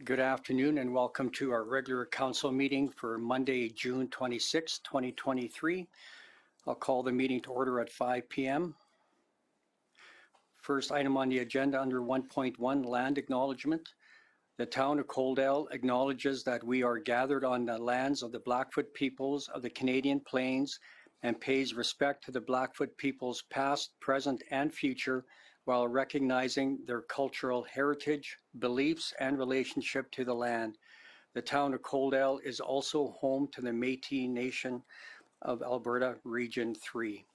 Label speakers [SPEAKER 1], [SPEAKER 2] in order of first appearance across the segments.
[SPEAKER 1] Good afternoon and welcome to our regular council meeting for Monday, June 26, 2023. I'll call the meeting to order at 5 p.m. First item on the agenda under 1.1, Land Acknowledgement. The town of Coaldale acknowledges that we are gathered on the lands of the Blackfoot peoples of the Canadian Plains and pays respect to the Blackfoot peoples past, present, and future while recognizing their cultural heritage, beliefs, and relationship to the land. The town of Coaldale is also home to the Métis Nation of Alberta, Region 3.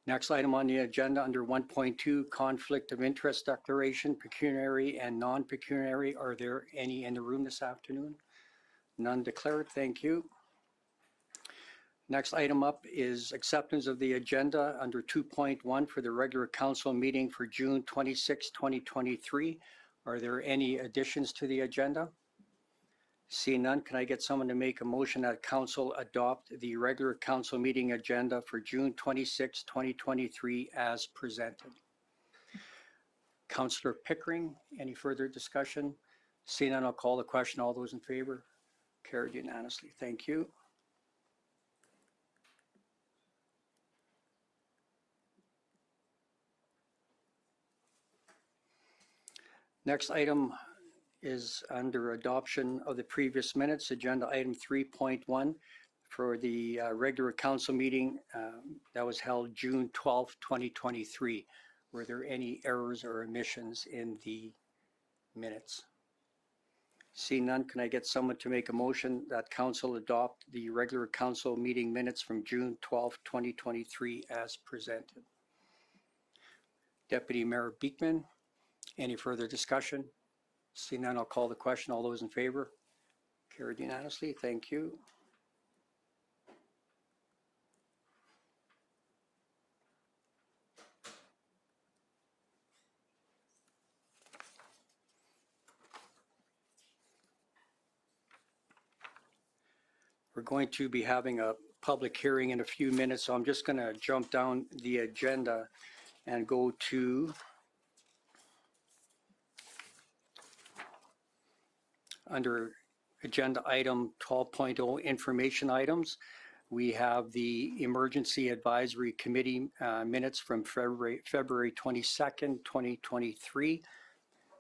[SPEAKER 1] Next item on the agenda under 1.2, Conflict of Interest Declaration, Pecuniary and Non-pecuniary. Are there any in the room this afternoon? None declared. Thank you. Next item up is acceptance of the agenda under 2.1 for the regular council meeting for June 26, 2023. Are there any additions to the agenda? Seeing none, can I get someone to make a motion that council adopt the regular council meeting agenda for June 26, 2023 as presented? Councillor Pickering, any further discussion? Seeing none, I'll call the question. All those in favor? Carried unanimously. Thank you. Next item is under adoption of the previous minutes, agenda item 3.1 for the regular council meeting that was held June 12, 2023. Were there any errors or omissions in the minutes? Seeing none, can I get someone to make a motion that council adopt the regular council meeting minutes from June 12, 2023 as presented? Deputy Mayor Beekman. Any further discussion? Seeing none, I'll call the question. All those in favor? Carried unanimously. Thank you. We're going to be having a public hearing in a few minutes, so I'm just going to jump down the agenda and go to under agenda item 12.0 information items. We have the Emergency Advisory Committee minutes from February 22nd, 2023.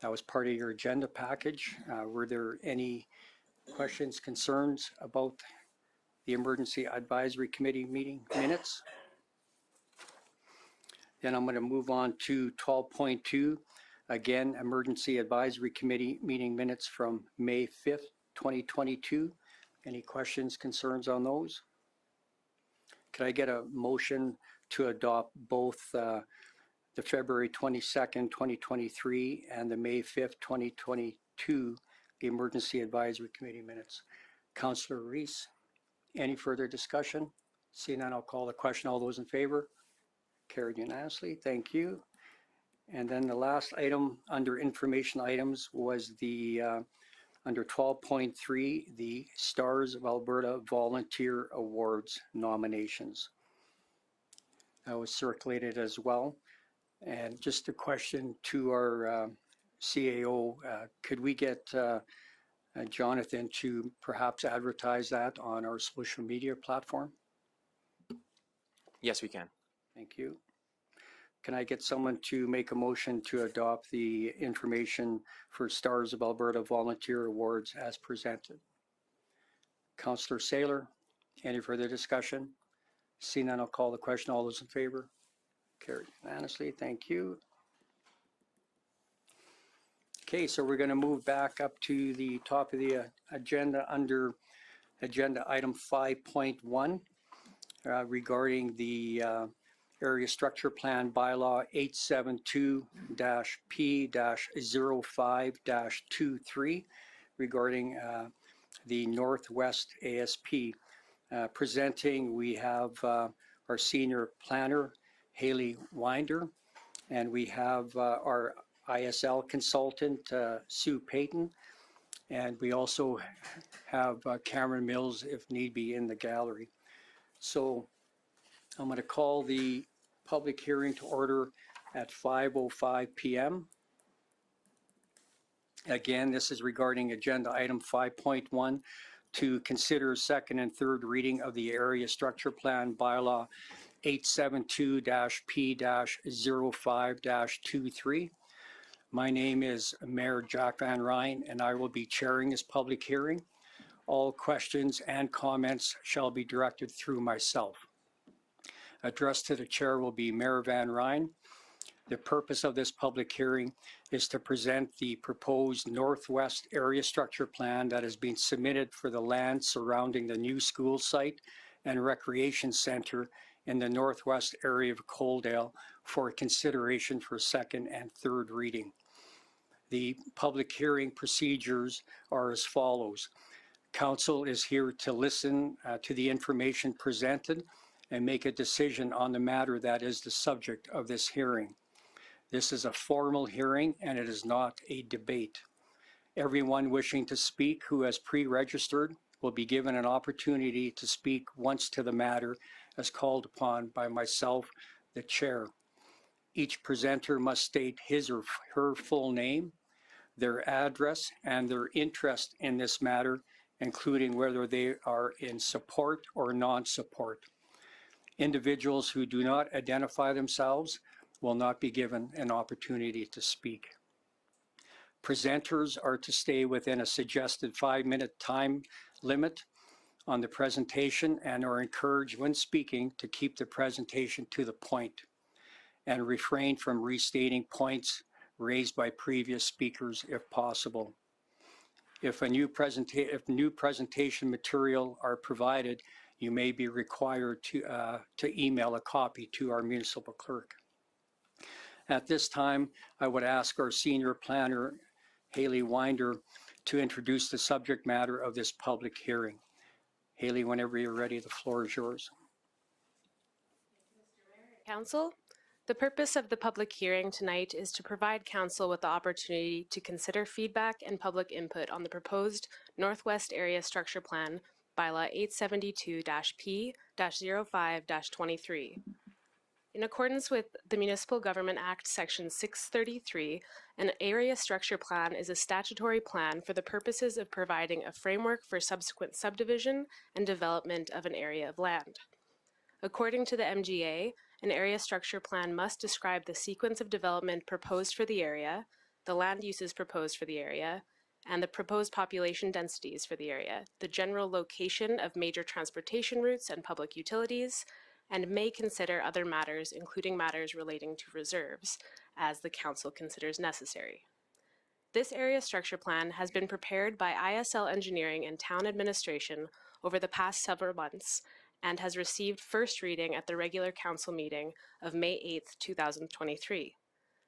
[SPEAKER 1] That was part of your agenda package. Were there any questions, concerns about the Emergency Advisory Committee meeting minutes? Then I'm going to move on to 12.2. Again, Emergency Advisory Committee meeting minutes from May 5th, 2022. Any questions, concerns on those? Could I get a motion to adopt both the February 22nd, 2023 and the May 5th, 2022 Emergency Advisory Committee minutes? Councillor Reese, any further discussion? Seeing none, I'll call the question. All those in favor? Carried unanimously. Thank you. And then the last item under information items was the under 12.3, the Stars of Alberta Volunteer Awards nominations. That was circulated as well. And just a question to our CAO, could we get Jonathan to perhaps advertise that on our social media platform?
[SPEAKER 2] Yes, we can.
[SPEAKER 1] Thank you. Can I get someone to make a motion to adopt the information for Stars of Alberta Volunteer Awards as presented? Councillor Saylor, any further discussion? Seeing none, I'll call the question. All those in favor? Carried unanimously. Thank you. Okay, so we're going to move back up to the top of the agenda under agenda item 5.1 regarding the Area Structure Plan Bylaw 872-P-05-23 regarding the Northwest ASP. Presenting, we have our senior planner, Hailey Winder, and we have our ISL consultant, Sue Paton, and we also have Cameron Mills, if need be, in the gallery. So I'm going to call the public hearing to order at 5:05 p.m. Again, this is regarding agenda item 5.1 to consider second and third reading of the Area Structure Plan Bylaw 872-P-05-23. My name is Mayor Jack Van Rijn, and I will be chairing this public hearing. All questions and comments shall be directed through myself. Addressed to the chair will be Mayor Van Rijn. The purpose of this public hearing is to present the proposed Northwest Area Structure Plan that has been submitted for the land surrounding the new school site and recreation center in the northwest area of Coaldale for consideration for second and third reading. The public hearing procedures are as follows. Council is here to listen to the information presented and make a decision on the matter that is the subject of this hearing. This is a formal hearing and it is not a debate. Everyone wishing to speak who has pre-registered will be given an opportunity to speak once to the matter as called upon by myself, the chair. Each presenter must state his or her full name, their address, and their interest in this matter, including whether they are in support or non-support. Individuals who do not identify themselves will not be given an opportunity to speak. Presenters are to stay within a suggested 5-minute time limit on the presentation and are encouraged when speaking to keep the presentation to the point and refrain from restating points raised by previous speakers if possible. If new presentation material are provided, you may be required to email a copy to our municipal clerk. At this time, I would ask our senior planner, Hailey Winder, to introduce the subject matter of this public hearing. Hailey, whenever you're ready, the floor is yours.
[SPEAKER 2] Council, the purpose of the public hearing tonight is to provide Council with the opportunity to consider feedback and public input on the proposed Northwest Area Structure Plan Bylaw 872-P-05-23. In accordance with the Municipal Government Act Section 633, an area structure plan is a statutory plan for the purposes of providing a framework for subsequent subdivision and development of an area of land. According to the MGA, an area structure plan must describe the sequence of development proposed for the area, the land uses proposed for the area, and the proposed population densities for the area, the general location of major transportation routes and public utilities, and may consider other matters, including matters relating to reserves, as the Council considers necessary. This area structure plan has been prepared by ISL Engineering and Town Administration over the past several months and has received first reading at the regular Council meeting of May 8, 2023.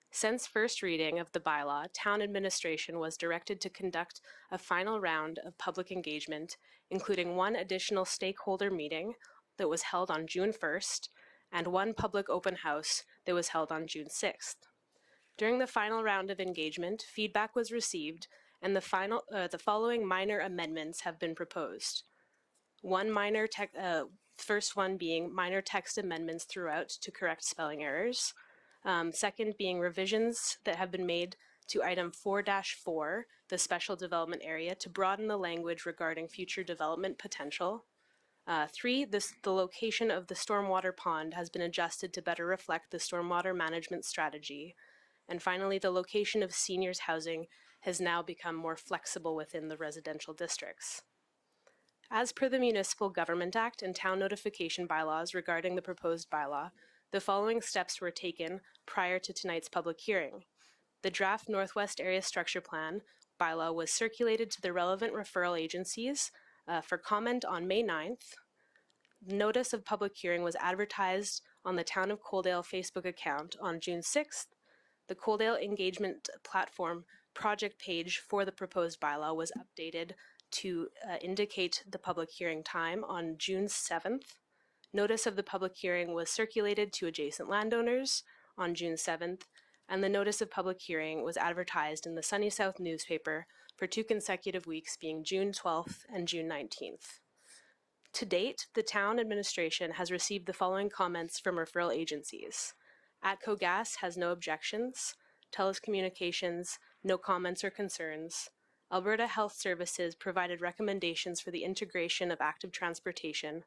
[SPEAKER 2] Since first reading of the bylaw, Town Administration was directed to conduct a final round of public engagement, including one additional stakeholder meeting that was held on June 1st, and one public open house that was held on June 6th. During the final round of engagement, feedback was received, and the following minor amendments have been proposed. First one being minor text amendments throughout to correct spelling errors. Second being revisions that have been made to item 4-4, the special development area, to broaden the language regarding future development potential. 3, the location of the stormwater pond has been adjusted to better reflect the stormwater management strategy. And finally, the location of seniors housing has now become more flexible within the residential districts. As per the Municipal Government Act and Town Notification Bylaws regarding the proposed bylaw, the following steps were taken prior to tonight's public hearing. The draft Northwest Area Structure Plan bylaw was circulated to the relevant referral agencies for comment on May 9th. Notice of public hearing was advertised on the Town of Coaldale Facebook account on June 6th. The Coaldale Engagement Platform project page for the proposed bylaw was updated to indicate the public hearing time on June 7th. Notice of the public hearing was circulated to adjacent landowners on June 7th, and the notice of public hearing was advertised in the Sunny South newspaper for 2 consecutive weeks, being June 12th and June 19th. To date, the Town Administration has received the following comments from referral agencies. ATCO Gas has no objections. TELUS Communications no comments or concerns. Alberta Health Services provided recommendations for the integration of active transportation.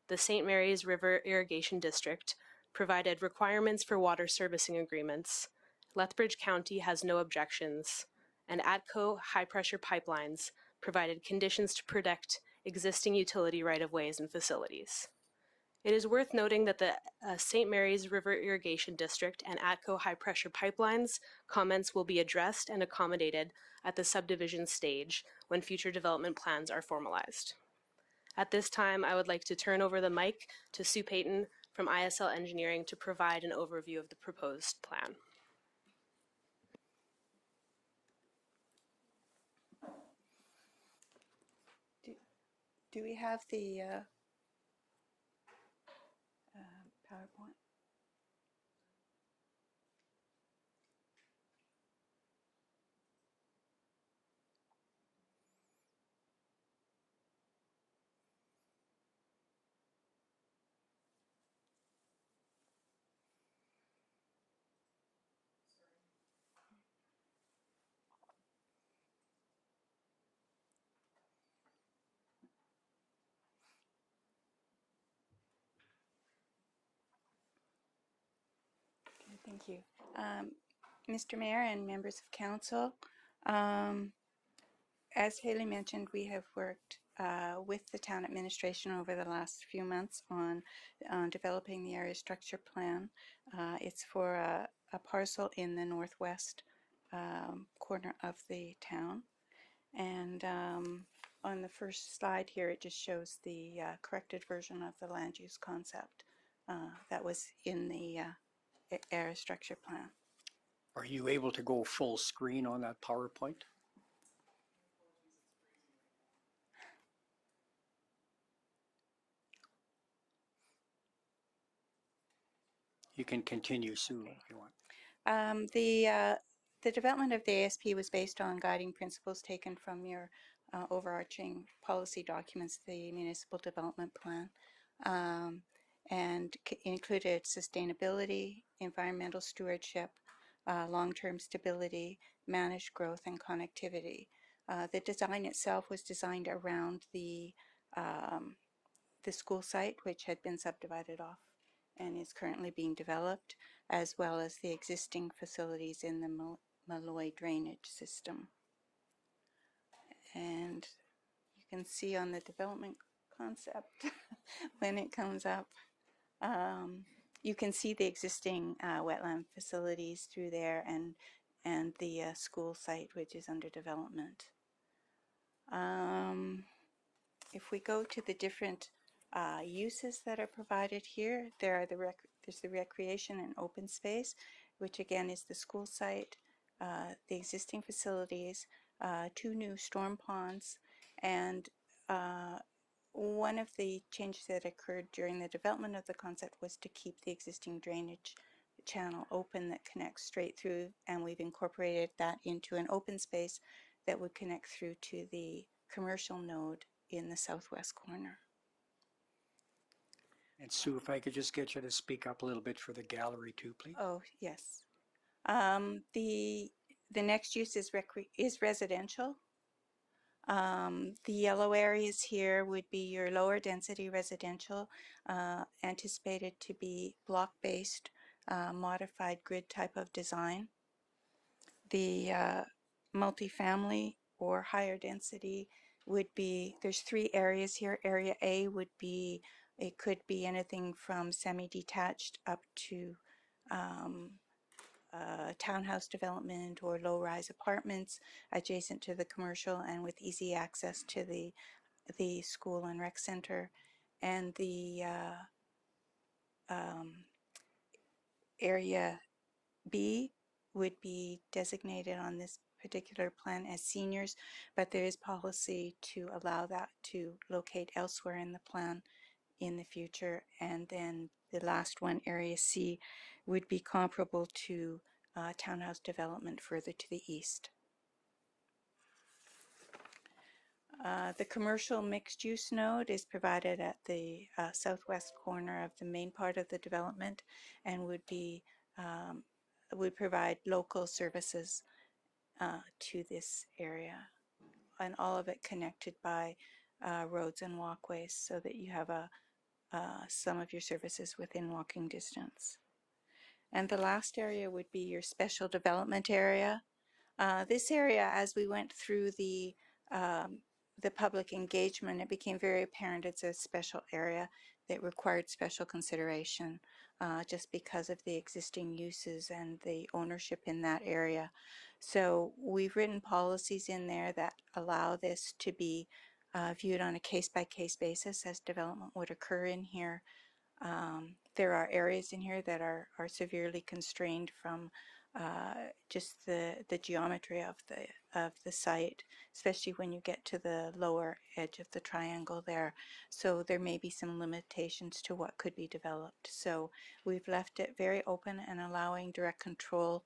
[SPEAKER 2] The St. Mary's River Irrigation District provided requirements for water servicing agreements. Lethbridge County has no objections, and ATCO High Pressure Pipelines provided conditions to protect existing utility right-of-ways and facilities. It is worth noting that the St. Mary's River Irrigation District and ATCO High Pressure Pipelines comments will be addressed and accommodated at the subdivision stage when future development plans are formalized. At this time, I would like to turn over the mic to Sue Paton from ISL Engineering to provide an overview of the proposed plan.
[SPEAKER 3] Do we have the PowerPoint? Okay, thank you. Mr. Mayor and members of council, as Hailey mentioned, we have worked with the town administration over the last few months on developing the area structure plan. It's for a parcel in the northwest corner of the town. And on the first slide here, it just shows the corrected version of the land use concept that was in the area structure plan.
[SPEAKER 1] Are you able to go full screen on that PowerPoint? You can continue, Sue,
[SPEAKER 3] Okay.
[SPEAKER 1] if you want.
[SPEAKER 3] The development of the ASP was based on guiding principles taken from your overarching policy documents, the Municipal Development Plan, and included sustainability, environmental stewardship, long-term stability, managed growth, and connectivity. The design itself was designed around the school site, which had been subdivided off and is currently being developed, as well as the existing facilities in the Malloy drainage system. And you can see on the development concept when it comes up, you can see the existing wetland facilities through there and the school site, which is under development. If we go to the different uses that are provided here, there's the recreation and open space, which again is the school site, the existing facilities, 2 new storm ponds, and one of the changes that occurred during the development of the concept was to keep the existing drainage channel open that connects straight through, and we've incorporated that into an open space that would connect through to the commercial node in the southwest corner.
[SPEAKER 1] And Sue, if I could just get you to speak up a little bit for the gallery too, please.
[SPEAKER 3] Oh, yes. The next use is residential. The yellow areas here would be your lower density residential, anticipated to be block-based, modified grid type of design. The multifamily or higher density would be, there's 3 areas here. Area A would be, it could be anything from semi-detached up to townhouse development or low-rise apartments adjacent to the commercial and with easy access to the school and rec center. And the area B would be designated on this particular plan as seniors, but there is policy to allow that to locate elsewhere in the plan in the future. And then the last one, area C, would be comparable to townhouse development further to the east. The commercial mixed-use node is provided at the southwest corner of the main part of the development and would provide local services to this area, and all of it connected by roads and walkways so that you have some of your services within walking distance. And the last area would be your special development area. This area, as we went through the public engagement, it became very apparent it's a special area that required special consideration just because of the existing uses and the ownership in that area. So we've written policies in there that allow this to be viewed on a case-by-case basis as development would occur in here. There are areas in here that are severely constrained from just the geometry of the site, especially when you get to the lower edge of the triangle there. So there may be some limitations to what could be developed. So we've left it very open and allowing direct control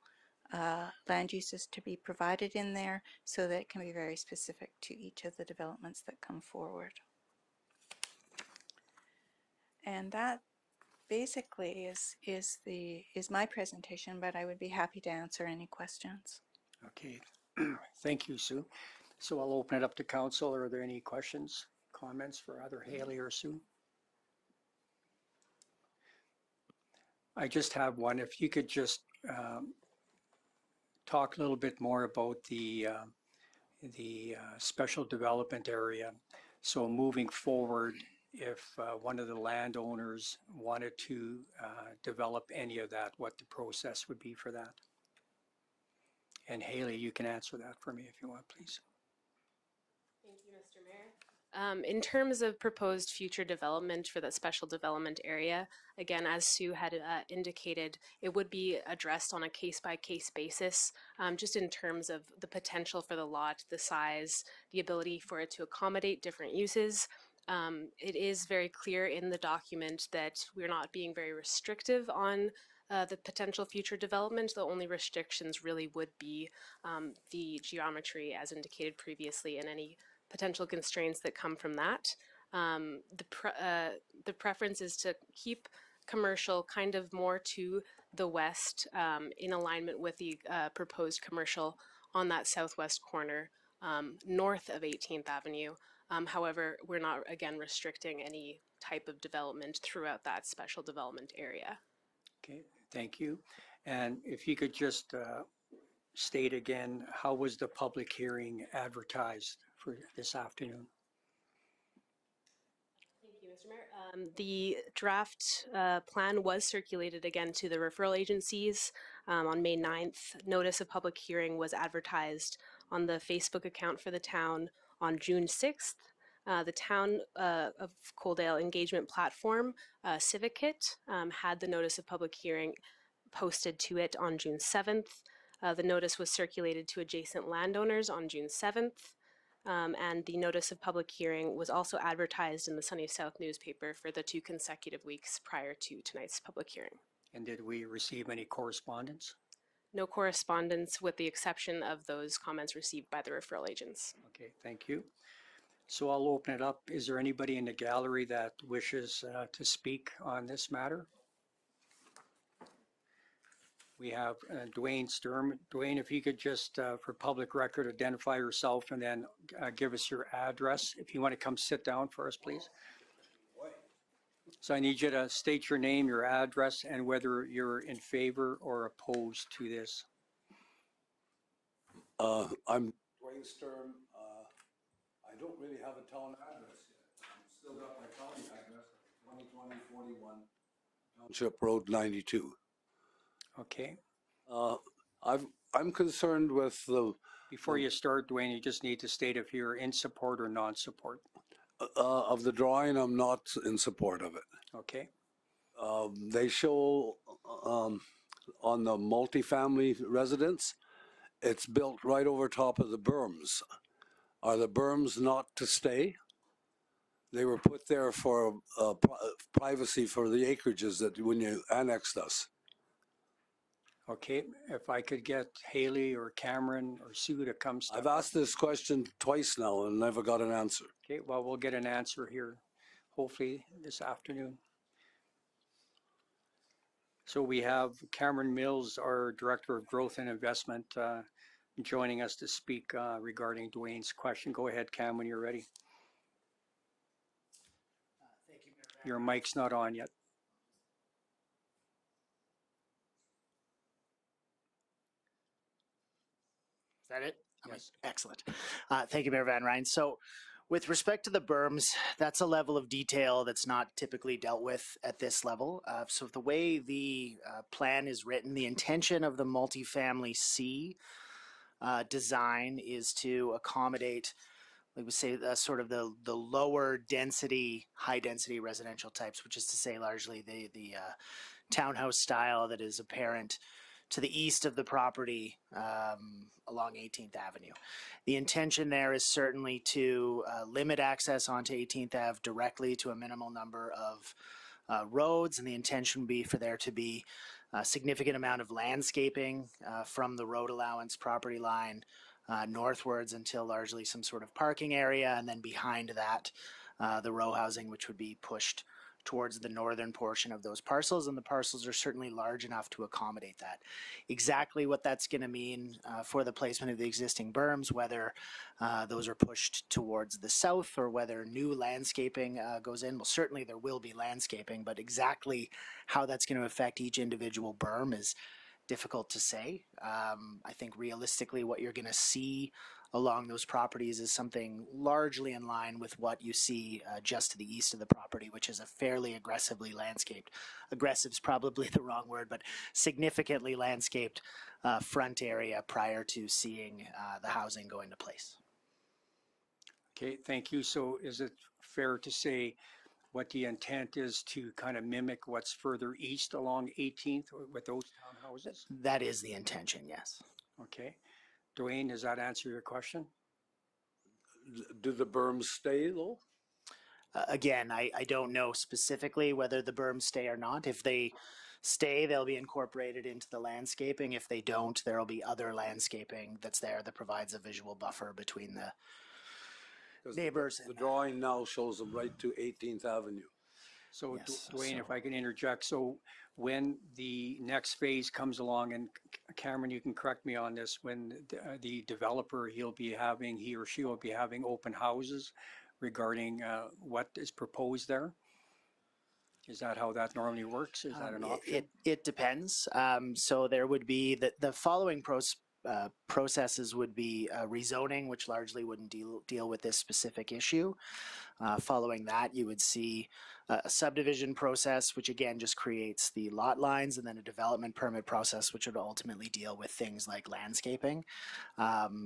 [SPEAKER 3] land uses to be provided in there so that it can be very specific to each of the developments that come forward. And that basically is my presentation, but I would be happy to answer any questions.
[SPEAKER 1] Okay, thank you, Sue. So I'll open it up to council. Are there any questions, comments for either Hailey or Sue? I just have one. If you could just talk a little bit more about the special development area. So moving forward, if one of the landowners wanted to develop any of that, what the process would be for that. And Hailey, you can answer that for me if you want, please.
[SPEAKER 2] Thank you, Mr. Mayor. In terms of proposed future development for that special development area, again, as Sue had indicated, it would be addressed on a case-by-case basis, just in terms of the potential for the lot, the size, the ability for it to accommodate different uses. It is very clear in the document that we're not being very restrictive on the potential future development. The only restrictions really would be the geometry as indicated previously and any potential constraints that come from that. The preference is to keep commercial kind of more to the west in alignment with the proposed commercial on that southwest corner north of 18th Avenue. However, we're not, again, restricting any type of development throughout that special development area.
[SPEAKER 1] Okay, thank you. And if you could just state again, how was the public hearing advertised for this afternoon?
[SPEAKER 2] Thank you, Mr. Mayor. The draft plan was circulated again to the referral agencies on May 9th. Notice of public hearing was advertised on the Facebook account for the town on June 6th. The town of Coaldale engagement platform, Civicit, had the notice of public hearing posted to it on June 7th. The notice was circulated to adjacent landowners on June 7th. And the notice of public hearing was also advertised in the Sunny South newspaper for the 2 consecutive weeks prior to tonight's public hearing.
[SPEAKER 1] And did we receive any correspondence?
[SPEAKER 2] No correspondence with the exception of those comments received by the referral agents.
[SPEAKER 1] Okay, thank you. So I'll open it up. Is there anybody in the gallery that wishes to speak on this matter? We have Dwayne Sturm. Dwayne, if you could just, for public record, identify yourself and then give us your address. If you want to come sit down for us, please. So I need you to state your name, your address, and whether you're in favor or opposed to this.
[SPEAKER 4] I'm Dwayne Sturm. I don't really have a town address yet. I've still got my county address, 2020-41 Township Road 92.
[SPEAKER 1] Okay.
[SPEAKER 4] I'm concerned with the
[SPEAKER 1] Before you start, Dwayne, you just need to state if you're in support or non-support.
[SPEAKER 4] of the drawing. I'm not in support of it.
[SPEAKER 1] Okay.
[SPEAKER 4] They show on the multifamily residence, it's built right over top of the berms. Are the berms not to stay? They were put there for privacy for the acreages that when you annexed us.
[SPEAKER 1] Okay, if I could get Hailey or Cameron or Sue to come.
[SPEAKER 4] I've asked this question twice now and never got an answer.
[SPEAKER 1] Okay, well, we'll get an answer here, hopefully this afternoon. So we have Cameron Mills, our Director of Growth and Investment. joining us to speak regarding Dwayne's question. Go ahead, Cam, when you're ready.
[SPEAKER 5] Thank you, Mayor Van
[SPEAKER 1] Your
[SPEAKER 5] Rijn.
[SPEAKER 1] mic's not on yet.
[SPEAKER 5] Is that it?
[SPEAKER 1] Yes.
[SPEAKER 5] Excellent. Thank you, Mayor Van Rijn. So with respect to the berms, that's a level of detail that's not typically dealt with at this level. So the way the plan is written, the intention of the multifamily C design is to accommodate, like we say, sort of the lower density, high density residential types, which is to say largely the townhouse style that is apparent to the east of the property along 18th Avenue. The intention there is certainly to limit access onto 18th Ave directly to a minimal number of roads, and the intention would be for there to be a significant amount of landscaping from the road allowance property line northwards until largely some sort of parking area, and then behind that the row housing, which would be pushed towards the northern portion of those parcels, and the parcels are certainly large enough to accommodate that. Exactly what that's going to mean for the placement of the existing berms, whether those are pushed towards the south or whether new landscaping goes in, well, certainly there will be landscaping, but exactly how that's going to affect each individual berm is difficult to say. I think realistically what you're going to see along those properties is something largely in line with what you see just to the east of the property, which is a fairly aggressively landscaped, aggressive is probably the wrong word, but significantly landscaped front area prior to seeing the housing go into place.
[SPEAKER 1] Okay, thank you. So is it fair to say what the intent is to kind of mimic what's further east along 18th with those townhouses?
[SPEAKER 5] That is the intention, yes.
[SPEAKER 1] Okay. Dwayne, does that answer your question?
[SPEAKER 4] Do the berms stay though?
[SPEAKER 5] Again, I don't know specifically whether the berms stay or not. If they stay, they'll be incorporated into the landscaping. If they don't, there'll be other landscaping that's there that provides a visual buffer between the
[SPEAKER 4] 'Cause
[SPEAKER 5] neighbors.
[SPEAKER 4] The drawing now shows them right to 18th Avenue.
[SPEAKER 1] So
[SPEAKER 5] Yes,
[SPEAKER 1] Dwayne, if
[SPEAKER 5] so-
[SPEAKER 1] I can interject, so when the next phase comes along, and Cameron, you can correct me on this, when the developer, he or she will be having open houses regarding what is proposed there? Is that how that normally works? Is that an option?
[SPEAKER 5] It depends. So there would be the following processes would be rezoning, which largely wouldn't deal with this specific issue. Following that, you would see a subdivision process, which again just creates the lot lines, and then a development permit process, which would ultimately deal with things like landscaping.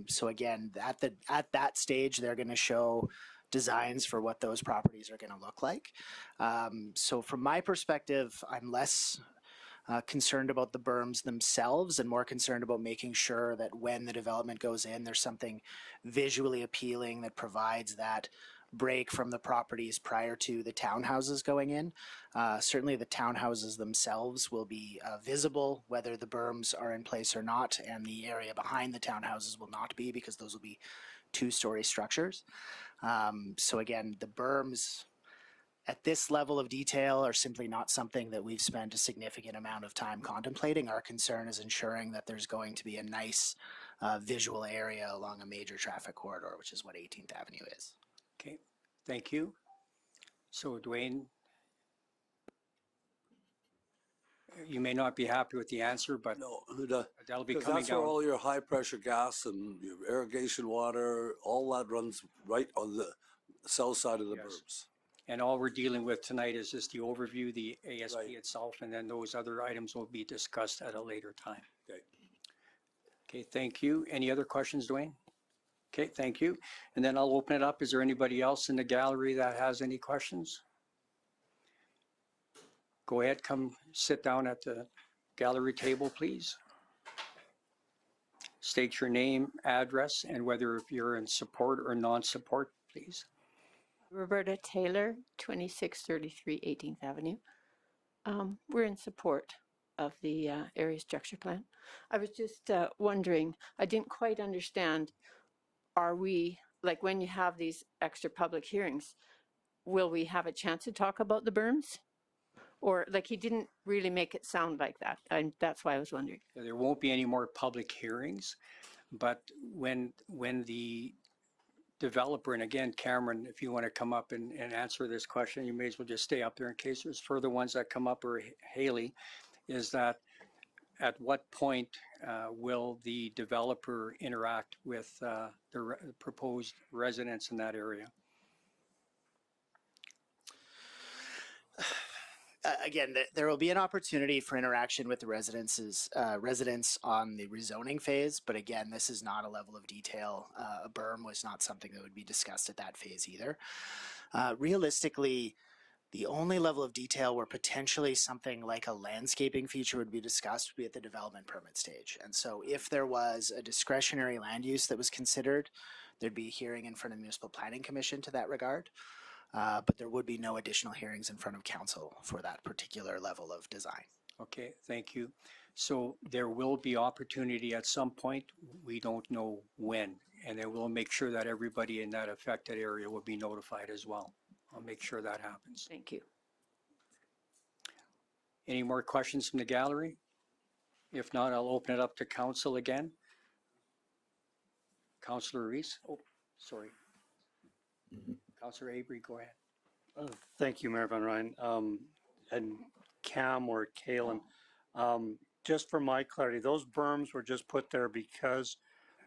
[SPEAKER 5] So again, at that stage, they're going to show designs for what those properties are going to look like. So from my perspective, I'm less concerned about the berms themselves and more concerned about making sure that when the development goes in, there's something visually appealing that provides that break from the properties prior to the townhouses going in. Certainly the townhouses themselves will be visible whether the berms are in place or not, and the area behind the townhouses will not be, because those will be two-story structures. So again, the berms at this level of detail are simply not something that we've spent a significant amount of time contemplating. Our concern is ensuring that there's going to be a nice visual area along a major traffic corridor, which is what 18th Avenue is.
[SPEAKER 1] Okay, thank you. So Dwayne, you may not be happy with the answer, but
[SPEAKER 4] No,
[SPEAKER 1] that'll be
[SPEAKER 4] because
[SPEAKER 1] coming
[SPEAKER 4] that's where
[SPEAKER 1] down.
[SPEAKER 4] all your high pressure gas and your irrigation water, all that runs right on the south side of the
[SPEAKER 1] Yes.
[SPEAKER 4] berms.
[SPEAKER 1] And all we're dealing with tonight is just the overview, the ASP
[SPEAKER 4] Right.
[SPEAKER 1] itself, and then those other items will be discussed at a later time.
[SPEAKER 4] Okay.
[SPEAKER 1] Okay, thank you. Any other questions, Dwayne? Okay, thank you. And then I'll open it up. Is there anybody else in the gallery that has any questions? Go ahead, come sit down at the gallery table, please. State your name, address, and whether if you're in support or non-support, please.
[SPEAKER 6] Roberta Taylor, 2633 18th Avenue. We're in support of the area structure plan. I was just wondering, I didn't quite understand, are we, like when you have these extra public hearings, will we have a chance to talk about the berms? Or like he didn't really make it sound like that. And that's why I was wondering.
[SPEAKER 1] There won't be any more public hearings, But when the developer, and again, Cameron, if you want to come up and answer this question, you may as well just stay up there in case there's further ones that come up, or Hailey, is that at what point will the developer interact with the proposed residents in that area?
[SPEAKER 5] Again, there will be an opportunity for interaction with the residents on the rezoning phase, but again, this is not a level of detail. A berm was not something that would be discussed at that phase either. Realistically, the only level of detail where potentially something like a landscaping feature would be discussed would be at the development permit stage. And so if there was a discretionary land use that was considered, there'd be a hearing in front of the Municipal Planning Commission to that regard. But there would be no additional hearings in front of council for that particular level of design.
[SPEAKER 1] Okay, thank you. So there will be opportunity at some point, we don't know when, and then we'll make sure that everybody in that affected area will be notified as well. I'll make sure that happens.
[SPEAKER 6] Thank you.
[SPEAKER 1] Any more questions from the gallery? If not, I'll open it up to council again. Councillor Reese, oh, sorry. Councillor Avery, go ahead.
[SPEAKER 7] Thank you, Mayor Van Rijn. And Cam or Kalen, just for my clarity, those berms were just put there because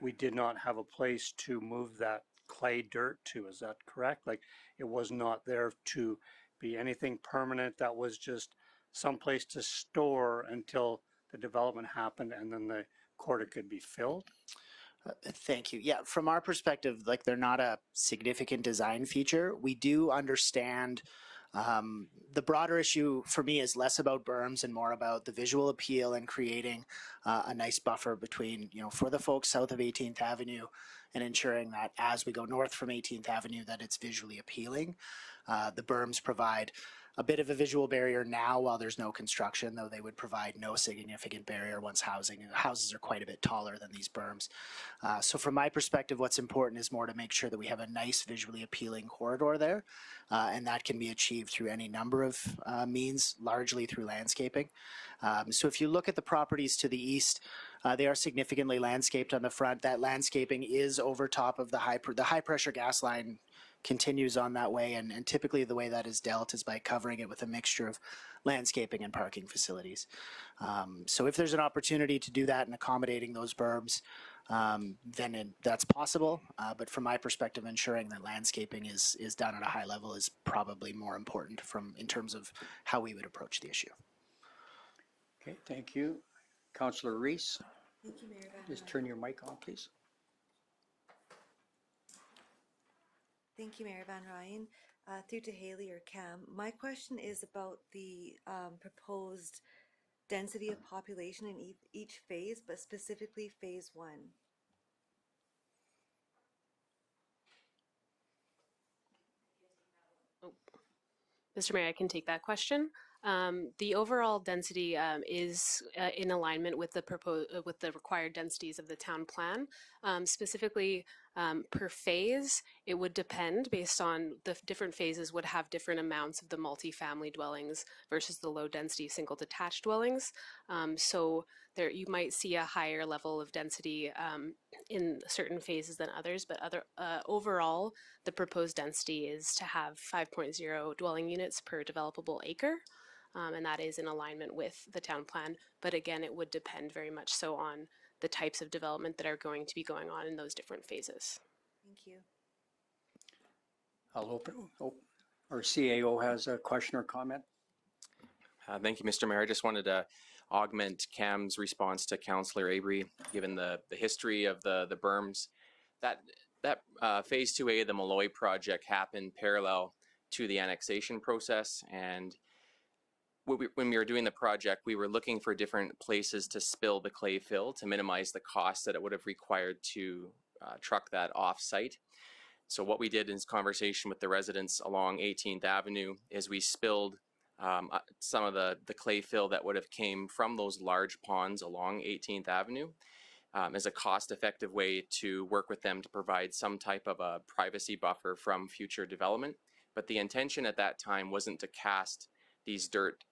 [SPEAKER 7] we did not have a place to move that clay dirt to. Is that correct? Like, it was not there to be anything permanent. That was just some place to store until the development happened and then the quarter could be filled.
[SPEAKER 5] Thank you. Yeah, from our perspective, like, they're not a significant design feature. We do understand the broader issue for me is less about berms and more about the visual appeal and creating a nice buffer between, for the folks south of 18th Avenue and ensuring that as we go north from 18th Avenue that it's visually appealing. The berms provide a bit of a visual barrier now while there's no construction, though they would provide no significant barrier once houses are quite a bit taller than these berms. So from my perspective, what's important is more to make sure that we have a nice visually appealing corridor there, and that can be achieved through any number of means, largely through landscaping. So if you look at the properties to the east, they are significantly landscaped on the front. That landscaping is over top of the high pressure gas line continues on that way, and typically the way that is dealt is by covering it with a mixture of landscaping and parking facilities. So if there's an opportunity to do that and accommodating those berms, then that's possible. But from my perspective, ensuring that landscaping is done at a high level is probably more important in terms of how we would approach the issue.
[SPEAKER 1] Okay, thank you. Councillor Reese,
[SPEAKER 8] Thank you, Mayor Van
[SPEAKER 1] just
[SPEAKER 8] Rijn.
[SPEAKER 1] turn your mic on, please.
[SPEAKER 8] Thank you, Mayor Van Rijn. Through to Hailey or Cam. My question is about the proposed density of population in each phase, but specifically phase 1.
[SPEAKER 2] Mr. Mayor, I can take that question. The overall density is in alignment with the required densities of the town plan. Specifically, per phase, it would depend based on the different phases would have different amounts of the multifamily dwellings versus the low density single detached dwellings. So there you might see a higher level of density in certain phases than others, but overall, the proposed density is to have 5.0 dwelling units per developable acre. And that is in alignment with the town plan. But again, it would depend very much so on the types of development that are going to be going on in those different phases.
[SPEAKER 8] Thank you.
[SPEAKER 1] I'll open, our CAO has a question or comment.
[SPEAKER 9] Thank you, Mr. Mayor. I just wanted to augment Cam's response to Councillor Avery, given the history of the berms. That Phase 2A, the Malloy project, happened parallel to the annexation process, and when we were doing the project, we were looking for different places to spill the clay fill to minimize the cost that it would have required to truck that off-site. So what we did in conversation with the residents along 18th Avenue is we spilled some of the clay fill that would have came from those large ponds along 18th Avenue as a cost-effective way to work with them to provide some type of a privacy buffer from future development. But the intention at that time wasn't to cast these dirt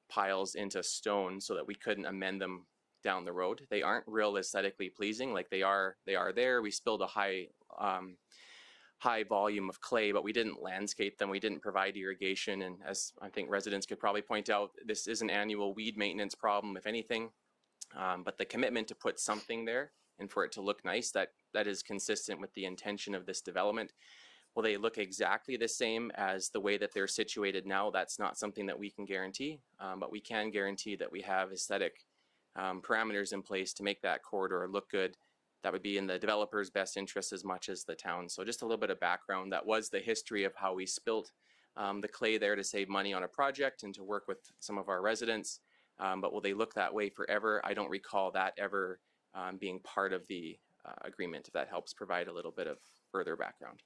[SPEAKER 9] piles into stone so that we couldn't amend them down the road. They aren't real aesthetically pleasing. Like they are there. We spilled a high volume of clay, but we didn't landscape them. We didn't provide irrigation. And as I think residents could probably point out, this is an annual weed maintenance problem, if anything. But the commitment to put something there and for it to look nice, that is consistent with the intention of this development. Will they look exactly the same as the way that they're situated now? That's not something that we can guarantee, but we can guarantee that we have aesthetic parameters in place to make that corridor look good. That would be in the developer's best interest as much as the town. So just a little bit of background. That was the history of how we spilt the clay there to save money on a project and to work with some of our residents. But will they look that way forever? I don't recall that ever being part of the agreement, if that helps provide a little bit of further background.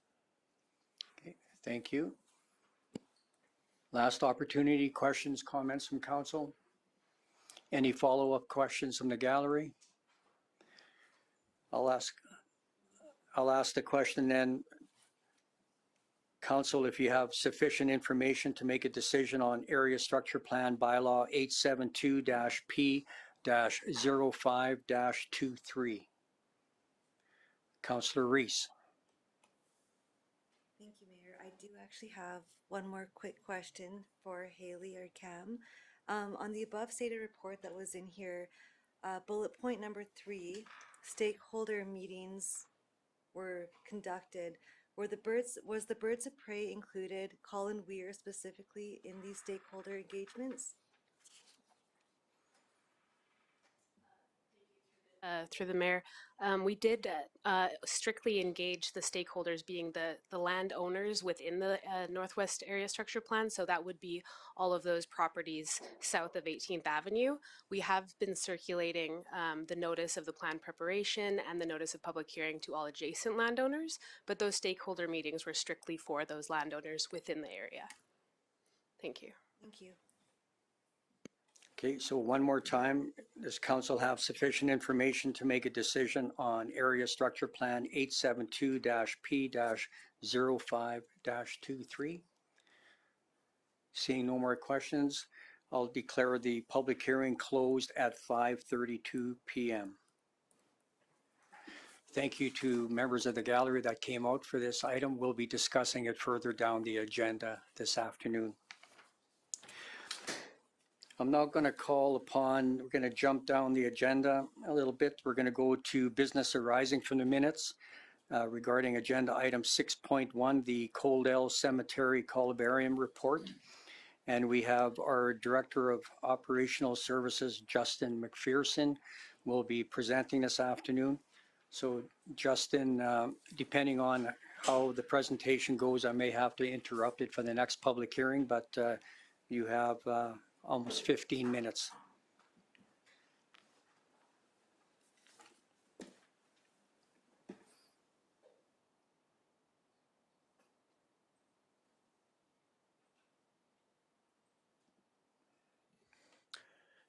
[SPEAKER 1] Okay, thank you. Last opportunity, questions, comments from council? Any follow-up questions from the gallery? I'll ask the question then. Council, if you have sufficient information to make a decision on Area Structure Plan Bylaw 872-P-05-23. Councillor Reese.
[SPEAKER 8] Thank you, Mayor. I do actually have one more quick question for Hailey or Cam. On the above stated report that was in here, bullet point number 3, stakeholder meetings were conducted. Was the birds of prey included, Colin Weir specifically, in these stakeholder engagements?
[SPEAKER 2] Through the mayor, we did strictly engage the stakeholders, being the landowners within the Northwest Area Structure Plan. So that would be all of those properties south of 18th Avenue. We have been circulating the notice of the plan preparation and the notice of public hearing to all adjacent landowners, but those stakeholder meetings were strictly for those landowners within the area. Thank you.
[SPEAKER 8] Thank you.
[SPEAKER 1] Okay, so one more time, does council have sufficient information to make a decision on Area Structure Plan 872-P-05-23? Seeing no more questions, I'll declare the public hearing closed at 5:32 p.m. Thank you to members of the gallery that came out for this item. We'll be discussing it further down the agenda this afternoon. I'm now going to call upon, we're going to jump down the agenda a little bit. We're going to go to business arising from the minutes regarding agenda item 6.1, the Coaldale Cemetery Columbarium report. And we have our Director of Operational Services, Justin MacPherson, will be presenting this afternoon. So Justin, depending on how the presentation goes, I may have to interrupt it for the next public hearing, but you have almost 15 minutes.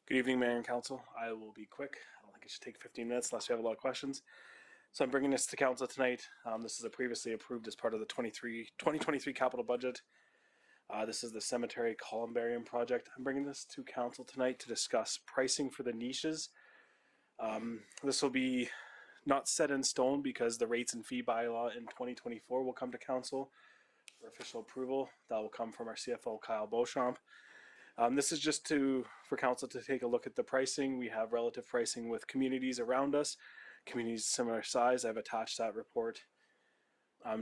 [SPEAKER 10] Good evening, Mayor and Council. I will be quick. I don't think it should take 15 minutes unless you have a lot of questions. So I'm bringing this to Council tonight. This is previously approved as part of the 2023 capital budget. This is the Cemetery Columbarium project. I'm bringing this to Council tonight to discuss pricing for the niches. This will be not set in stone because the rates and fee bylaw in 2024 will come to Council for official approval. That will come from our CFO, Kyle Beauchamp. This is just for Council to take a look at the pricing. We have relative pricing with communities around us, communities similar size. I've attached that report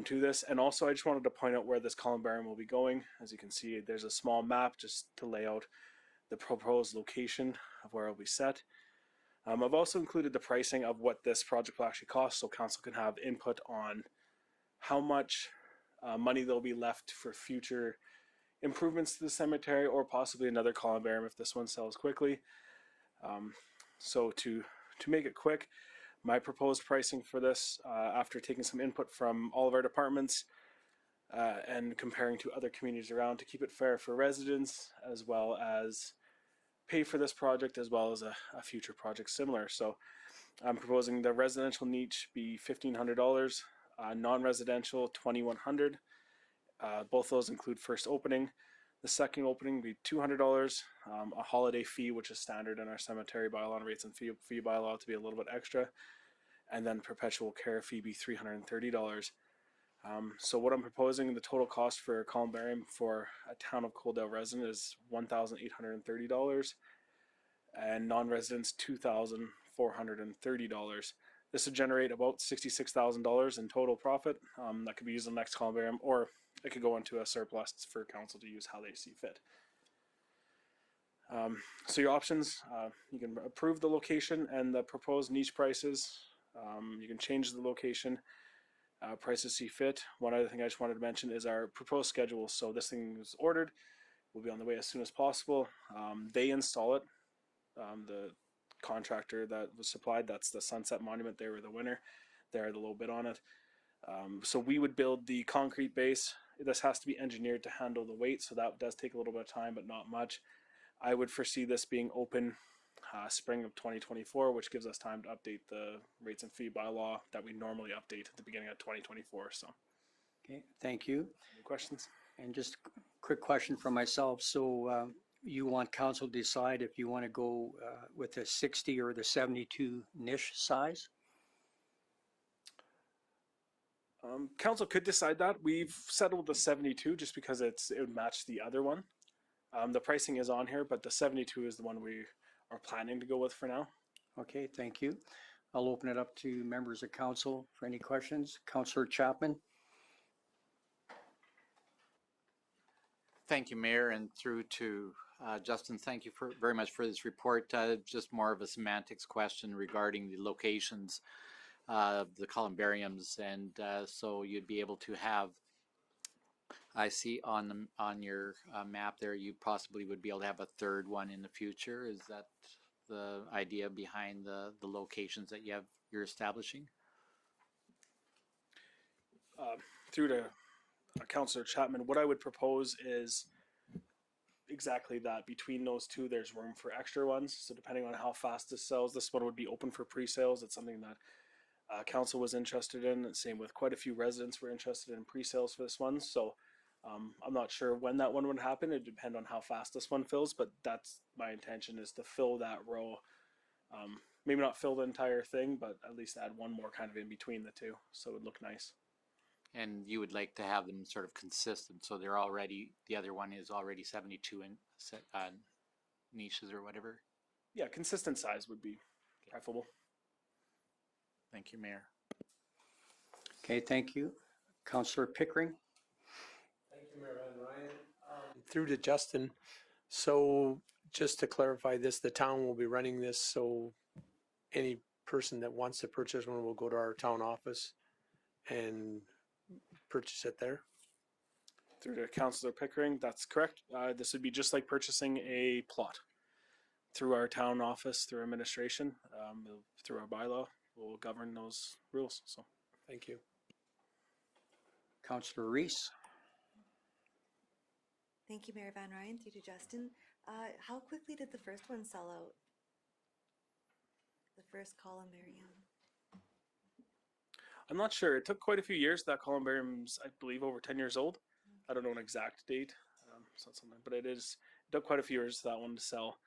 [SPEAKER 10] to this. And also I just wanted to point out where this columbarium will be going. As you can see, there's a small map just to lay out the proposed location of where it will be set. I've also included the pricing of what this project will actually cost, so Council can have input on how much money there'll be left for future improvements to the cemetery, or possibly another columbarium if this one sells quickly. So to make it quick, my proposed pricing for this, after taking some input from all of our departments and comparing to other communities around, to keep it fair for residents as well as pay for this project as well as a future project similar. So I'm proposing the residential niche be $1,500, non-residential $2,100. Both those include first opening. The second opening would be $200, a holiday fee, which is standard in our cemetery bylaw and rates and fee bylaw to be a little bit extra, and then perpetual care fee be $330. So what I'm proposing, the total cost for Columbarium for a town of Coaldale resident is $1,830, and non-residents $2,430. This would generate about $66,000 in total profit. That could be used in the next Columbarium, or it could go into a surplus for council to use how they see fit. So your options, you can approve the location and the proposed niche prices. You can change the location. Prices see fit. One other thing I just wanted to mention is our proposed schedule. So this thing is ordered, will be on the way as soon as possible. They install it. The contractor that was supplied, that's the Sunset Monument, they were the winner. They're the low bid on it. So we would build the concrete base. This has to be engineered to handle the weight, so that does take a little bit of time, but not much. I would foresee this being open spring of 2024, which gives us time to update the rates and fee bylaw that we normally update at the beginning of 2024. So,
[SPEAKER 1] Okay, thank you.
[SPEAKER 10] any questions?
[SPEAKER 1] And just a quick question from myself. So you want council to decide if you want to go with the 60 or the 72 niche size?
[SPEAKER 10] Council could decide that. We've settled the 72 just because it would match the other one. The pricing is on here, but the 72 is the one we are planning to go with for now.
[SPEAKER 1] Okay, thank you. I'll open it up to members of council for any questions. Councillor Chapman?
[SPEAKER 11] Thank you, Mayor, and through to Justin. Thank you very much for this report. Just more of a semantics question regarding the locations of the columbariums, and so you'd be able to have. I see on your map there, you possibly would be able to have a third one in the future. Is that the idea behind the locations that you're establishing?
[SPEAKER 10] Through to Councillor Chapman, what I would propose is exactly that. Between those two, there's room for extra ones. So depending on how fast this sells, this one would be open for pre-sales. It's something that council was interested in. Same with quite a few residents were interested in pre-sales for this one. So I'm not sure when that one would happen. It would depend on how fast this one fills, but that's my intention, is to fill that row. Maybe not fill the entire thing, but at least add one more kind of in between the two, so it would look nice.
[SPEAKER 11] And you would like to have them sort of consistent, so they're already, the other one is already 72 in niches or whatever?
[SPEAKER 10] Yeah, consistent size would be preferable.
[SPEAKER 11] Thank you, Mayor.
[SPEAKER 1] Okay, thank you. Councillor Pickering?
[SPEAKER 12] Thank you, Mayor Van Rijn. Through to Justin. So just to clarify this, the town will be running this, so any person that wants to purchase one will go to our town office and purchase it there?
[SPEAKER 10] Through to Councillor Pickering, that's correct. This would be just like purchasing a plot through our town office, through administration, through our bylaw. We'll govern those rules. So,
[SPEAKER 12] Thank you.
[SPEAKER 1] Councillor Reese?
[SPEAKER 8] Thank you, Mayor Van Rijn. Through to Justin. How quickly did the first one sell out? The first columbarium.
[SPEAKER 10] I'm not sure. It took quite a few years. That columbarium's, I believe, over 10 years old. I don't know an exact date. It's not something, but it took quite a few years for that one to sell.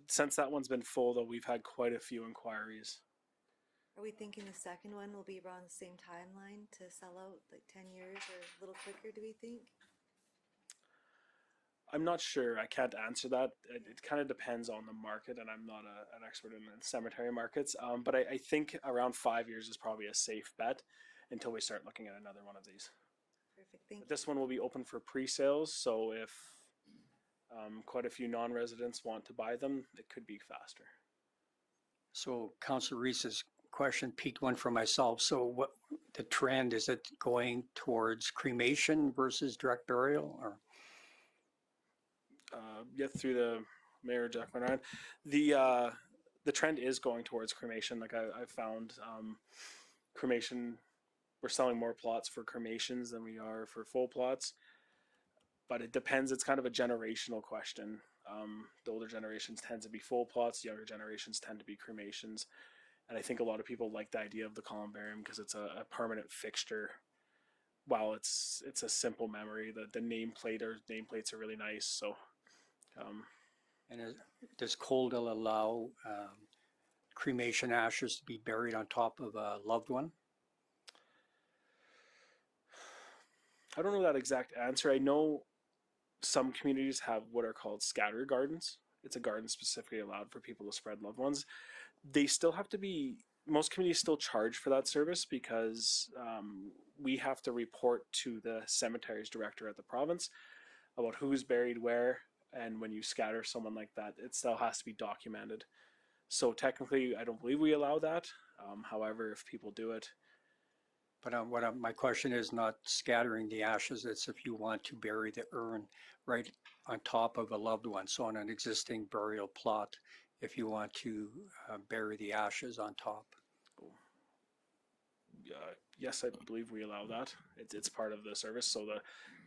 [SPEAKER 10] Since that one's been full, though, we've had quite a few inquiries.
[SPEAKER 8] Are we thinking the second one will be around the same timeline to sell out, like 10 years or a little quicker, do we think?
[SPEAKER 10] I'm not sure. I can't answer that. It kind of depends on the market, and I'm not an expert in the cemetery markets. But I think around 5 years is probably a safe bet until we start looking at another one of these.
[SPEAKER 8] Perfect, thank you.
[SPEAKER 10] This one will be open for pre-sales, so if quite a few non-residents want to buy them, it could be faster.
[SPEAKER 1] So Councillor Reese's question piqued one for myself. So what the trend, is it going towards cremation versus direct burial, or?
[SPEAKER 10] Yet through the Mayor Jack Van Rijn, the trend is going towards cremation. Like I found cremation, we're selling more plots for cremations than we are for full plots. But it depends. It's kind of a generational question. The older generations tend to be full plots. The younger generations tend to be cremations. And I think a lot of people like the idea of the columbarium because it's a permanent fixture while it's a simple memory, the nameplates are really nice. So
[SPEAKER 1] And does Coaldale allow cremation ashes to be buried on top of a loved one?
[SPEAKER 10] I don't know that exact answer. I know some communities have what are called scatter gardens. It's a garden specifically allowed for people to spread loved ones. They still have to be, most communities still charge for that service because we have to report to the cemeteries director at the province about who's buried where. And when you scatter someone like that, it still has to be documented. So technically, I don't believe we allow that. However, if people do it,
[SPEAKER 1] But my question is not scattering the ashes, it's if you want to bury the urn right on top of a loved one. So on an existing burial plot, if you want to bury the ashes on top.
[SPEAKER 10] yes, I believe we allow that. It's part of the service.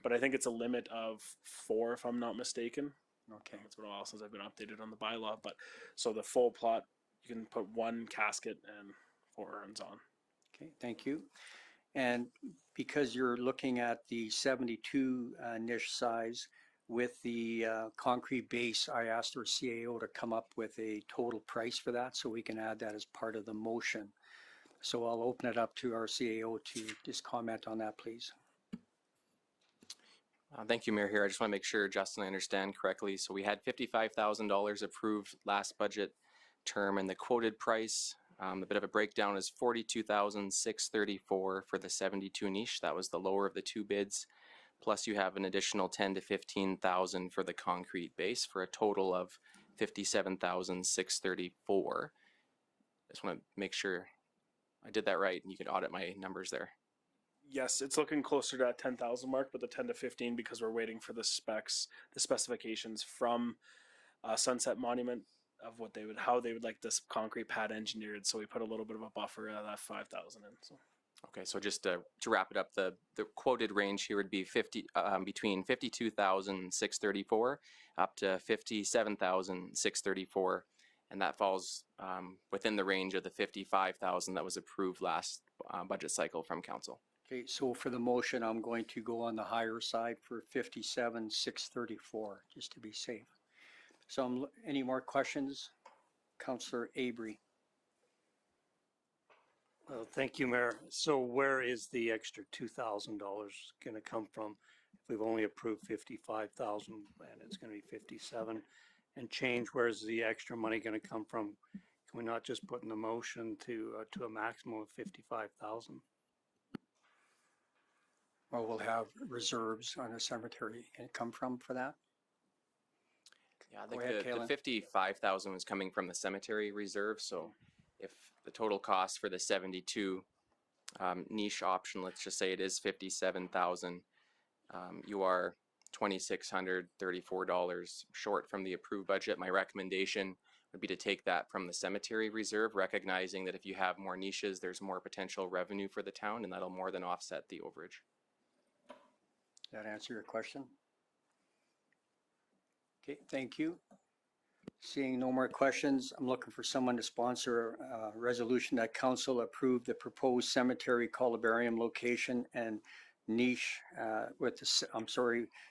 [SPEAKER 10] But I think it's a limit of 4, if I'm not mistaken.
[SPEAKER 1] Okay.
[SPEAKER 10] It's been a while since I've been updated on the bylaw, but so the full plot, you can put 1 casket and 4 urns on.
[SPEAKER 1] Okay, thank you. And because you're looking at the 72 niche size with the concrete base, I asked our CAO to come up with a total price for that so we can add that as part of the motion. So I'll open it up to our CAO to just comment on that, please.
[SPEAKER 9] Thank you, Mayor. Here, I just want to make sure, Justin, I understand correctly. So we had $55,000 approved last budget term, and the quoted price, a bit of a breakdown, is $42,634 for the 72 niche. That was the lower of the 2 bids. Plus, you have an additional $10,000 to $15,000 for the concrete base, for a total of $57,634. Just want to make sure I did that right, and you could audit my numbers there.
[SPEAKER 10] Yes, it's looking closer to that 10,000 mark, but the 10 to 15 because we're waiting for the specifications from Sunset Monument of how they would like this concrete pad engineered. So we put a little bit of a buffer out of that 5,000 in. So.
[SPEAKER 9] Okay, so just to wrap it up, the quoted range here would be between $52,634 up to $57,634, and that falls within the range of the $55,000 that was approved last budget cycle from council.
[SPEAKER 1] Okay, so for the motion, I'm going to go on the higher side for 57,634, just to be safe. So any more questions? Councillor Avery.
[SPEAKER 7] Well, thank you, Mayor. So where is the extra $2,000 going to come from? If we've only approved 55,000 and it's going to be 57 and change, where's the extra money going to come from? Can we not just put in the motion to a maximum of 55,000?
[SPEAKER 1] Well, we'll have reserves on the cemetery and come from for that.
[SPEAKER 9] Yeah, I
[SPEAKER 1] Go
[SPEAKER 9] think
[SPEAKER 1] ahead,
[SPEAKER 9] the 55,000 was coming from the cemetery reserve. So if the total cost for the 72 niche option, let's just say it is 57,000, you are $2,634 short from the approved budget. My recommendation would be to take that from the cemetery reserve, recognizing that if you have more niches, there's more potential revenue for the town, and that'll more than offset the overage.
[SPEAKER 1] Does that answer your question? Okay, thank you. Seeing no more questions, I'm looking for someone to sponsor a resolution that council approve the proposed cemetery columbarium location and niche with the,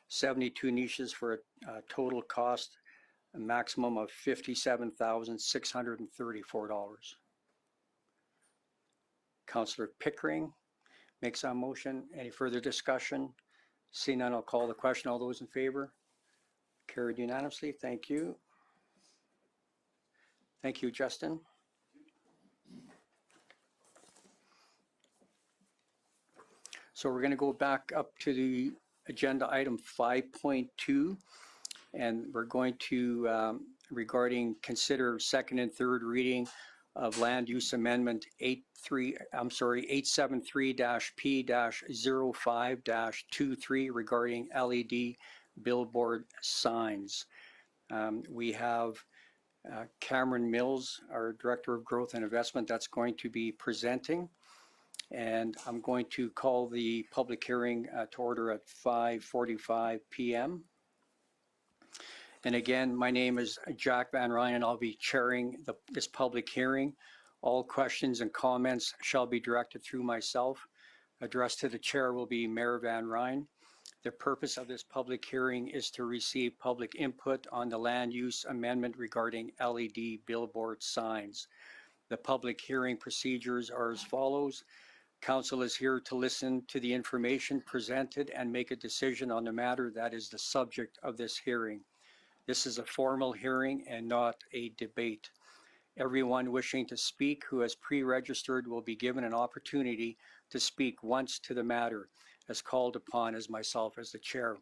[SPEAKER 1] 72 niches for a total cost, a maximum of $57,634. Councillor Pickering makes a motion. Any further discussion? Seeing none, I'll call the question. All those in favor? Carried unanimously. Thank you. Thank you, Justin. So we're going to go back up to the agenda item 5.2, and we're going to, regarding consider second and third reading of land use amendment 873-P-05-23 regarding LED billboard signs. We have Cameron Mills, our Director of Growth and Investment, that's going to be presenting. And I'm going to call the public hearing to order at 5:45 p.m. And again, my name is Jack Van Rijn, and I'll be chairing this public hearing. All questions and comments shall be directed through myself. Addressed to the chair will be Mayor Van Rijn. The purpose of this public hearing is to receive public input on the land use amendment regarding LED billboard signs. The public hearing procedures are as follows. Council is here to listen to the information presented and make a decision on the matter that is the subject of this hearing. This is a formal hearing and not a debate. Everyone wishing to speak who has pre-registered will be given an opportunity to speak once to the matter, as called upon as myself as the chair.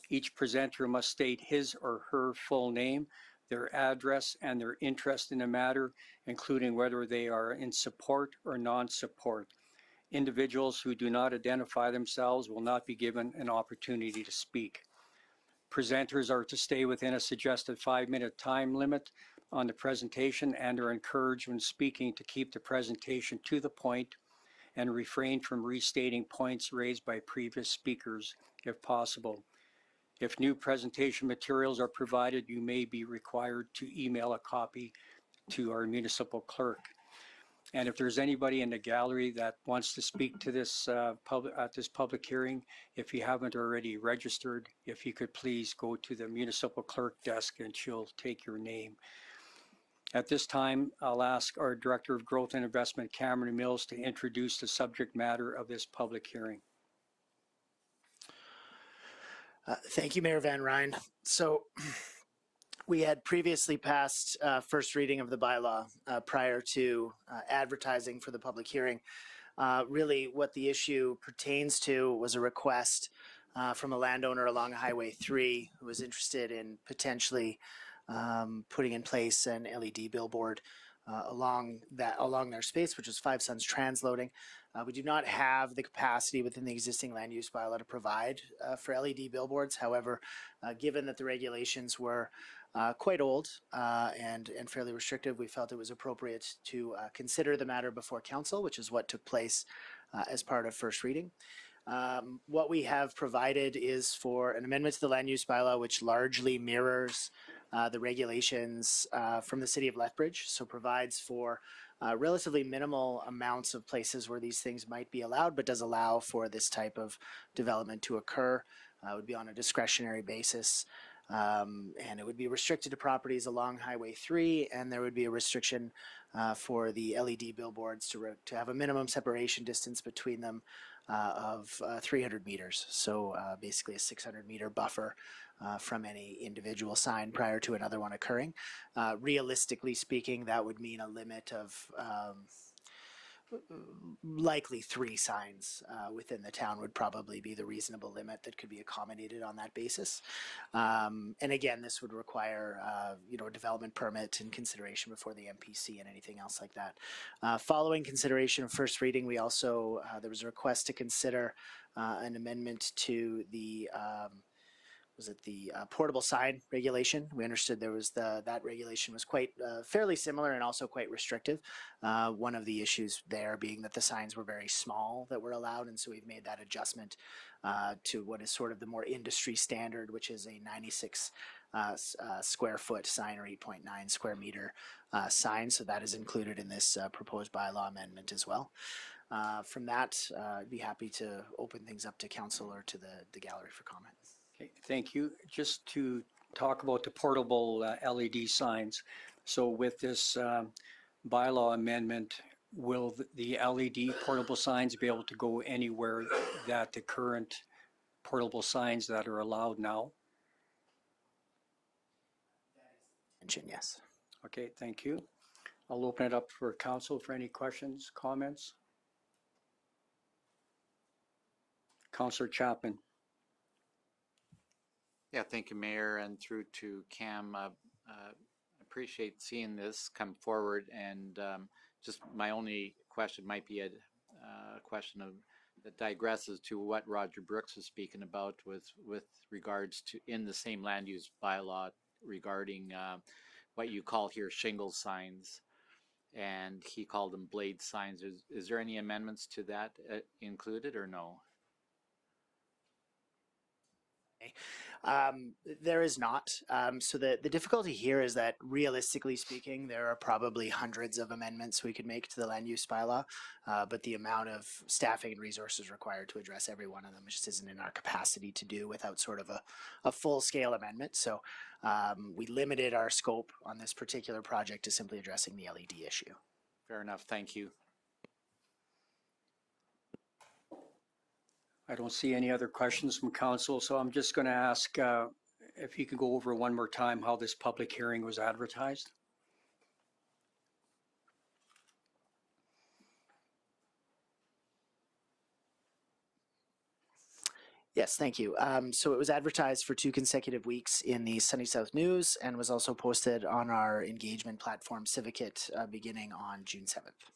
[SPEAKER 1] Each presenter must state his or her full name, their address, and their interest in the matter, including whether they are in support or non-support. Individuals who do not identify themselves will not be given an opportunity to speak. Presenters are to stay within a suggested 5-minute time limit on the presentation and are encouraged when speaking to keep the presentation to the point and refrain from restating points raised by previous speakers if possible. If new presentation materials are provided, you may be required to email a copy to our municipal clerk. And if there's anybody in the gallery that wants to speak to this public hearing, if you haven't already registered, if you could please go to the municipal clerk desk and she'll take your name. At this time, I'll ask our Director of Growth and Investment, Cameron Mills, to introduce the subject matter of this public hearing.
[SPEAKER 5] Thank you, Mayor Van Rijn. So we had previously passed first reading of the bylaw prior to advertising for the public hearing. Really what the issue pertains to was a request from a landowner along Highway 3 who was interested in potentially putting in place an LED billboard along their space, which is 5 Sons Transloading. We do not have the capacity within the existing land use bylaw to provide for LED billboards. However, given that the regulations were quite old and fairly restrictive, we felt it was appropriate to consider the matter before council, which is what took place as part of first reading. What we have provided is for an amendment to the land use bylaw, which largely mirrors the regulations from the city of Lethbridge, so provides for relatively minimal amounts of places where these things might be allowed, but does allow for this type of development to occur. It would be on a discretionary basis, and it would be restricted to properties along Highway 3, and there would be a restriction for the LED billboards to have a minimum separation distance between them of 300 meters. So basically a 600-meter buffer from any individual sign prior to another one occurring. Realistically speaking, that would mean a limit of likely 3 signs within the town would probably be the reasonable limit that could be accommodated on that basis. And again, this would require a development permit and consideration before the MPC and anything else like that. Following consideration of first reading, we also there was a request to consider an amendment to the portable sign regulation. We understood there was that regulation was quite fairly similar and also quite restrictive. One of the issues there being that the signs were very small that were allowed, and so we've made that adjustment to what is sort of the more industry standard, which is a 96 square foot sign or 8.9 square meter sign. So that is included in this proposed bylaw amendment as well. From that, I'd be happy to open things up to council or to the gallery for comment.
[SPEAKER 1] Okay, thank you. Just to talk about the portable LED signs. So with this bylaw amendment, will the LED portable signs be able to go anywhere that the current portable signs that are allowed now?
[SPEAKER 5] Yes.
[SPEAKER 1] Okay, thank you. I'll open it up for council for any questions, comments. Councillor Chapman.
[SPEAKER 11] Yeah, thank you, Mayor, and through to Cam. Appreciate seeing this come forward, and just my only question might be a question that digresses to what Roger Brooks was speaking about with regards to in the same land use bylaw regarding what you call here shingle signs, and he called them blade signs. Is there any amendments to that included or no?
[SPEAKER 5] There is not. So the difficulty here is that realistically speaking, there are probably hundreds of amendments we could make to the land use bylaw, but the amount of staffing and resources required to address every one of them just isn't in our capacity to do without sort of a full-scale amendment. So we limited our scope on this particular project to simply addressing the LED issue.
[SPEAKER 11] Fair enough. Thank you.
[SPEAKER 1] I don't see any other questions from council, so I'm just going to ask if you could go over one more time how this public hearing was advertised.
[SPEAKER 5] Yes, thank you. So it was advertised for 2 consecutive weeks in the Sunny South News and was also posted on our engagement platform Civicate beginning on June 7th.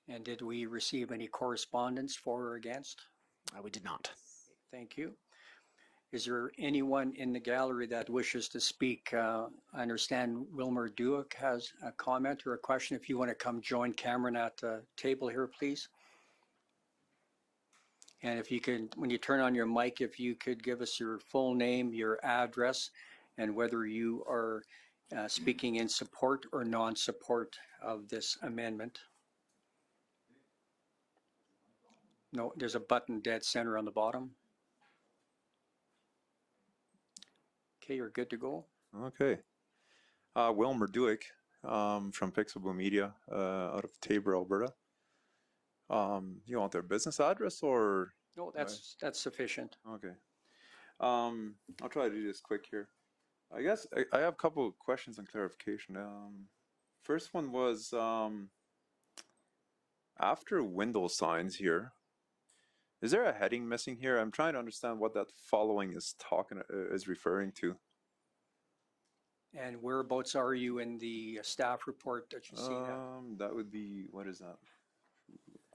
[SPEAKER 1] And did we receive any correspondence for or against?
[SPEAKER 5] We did not.
[SPEAKER 1] Thank you. Is there anyone in the gallery that wishes to speak? I understand Wilmer Duick has a comment or a question. If you want to come join Cameron at the table here, please. And if you could, when you turn on your mic, if you could give us your full name, your address, and whether you are speaking in support or non-support of this amendment. No, there's a button dead center on the bottom. Okay, you're good to go.
[SPEAKER 13] Okay. Wilmer Duick from Pixelboom Media out of Tabor, Alberta. You want their business address or?
[SPEAKER 1] No, that's sufficient.
[SPEAKER 13] Okay. I'll try to do this quick here. I guess I have a couple of questions and clarification. First one was after window signs here, is there a heading missing here? I'm trying to understand what that following is referring to.
[SPEAKER 1] And whereabouts are you in the staff report that you see that?
[SPEAKER 13] That would be, what is that?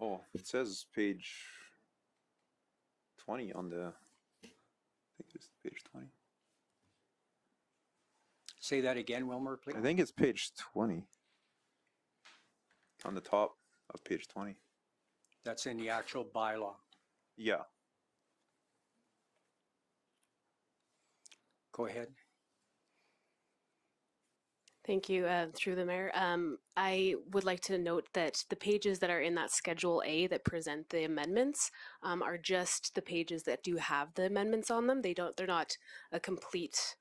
[SPEAKER 13] Oh, it says page 20 on the, I think it's page 20.
[SPEAKER 1] Say that again, Wilmer, please.
[SPEAKER 13] I think it's page 20 on the top of page 20.
[SPEAKER 1] That's in the actual bylaw.
[SPEAKER 13] Yeah.
[SPEAKER 1] Go ahead.
[SPEAKER 2] Thank you, through the mayor. I would like to note that the pages that are in that Schedule A that present the amendments are just the pages that do have the amendments on them. They're not a complete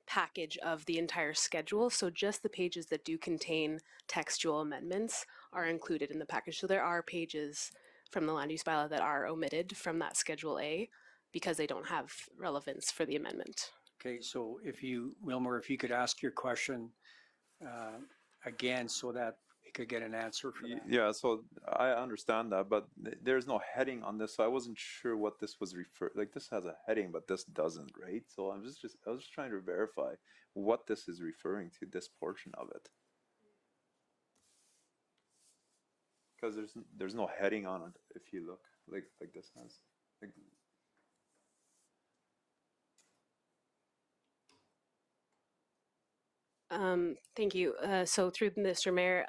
[SPEAKER 2] package of the entire schedule. So just the pages that do contain textual amendments are included in the package. So there are pages from the land use bylaw that are omitted from that Schedule A because they don't have relevance for the amendment.
[SPEAKER 1] Okay, so if you, Wilmer, if you could ask your question again so that we could get an answer for that.
[SPEAKER 13] Yeah, so I understand that, but there's no heading on this, so I wasn't sure what this was like this has a heading, but this doesn't, right? So I was just trying to verify what this is referring to, this portion of it. Because there's no heading on it if you look like this has. Like,
[SPEAKER 2] Thank you. So through Mr. Mayor,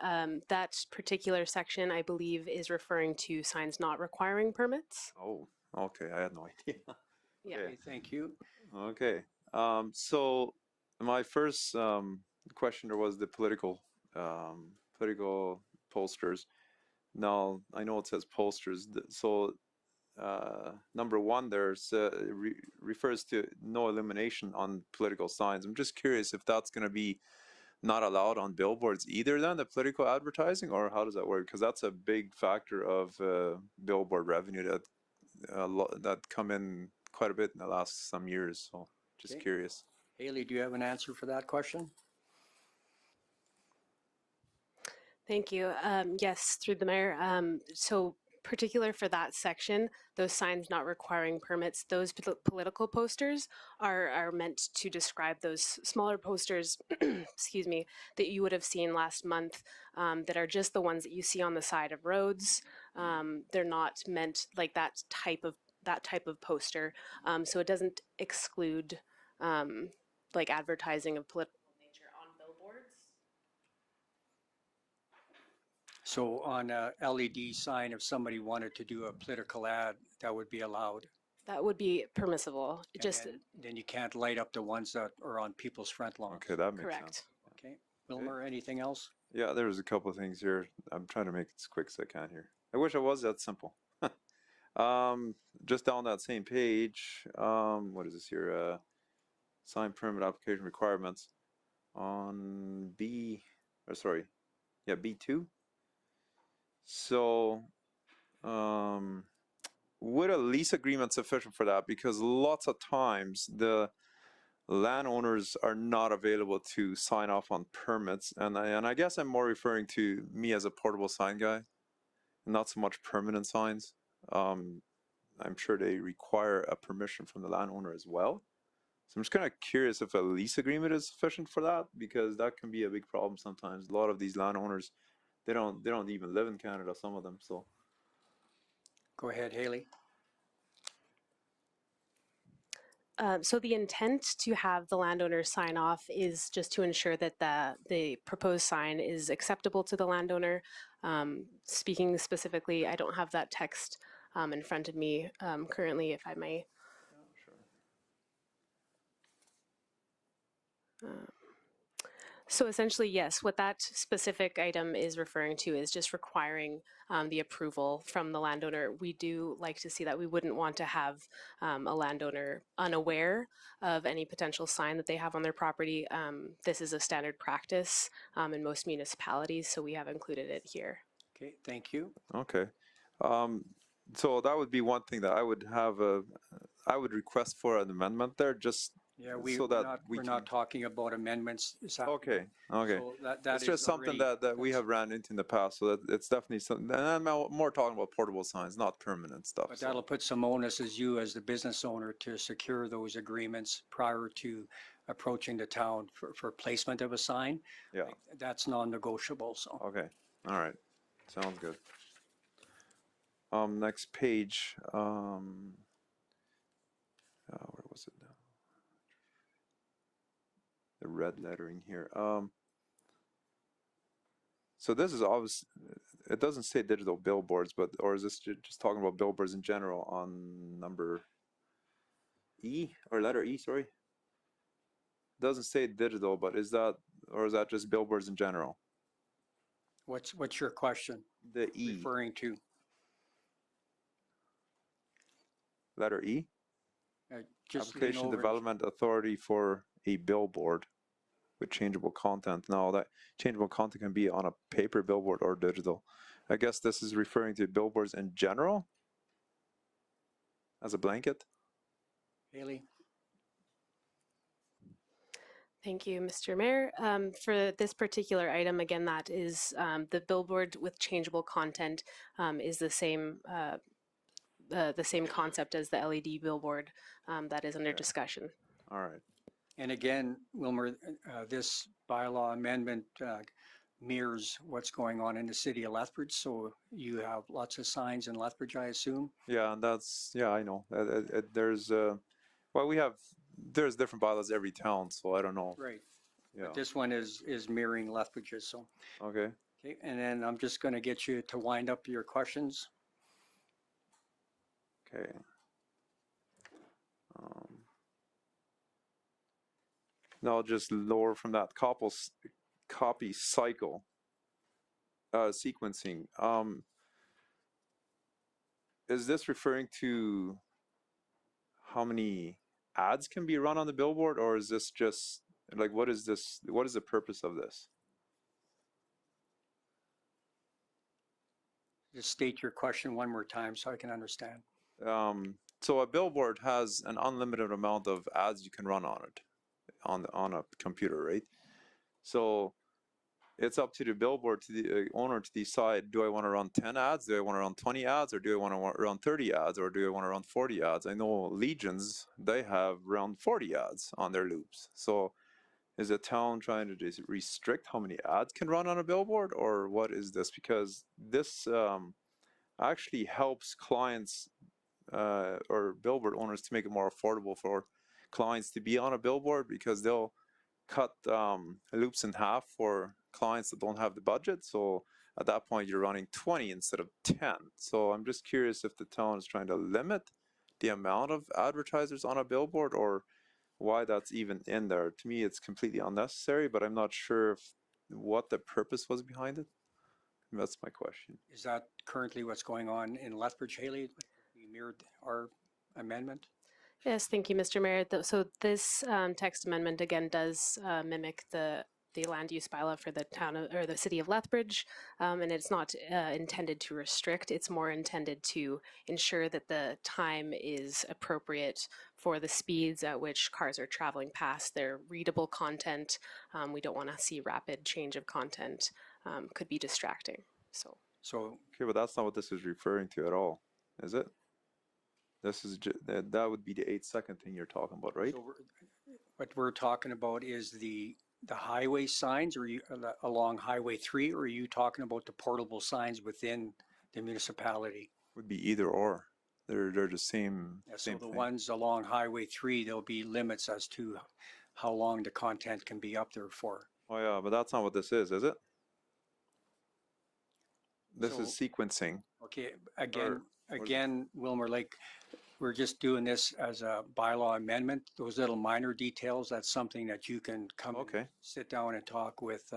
[SPEAKER 2] that particular section, I believe, is referring to signs not requiring permits.
[SPEAKER 13] oh, okay, I had no idea.
[SPEAKER 2] Yeah.
[SPEAKER 1] Okay, thank you.
[SPEAKER 13] Okay, so my first question there was the political posters. Now I know it says posters, so number one there's refers to no illumination on political signs. I'm just curious if that's going to be not allowed on billboards either, then the political advertising, or how does that work? Because that's a big factor of billboard revenue that come in quite a bit in the last some years. So just
[SPEAKER 1] Okay.
[SPEAKER 13] curious.
[SPEAKER 1] Hailey, do you have an answer for that question?
[SPEAKER 2] Thank you. Yes, through the mayor. So particular for that section, those signs not requiring permits, those political posters are meant to describe those smaller posters, excuse me, that you would have seen last month that are just the ones that you see on the side of roads. They're not meant like that type of poster. So it doesn't exclude like advertising of political nature on billboards.
[SPEAKER 1] So on a LED sign, if somebody wanted to do a political ad, that would be allowed.
[SPEAKER 2] That would be permissible.
[SPEAKER 1] And
[SPEAKER 2] Just
[SPEAKER 1] then you can't light up the ones that are on people's front lawns.
[SPEAKER 13] Okay, that makes sense.
[SPEAKER 2] correct.
[SPEAKER 1] Okay, Wilmer, anything else?
[SPEAKER 13] Yeah, there's a couple of things here. I'm trying to make it as quick as I can here. I wish I was that simple. Just down that same page, what is this here? Sign permit application requirements on B2. So, would a lease agreement sufficient for that? Because lots of times the landowners are not available to sign off on permits, and I guess I'm more referring to me as a portable sign guy, not so much permanent signs. I'm sure they require a permission from the landowner as well. So I'm just kind of curious if a lease agreement is sufficient for that, because that can be a big problem sometimes. A lot of these landowners, they don't even live in Canada, some of them. So
[SPEAKER 1] Go ahead, Hailey.
[SPEAKER 2] So the intent to have the landowner sign off is just to ensure that the proposed sign is acceptable to the landowner. Speaking specifically, I don't have that text in front of me currently, if I may. So essentially, yes, what that specific item is referring to is just requiring the approval from the landowner. We do like to see that. We wouldn't want to have a landowner unaware of any potential sign that they have on their property. This is a standard practice in most municipalities, so we have included it here.
[SPEAKER 1] Okay, thank you.
[SPEAKER 13] okay, so that would be one thing that I would request for an amendment there, just
[SPEAKER 1] Yeah,
[SPEAKER 13] so that
[SPEAKER 1] we're not talking about amendments. Is that-
[SPEAKER 13] Okay.
[SPEAKER 1] So that
[SPEAKER 13] It's
[SPEAKER 1] is
[SPEAKER 13] just something
[SPEAKER 1] already-
[SPEAKER 13] that we have ran into in the past, so that it's definitely something. And I'm more talking about portable signs, not permanent stuff.
[SPEAKER 1] But
[SPEAKER 13] so-
[SPEAKER 1] that'll put some onus as you, as the business owner, to secure those agreements prior to approaching the town for placement of a sign.
[SPEAKER 13] Yeah.
[SPEAKER 1] That's non-negotiable, so.
[SPEAKER 13] Okay. All right. Sounds good. Next page. Where was it now? The red lettering here. So this is obvious. It doesn't say digital billboards, or is this just talking about billboards in general on number E or letter E? Sorry. It doesn't say digital, but is that just billboards in general?
[SPEAKER 1] What's your question
[SPEAKER 13] The E.
[SPEAKER 1] referring to?
[SPEAKER 13] Letter E.
[SPEAKER 1] Just lean
[SPEAKER 13] Application
[SPEAKER 1] over.
[SPEAKER 13] Development Authority for a billboard with changeable content. Now that changeable content can be on a paper billboard or digital. I guess this is referring to billboards in general as a blanket.
[SPEAKER 1] Hailey?
[SPEAKER 2] Thank you, Mr. Mayor. For this particular item, again, that is the billboard with changeable content is the same concept as the LED billboard that is under discussion.
[SPEAKER 13] All right.
[SPEAKER 1] And again, Wilmer, this bylaw amendment mirrors what's going on in the city of Lethbridge. So you have lots of signs in Lethbridge, I assume.
[SPEAKER 13] Yeah, and I know. There's different bylaws every town, so I don't know.
[SPEAKER 1] Right.
[SPEAKER 13] Yeah.
[SPEAKER 1] This one is mirroring Lethbridge's, so.
[SPEAKER 13] Okay.
[SPEAKER 1] Okay, and then I'm just going to get you to wind up your questions.
[SPEAKER 13] Okay. Now I'll just lower from that copy cycle sequencing. Is this referring to how many ads can be run on the billboard, or is this just like, what is this? What is the purpose of this?
[SPEAKER 1] Just state your question one more time so I can understand.
[SPEAKER 13] So a billboard has an unlimited amount of ads you can run on it, on a computer, right? So it's up to the billboard, to the owner, to decide, do I want to run 10 ads? Do I want to run 20 ads? Or do I want to run 30 ads? Or do I want to run 40 ads? I know Legions, they have around 40 ads on their loops. So is the town trying to just restrict how many ads can run on a billboard? Or what is this? Because this actually helps clients or billboard owners to make it more affordable for clients to be on a billboard, because they'll cut loops in half for clients that don't have the budget. So at that point, you're running 20 instead of 10. So I'm just curious if the town is trying to limit the amount of advertisers on a billboard or why that's even in there. To me, it's completely unnecessary, but I'm not sure if what the purpose was behind it. That's my question.
[SPEAKER 1] Is that currently what's going on in Lethbridge, Hailey? We mirrored our amendment?
[SPEAKER 2] Yes, thank you, Mr. Mayor. So this text amendment again does mimic the land use bylaw for the town of, or the city of Lethbridge, and it's not intended to restrict. It's more intended to ensure that the time is appropriate for the speeds at which cars are traveling past. Their readable content. We don't want to see rapid change of content. Could be distracting. So
[SPEAKER 13] Okay, but that's not what this is referring to at all, is it? This is that would be the 8-second thing you're talking about, right?
[SPEAKER 1] So what we're talking about is the highway signs, or you along Highway 3, or are you talking about the portable signs within the municipality?
[SPEAKER 13] Would be either or. They're the same.
[SPEAKER 1] Yeah, so
[SPEAKER 13] same
[SPEAKER 1] the
[SPEAKER 13] thing.
[SPEAKER 1] ones along Highway 3, there'll be limits as to how long the content can be up there for.
[SPEAKER 13] Oh yeah, but that's not what this is it? This
[SPEAKER 1] So-
[SPEAKER 13] is sequencing.
[SPEAKER 1] Okay, again, Wilmer, like, we're just doing this as a bylaw amendment. Those little minor details, that's something that you can come and
[SPEAKER 13] Okay.
[SPEAKER 1] sit down and talk with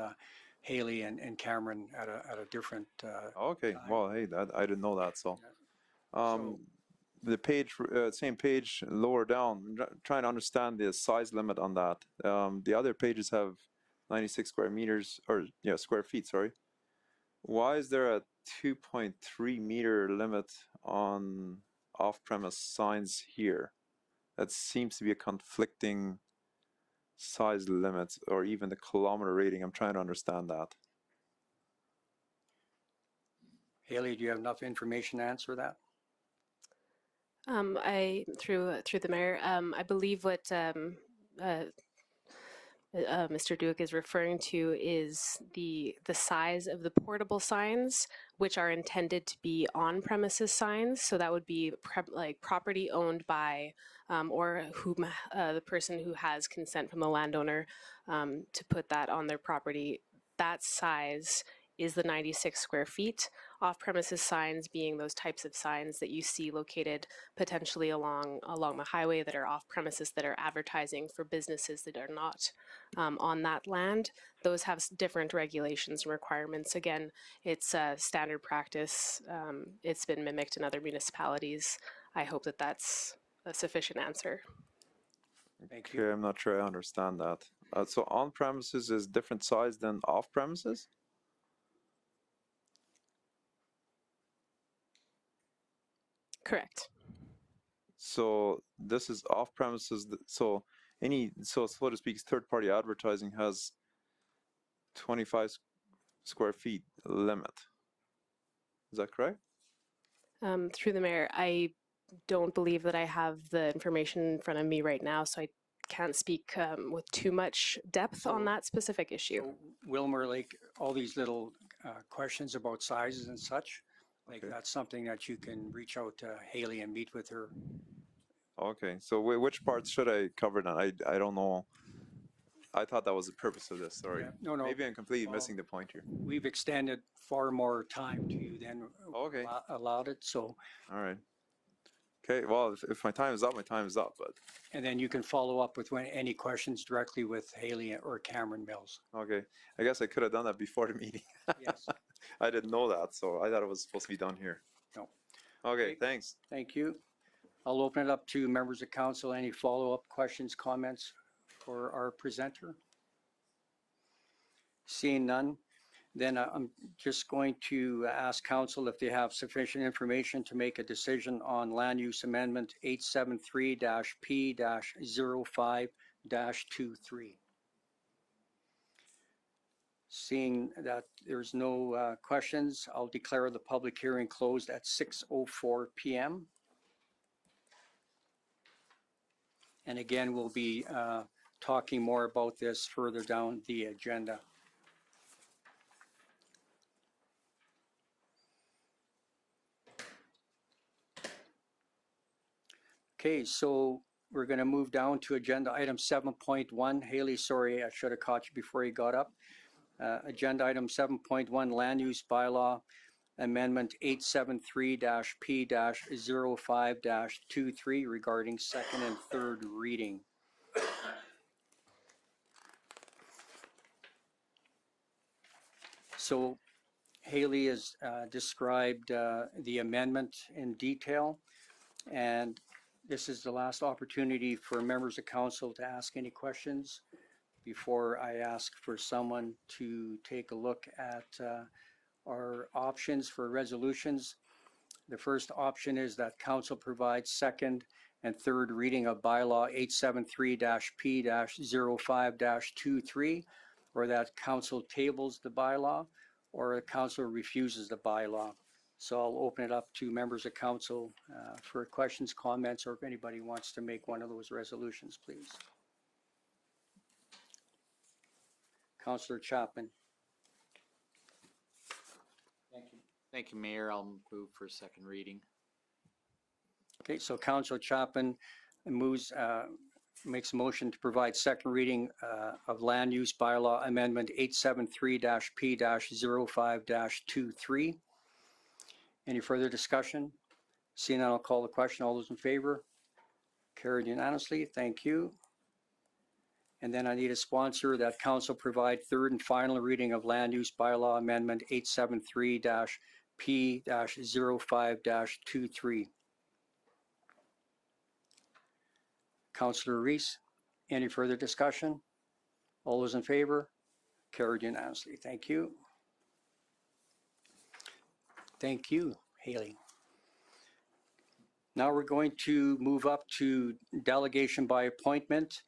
[SPEAKER 1] Hailey and Cameron at a different.
[SPEAKER 13] Okay.
[SPEAKER 1] time.
[SPEAKER 13] Well, hey, that I didn't know that. So,
[SPEAKER 1] So-
[SPEAKER 13] the page, same page lower down. I'm trying to understand the size limit on that. The other pages have 96 square meters, or yeah, square feet. Sorry. Why is there a 2.3 meter limit on off-premise signs here? That seems to be a conflicting size limit, or even the kilometer rating. I'm trying to understand that.
[SPEAKER 1] Hailey, do you have enough information to answer that?
[SPEAKER 2] Through the mayor, I believe what Mr. Duke is referring to is the size of the portable signs, which are intended to be on-premises signs. So that would be like property owned by or whom the person who has consent from the landowner to put that on their property. That size is the 96 square feet. Off-premises signs being those types of signs that you see located potentially along the highway that are off-premises, that are advertising for businesses that are not on that land. Those have different regulations and requirements. Again, it's standard practice. It's been mimicked in other municipalities. I hope that that's a sufficient answer.
[SPEAKER 1] Thank you.
[SPEAKER 13] Okay, I'm not sure I understand that. So on premises is different size than off premises?
[SPEAKER 2] Correct.
[SPEAKER 13] So this is off premises. So so to speak, third party advertising has 25 square feet limit. Is that correct?
[SPEAKER 2] Through the mayor, I don't believe that I have the information in front of me right now, so I can't speak with too much depth on that specific issue.
[SPEAKER 1] So, Wilmer, like, all these little questions about sizes and such, like,
[SPEAKER 13] Okay.
[SPEAKER 1] that's something that you can reach out to Hailey and meet with her.
[SPEAKER 13] Okay, so which parts should I cover then? I don't know. I thought that was the purpose of this. Sorry.
[SPEAKER 1] Yeah, no,
[SPEAKER 13] Maybe I'm completely
[SPEAKER 1] Well,
[SPEAKER 13] missing the point here.
[SPEAKER 1] We've extended far more time to you than
[SPEAKER 13] Okay.
[SPEAKER 1] allowed it, so,
[SPEAKER 13] All right. Okay, well, if my time is up, my time is up, but
[SPEAKER 1] and then you can follow up with any questions directly with Hailey or Cameron Mills.
[SPEAKER 13] okay. I guess I could have done that before the meeting.
[SPEAKER 1] Yes,
[SPEAKER 13] I didn't know that, so I thought it was supposed to be done here.
[SPEAKER 1] no,
[SPEAKER 13] Okay,
[SPEAKER 1] Okay.
[SPEAKER 13] thanks.
[SPEAKER 1] thank you. I'll open it up to members of council. Any follow-up questions, comments for our presenter? Seeing none, then I'm just going to ask council if they have sufficient information to make a decision on land use amendment 873-P-05-23. Seeing that there's no questions, I'll declare the public hearing closed at 6:04 p.m. And again, we'll be talking more about this further down the agenda. Okay, so we're going to move down to agenda item 7.1. Hailey, sorry, I should have caught you before you got up. Agenda item 7.1, land use bylaw Amendment 873-P-05-23 regarding second and third reading. So Hailey has described the amendment in detail, and this is the last opportunity for members of council to ask any questions before I ask for someone to take a look at our options for resolutions. The first option is that council provides second and third reading of bylaw 873-P-05-23, or that council tables the bylaw, or a council refuses the bylaw. So I'll open it up to members of council for questions, comments, or if anybody wants to make one of those resolutions, please. Councillor Chapman.
[SPEAKER 11] Thank you, Mayor. I'll move for second reading.
[SPEAKER 1] Okay, so Councillor Chapman moves, makes a motion to provide second reading of Land Use Bylaw Amendment 873-P-05-23. Any further discussion? Seeing none, I'll call the question. All those in favor? Carried unanimously. Thank you. And then I need a sponsor that council provide third and final reading of Land Use Bylaw Amendment 873-P-05-23. Councillor Reese, any further discussion? All those in favor? Carried unanimously. Thank you. Thank you, Hailey. Now we're going to move up to delegation by appointment.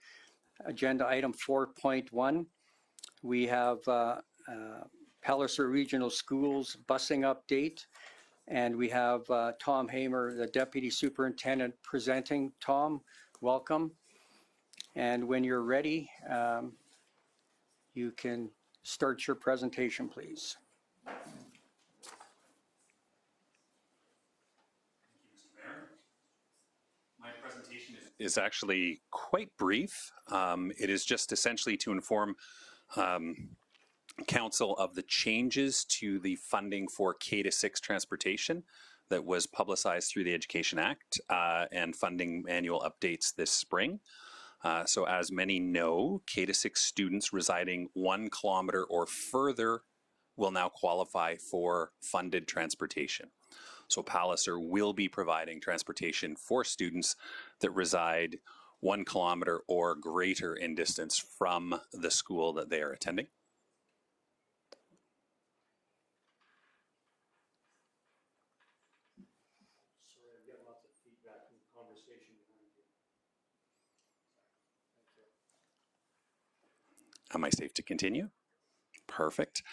[SPEAKER 1] Agenda item 4.1. We have Palliser Regional Schools busing update, and we have Tom Hamer, the Deputy Superintendent, presenting. Tom, welcome. And when you're ready, you can start your presentation, please.
[SPEAKER 14] Is actually quite brief. It is just essentially to inform Council of the changes to the funding for K-6 transportation that was publicized through the Education Act and funding annual updates this spring. So as many know, K-6 students residing 1 kilometer or further will now qualify for funded transportation. So Palliser will be providing transportation for students that reside 1 kilometer or greater in distance from the school that they are attending.
[SPEAKER 1] Sorry, I've got lots of feedback from the conversation behind you.
[SPEAKER 14] Am I safe to continue? Perfect.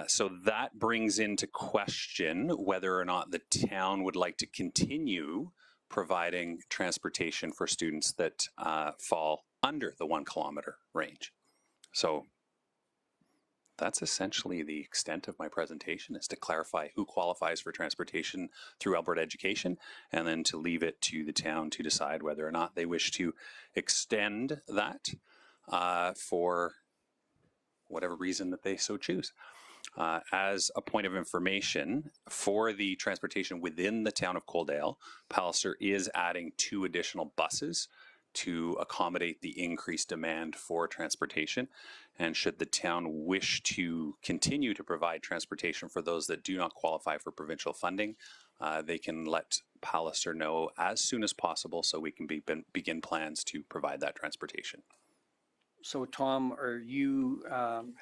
[SPEAKER 14] So that brings into question whether or not the town would like to continue providing transportation for students that fall under the 1 kilometer range. So that's essentially the extent of my presentation, is to clarify who qualifies for transportation through Alberta Education, and then to leave it to the town to decide whether or not they wish to extend that for whatever reason that they so choose. As a point of information, for the transportation within the town of Coaldale, Palliser is adding 2 additional buses to accommodate the increased demand for transportation. And should the town wish to continue to provide transportation for those that do not qualify for provincial funding, they can let Palliser know as soon as possible so we can begin plans to provide that transportation.
[SPEAKER 1] So Tom, are you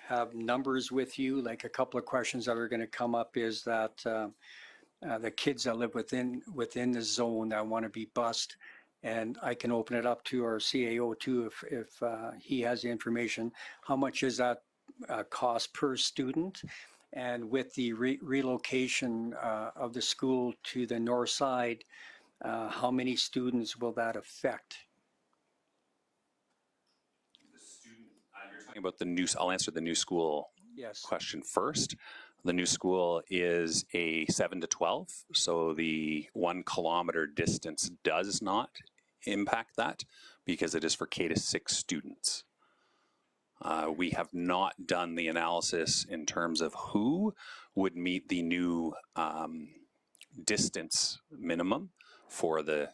[SPEAKER 1] have numbers with you? Like a couple of questions that are going to come up is that the kids that live within the zone that want to be bused, and I can open it up to our CAO too if he has the information. How much is that cost per student? And with the relocation of the school to the north side, how many students will that affect?
[SPEAKER 14] You're talking about the new, I'll answer the new school
[SPEAKER 1] Yes.
[SPEAKER 14] question first. The new school is a 7 to 12, so the 1 kilometer distance does not impact that because it is for K-6 students. We have not done the analysis in terms of who would meet the new distance minimum for the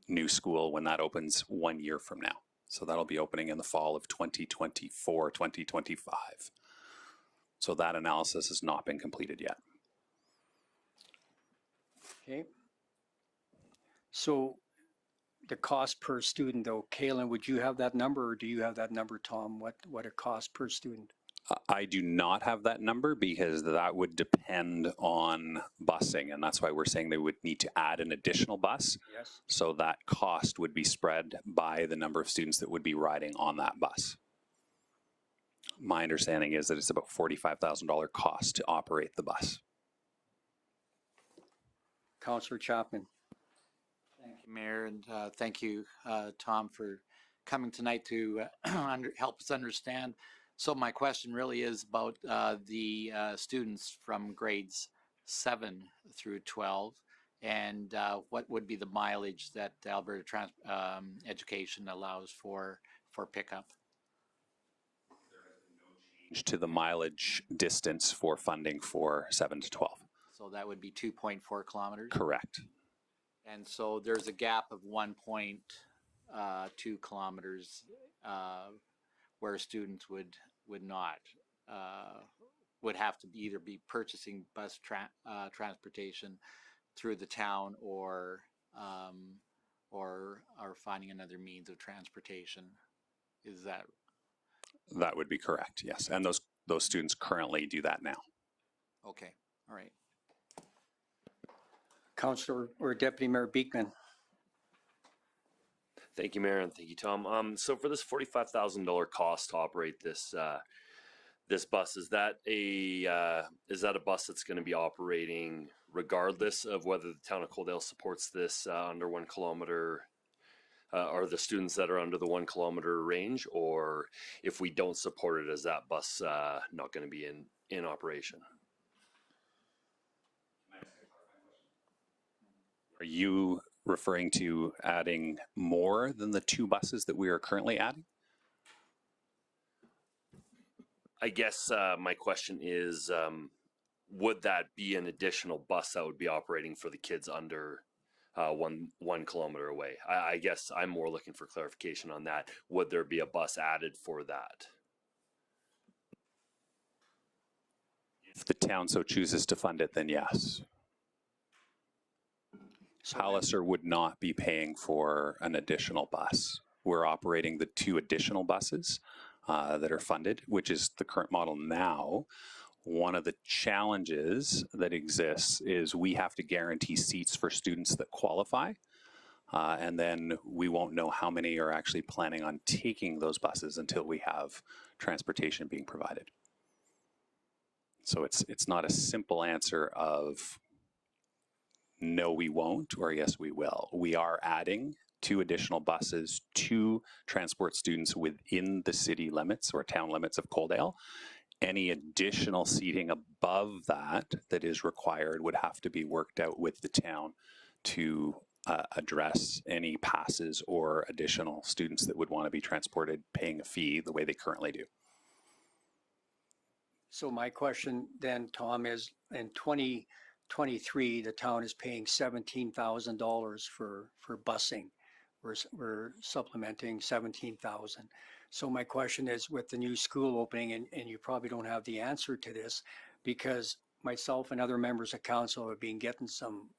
[SPEAKER 14] new school when that opens 1 year from now. So that'll be opening in the fall of 2024, 2025. So that analysis has not been completed yet.
[SPEAKER 1] Okay. So the cost per student though, Kaylin, would you have that number or do you have that number, Tom? What it costs per student?
[SPEAKER 14] I do not have that number because that would depend on busing, and that's why we're saying they would need to add an additional bus.
[SPEAKER 1] Yes.
[SPEAKER 14] So that cost would be spread by the number of students that would be riding on that bus. My understanding is that it's about $45,000 cost to operate the bus.
[SPEAKER 1] Councillor Chapman.
[SPEAKER 11] Thank you, Mayor, and thank you, Tom, for coming tonight to help us understand. So my question really is about the students from grades 7 through 12, and what would be the mileage that Alberta Education allows for pickup?
[SPEAKER 14] To the mileage distance for funding for 7 to 12.
[SPEAKER 11] So that would be 2.4 kilometers?
[SPEAKER 14] Correct.
[SPEAKER 11] And so there's a gap of 1.2 kilometers where students would not would have to either be purchasing bus transportation through the town or finding another means of transportation. Is that?
[SPEAKER 14] That would be correct, yes. And those students currently do that now.
[SPEAKER 11] Okay, all right.
[SPEAKER 1] Councillor or Deputy Mayor Beekman.
[SPEAKER 15] Thank you, Mayor, and thank you, Tom. So for this $45,000 cost to operate this this bus, is that a bus that's going to be operating regardless of whether the town of Coaldale supports this under 1 kilometer, or the students that are under the 1 kilometer range, or if we don't support it, is that bus not going to be in operation?
[SPEAKER 14] Are you referring to adding more than the 2 buses that we are currently adding?
[SPEAKER 15] I guess my question is, would that be an additional bus that would be operating for the kids under 1 kilometer away? I guess I'm more looking for clarification on that. Would there be a bus added for that?
[SPEAKER 14] If the town so chooses to fund it, then yes. Palliser would not be paying for an additional bus. We're operating the 2 additional buses that are funded, which is the current model now. One of the challenges that exists is we have to guarantee seats for students that qualify, and then we won't know how many are actually planning on taking those buses until we have transportation being provided. So it's not a simple answer of no, we won't, or yes, we will. We are adding 2 additional buses to transport students within the city limits or town limits of Coaldale. Any additional seating above that is required would have to be worked out with the town to address any passes or additional students that would want to be transported paying a fee the way they currently do.
[SPEAKER 1] So my question then, Tom, is in 2023, the town is paying $17,000 for busing. We're supplementing $17,000. So my question is, with the new school opening, and you probably don't have the answer to this, because myself and other members of council have been getting some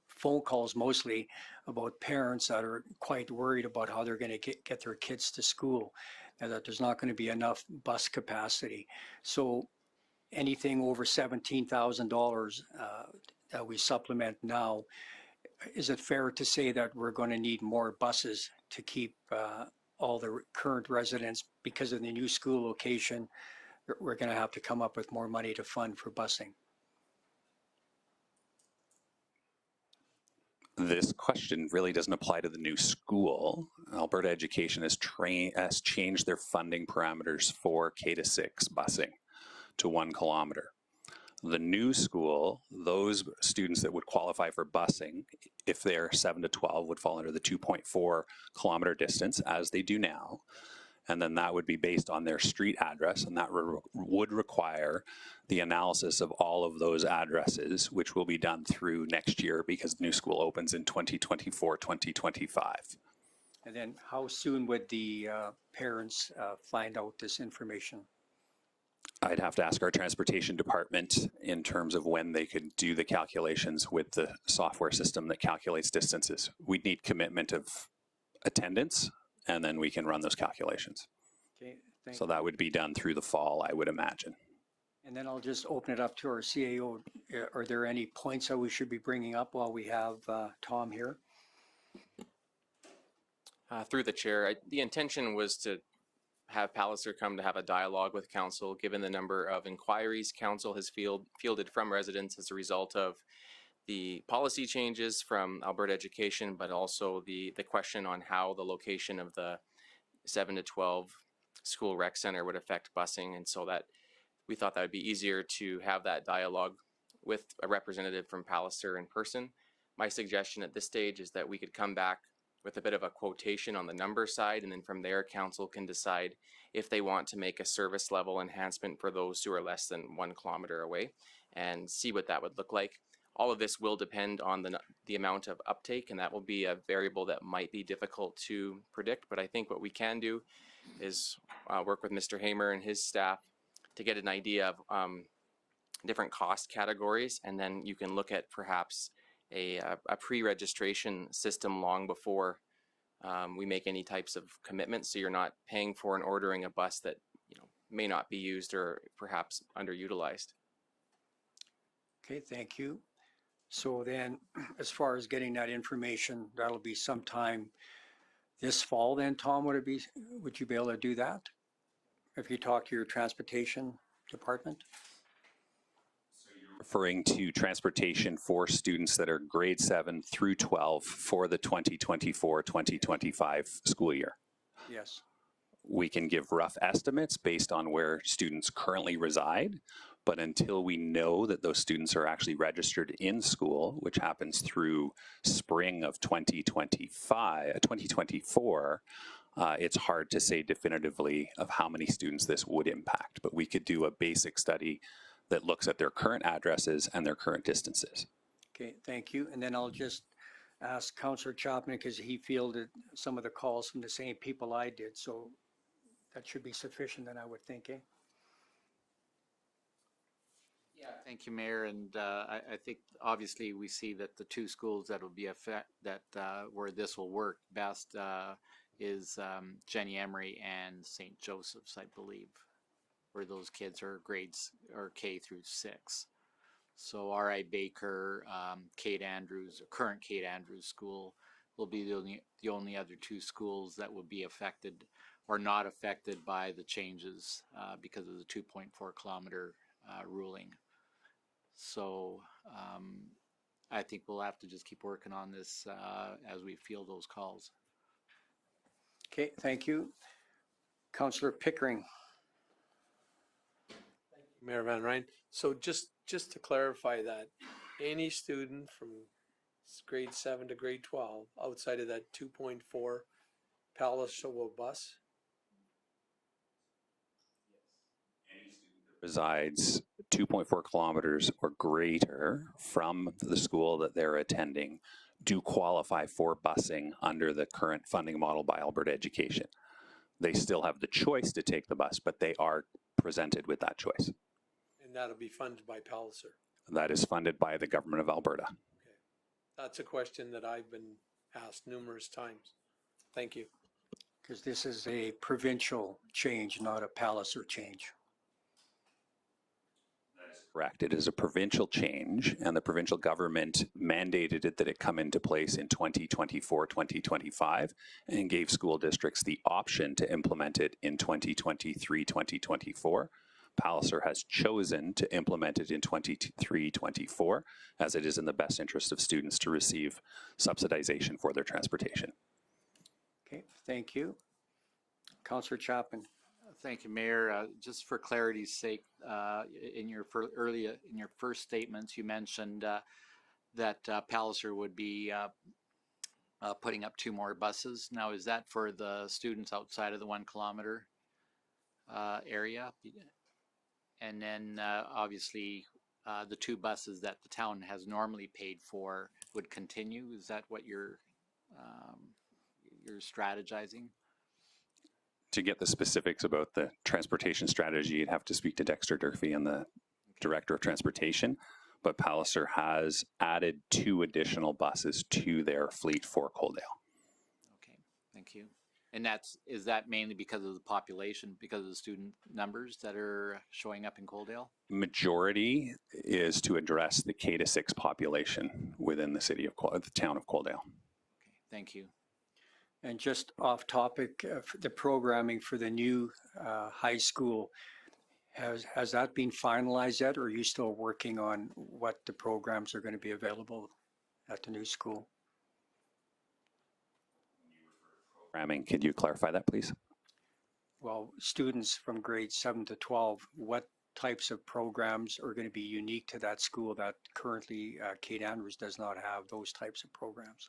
[SPEAKER 1] phone calls mostly about parents that are quite worried about how they're going to get their kids to school, and that there's not going to be enough bus capacity. So anything over $17,000 that we supplement now, is it fair to say that we're going to need more buses to keep all the current residents, because of the new school location, we're going to have to come up with more money to fund for busing?
[SPEAKER 14] This question really doesn't apply to the new school. Alberta Education has changed their funding parameters for K-6 busing to 1 kilometer. The new school, those students that would qualify for busing, if they're 7 to 12, would fall under the 2.4 kilometer distance, as they do now. and then that would be based on their street address, and that would require the analysis of all of those addresses, which will be done through next year because new school opens in 2024, 2025.
[SPEAKER 1] And then how soon would the parents find out this information?
[SPEAKER 14] I'd have to ask our transportation department in terms of when they could do the calculations with the software system that calculates distances. We'd need commitment of attendance, and then we can run those calculations.
[SPEAKER 1] Okay,
[SPEAKER 14] So that would be done through the fall, I would imagine.
[SPEAKER 1] And then I'll just open it up to our CAO. Are there any points that we should be bringing up while we have Tom here?
[SPEAKER 9] Through the chair, the intention was to have Palliser come to have a dialogue with council, given the number of inquiries council has fielded from residents as a result of the policy changes from Alberta Education, but also the question on how the location of the 7 to 12 school rec center would affect busing. And so that we thought that would be easier to have that dialogue with a representative from Palliser in person. My suggestion at this stage is that we could come back with a bit of a quotation on the number side, and then from there council can decide if they want to make a service level enhancement for those who are less than 1 kilometer away, and see what that would look like. All of this will depend on the amount of uptake, and that will be a variable that might be difficult to predict, but I think what we can do is work with Mr. Hamer and his staff to get an idea of different cost categories, and then you can look at perhaps a pre-registration system long before we make any types of commitments, so you're not paying for and ordering a bus that may not be used or perhaps underutilized.
[SPEAKER 1] Okay, thank you. So then, as far as getting that information, that'll be sometime this fall then, Tom, would you be able to do that? If you talk to your transportation department?
[SPEAKER 14] Referring to transportation for students that are grade 7 through 12 for the 2024-2025 school year.
[SPEAKER 1] Yes.
[SPEAKER 14] We can give rough estimates based on where students currently reside, but until we know that those students are actually registered in school, which happens through spring of 2024, it's hard to say definitively of how many students this would impact, but we could do a basic study that looks at their current addresses and their current distances.
[SPEAKER 1] Okay, thank you. And then I'll just ask Councillor Chapman, because he fielded some of the calls from the same people I did, so that should be sufficient then, I would think, eh?
[SPEAKER 11] Yeah, thank you, Mayor. And I think obviously we see that the 2 schools that will be where this will work best is Jenny Emery and St. Joseph's, I believe, where those kids are grades or K through 6. So R.I. Baker, Kate Andrews, or current Kate Andrews School will be the only other 2 schools that would be affected or not affected by the changes because of the 2.4 kilometer ruling. So I think we'll have to just keep working on this as we field those calls.
[SPEAKER 1] Okay, thank you. Councillor Pickering.
[SPEAKER 12] Mayor Van Rijn. So just to clarify that, any student from grade 7 to grade 12 outside of that 2.4 Palliser will bus?
[SPEAKER 14] Resides 2.4 kilometers or greater from the school that they're attending do qualify for busing under the current funding model by Alberta Education. They still have the choice to take the bus, but they are presented with that choice.
[SPEAKER 12] And that'll be funded by Palliser.
[SPEAKER 14] That is funded by the government of Alberta.
[SPEAKER 12] Okay. That's a question that I've been asked numerous times. Thank you.
[SPEAKER 1] Because this is a provincial change, not a Palliser change.
[SPEAKER 14] Correct. It is a provincial change, and the provincial government mandated it that it come into place in 2024-2025 and gave school districts the option to implement it in 2023-2024. Palliser has chosen to implement it in 23-24 as it is in the best interest of students to receive subsidization for their transportation.
[SPEAKER 12] Okay,
[SPEAKER 1] thank you. Councillor Chapman.
[SPEAKER 11] Thank you, Mayor. Just for clarity's sake, in your first statements, you mentioned that Palliser would be putting up 2 more buses. Now, is that for the students outside of the 1 kilometer area? And then obviously the 2 buses that the town has normally paid for would continue. Is that what you're strategizing?
[SPEAKER 14] To get the specifics about the transportation strategy, you'd have to speak to Dexter Durfee and the Director of Transportation. But Palliser has added 2 additional buses to their fleet for Coaldale.
[SPEAKER 11] Okay, thank you. And is that mainly because of the population, because of the student numbers that are showing up in Coaldale?
[SPEAKER 14] Majority is to address the K-6 population within the city of the town of Coaldale.
[SPEAKER 11] Okay, thank you.
[SPEAKER 1] And just off topic, the programming for the new high school, has that been finalized yet, or are you still working on what the programs are going to be available at the new school?
[SPEAKER 14] Programming, could you clarify that, please?
[SPEAKER 1] Well, students from grades 7 to 12, what types of programs are going to be unique to that school that currently Kate Andrews does not have those types of programs?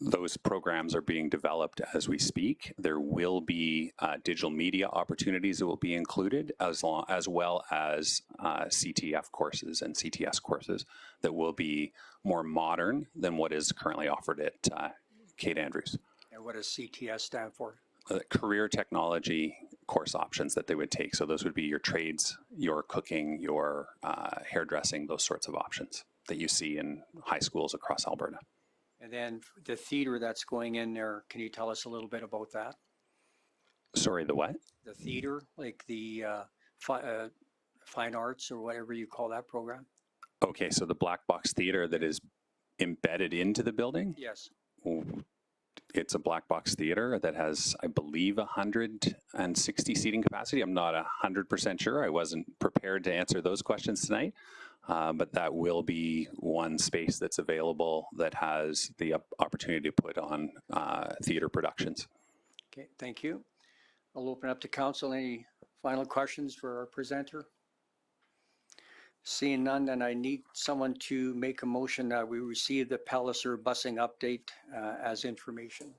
[SPEAKER 14] Those programs are being developed as we speak. There will be digital media opportunities that will be included, as well as CTF courses and CTS courses that will be more modern than what is currently offered at Kate Andrews.
[SPEAKER 1] And what does CTS stand for?
[SPEAKER 14] Career technology course options that they would take. So those would be your trades, your cooking, your hairdressing, those sorts of options that you see in high schools across Alberta.
[SPEAKER 1] And then the theater that's going in there, can you tell us a little bit about that?
[SPEAKER 14] Sorry, the what?
[SPEAKER 1] The theater, like the fine arts or whatever you call that program?
[SPEAKER 14] Okay, so the black box theater that is embedded into the building?
[SPEAKER 1] Yes.
[SPEAKER 14] It's a black box theater that has, I believe, 160 seating capacity. I'm not 100% sure. I wasn't prepared to answer those questions tonight. But that will be one space that's available that has the opportunity to put on theater productions.
[SPEAKER 1] Okay, thank you. I'll open up to council. Any final questions for our presenter? Seeing none, then I need someone to make a motion that we receive the Palliser busing update as information.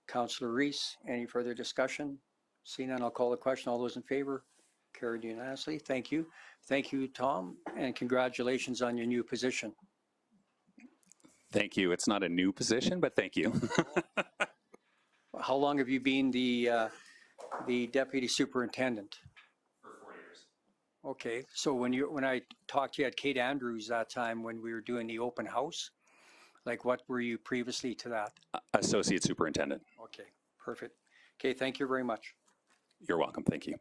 [SPEAKER 1] Councillor Reese, any further discussion? Seeing none, I'll call the question. All those in favor? Carried unanimously. Thank you. Thank you, Tom, and congratulations on your new position.
[SPEAKER 14] Thank you. It's not a new position, but thank you.
[SPEAKER 1] How long have you been the deputy superintendent?
[SPEAKER 14] For 4 years.
[SPEAKER 1] Okay, so when I talked to you at Kate Andrews that time when we were doing the open house, like what were you previously to that?
[SPEAKER 14] Associate superintendent.
[SPEAKER 1] Okay, perfect. Okay, thank you very much.
[SPEAKER 14] You're welcome. Thank you.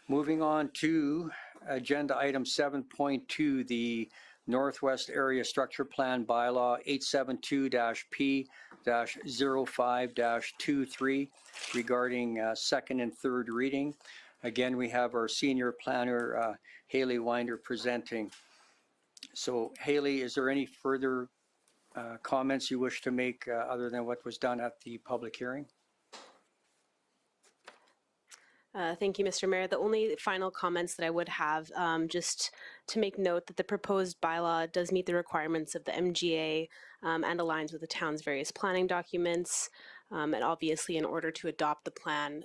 [SPEAKER 1] Moving on to agenda item 7.2, the Northwest Area Structure Plan Bylaw 872-P-05-23 regarding second and third reading. Again, we have our senior planner, Hailey Winder, presenting. So Hailey, is there any further comments you wish to make other than what was done at the public hearing?
[SPEAKER 2] Thank you, Mr. Mayor. The only final comments that I would have, just to make note that the proposed bylaw does meet the requirements of the MGA and aligns with the town's various planning documents. And obviously, in order to adopt the plan,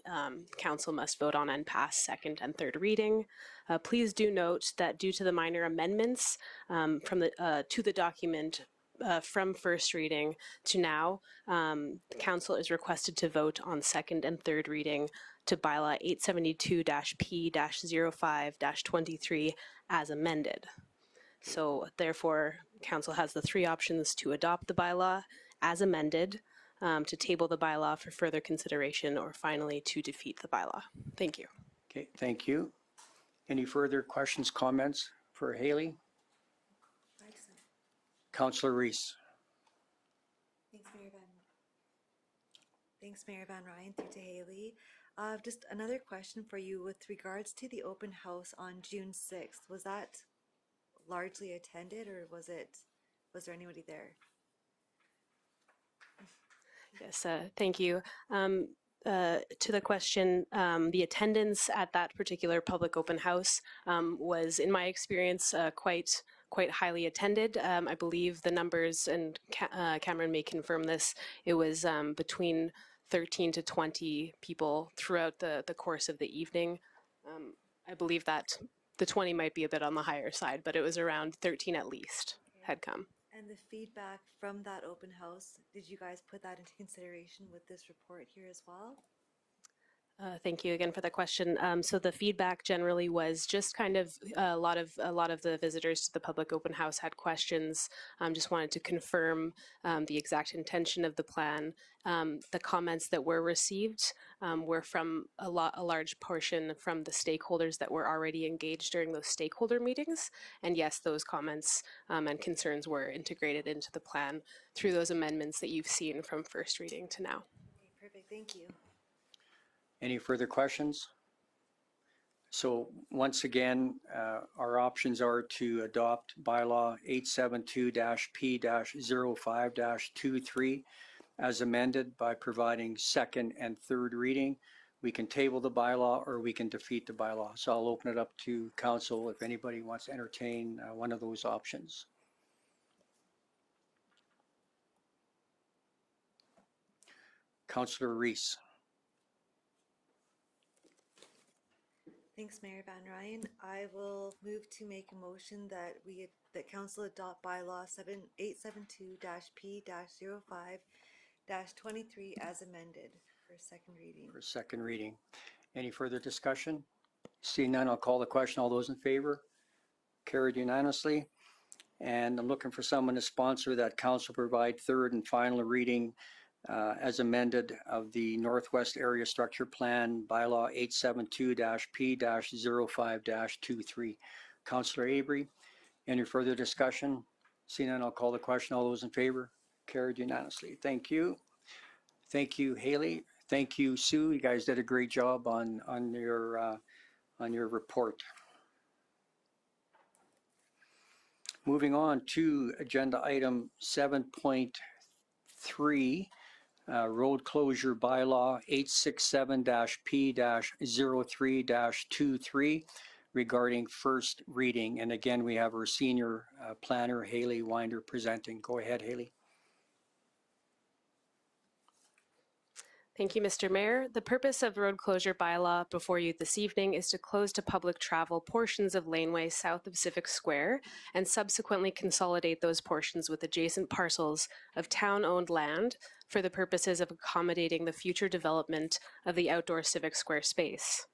[SPEAKER 2] council must vote on and pass second and third reading. Please do note that due to the minor amendments to the document from first reading to now, council is requested to vote on second and third reading to bylaw 872-P-05-23 as amended. So therefore, council has the 3 options to adopt the bylaw as amended, to table the bylaw for further consideration, or finally to defeat the bylaw. Thank you.
[SPEAKER 1] Okay, thank you. Any further questions, comments for Hailey? Councillor Reese.
[SPEAKER 8] Thanks, Mayor Van Rijn, through to Hailey. Just another question for you with regards to the open house on June 6th. Was that largely attended, or was there anybody there?
[SPEAKER 2] Yes, thank you. To the question, the attendance at that particular public open house was, in my experience, quite quite highly attended. I believe the numbers, and Cameron may confirm this, it was between 13 to 20 people throughout the course of the evening. I believe that the 20 might be a bit on the higher side, but it was around 13 at least had come.
[SPEAKER 8] And the feedback from that open house, did you guys put that into consideration with this report here as well?
[SPEAKER 2] Thank you again for the question. So the feedback generally was just kind of a lot of the visitors to the public open house had questions. Just wanted to confirm the exact intention of the plan. The comments that were received were from a large portion from the stakeholders that were already engaged during those stakeholder meetings. And yes, those comments and concerns were integrated into the plan through those amendments that you've seen from first reading to now.
[SPEAKER 8] Okay, perfect. Thank you.
[SPEAKER 1] Any further questions? So once again, our options are to adopt bylaw 872-P-05-23 as amended by providing second and third reading. We can table the bylaw or we can defeat the bylaw. So I'll open it up to council if anybody wants to entertain one of those options. Councillor Reese.
[SPEAKER 8] Thanks, Mayor Van Rijn. I will move to make a motion that council adopt bylaw 872-P-05-23 as amended for second reading.
[SPEAKER 1] For second reading. Any further discussion? Seeing none, I'll call the question. All those in favor? Carried unanimously. And I'm looking for someone to sponsor that council provide third and final reading as amended of the Northwest Area Structure Plan Bylaw 872-P-05-23. Councillor Avery, any further discussion? Seeing none, I'll call the question. All those in favor? Carried unanimously. Thank you. Thank you, Hailey. Thank you, Sue. You guys did a great job on your report. Moving on to agenda item 7.3. Road closure bylaw 867-P-03-23 regarding first reading. And again, we have our senior planner, Hailey Winder, presenting. Go ahead, Hailey.
[SPEAKER 2] Thank you, Mr. Mayor. The purpose of road closure bylaw before you this evening is to close to public travel portions of laneway south of Civic Square and subsequently consolidate those portions with adjacent parcels of town-owned land for the purposes of accommodating the future development of the outdoor Civic Square space.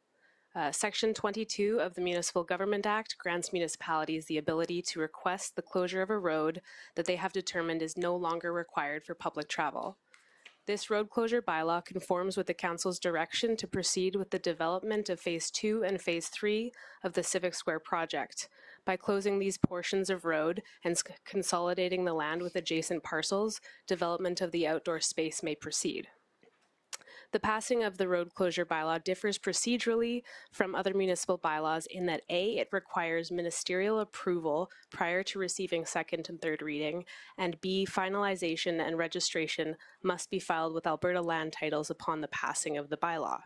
[SPEAKER 2] Section 22 of the Municipal Government Act grants municipalities the ability to request the closure of a road that they have determined is no longer required for public travel. This road closure bylaw conforms with the Council's direction to proceed with the development of Phase 2 and Phase 3 of the Civic Square project. By closing these portions of road and consolidating the land with adjacent parcels, development of the outdoor space may proceed. The passing of the road closure bylaw differs procedurally from other municipal bylaws in that A, it requires ministerial approval prior to receiving second and third reading, and B, finalization and registration must be filed with Alberta land titles upon the passing of the bylaw.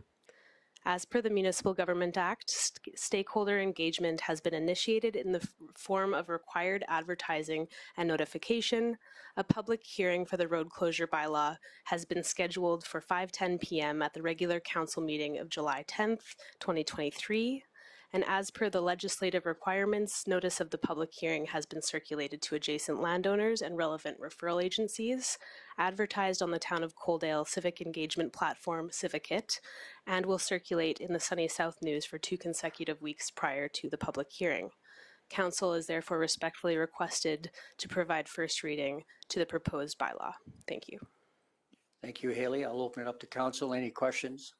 [SPEAKER 2] As per the Municipal Government Act, stakeholder engagement has been initiated in the form of required advertising and notification. A public hearing for the road closure bylaw has been scheduled for 5:10 p.m. at the regular council meeting of July 10th, 2023. And as per the legislative requirements, notice of the public hearing has been circulated to adjacent landowners and relevant referral agencies, advertised on the Town of Coaldale Civic Engagement Platform, Civicit, and will circulate in the Sunny South News for 2 consecutive weeks prior to the public hearing. Council is therefore respectfully requested to provide first reading to the proposed bylaw. Thank you.
[SPEAKER 1] Thank you, Hailey. I'll open it up to council. Any questions?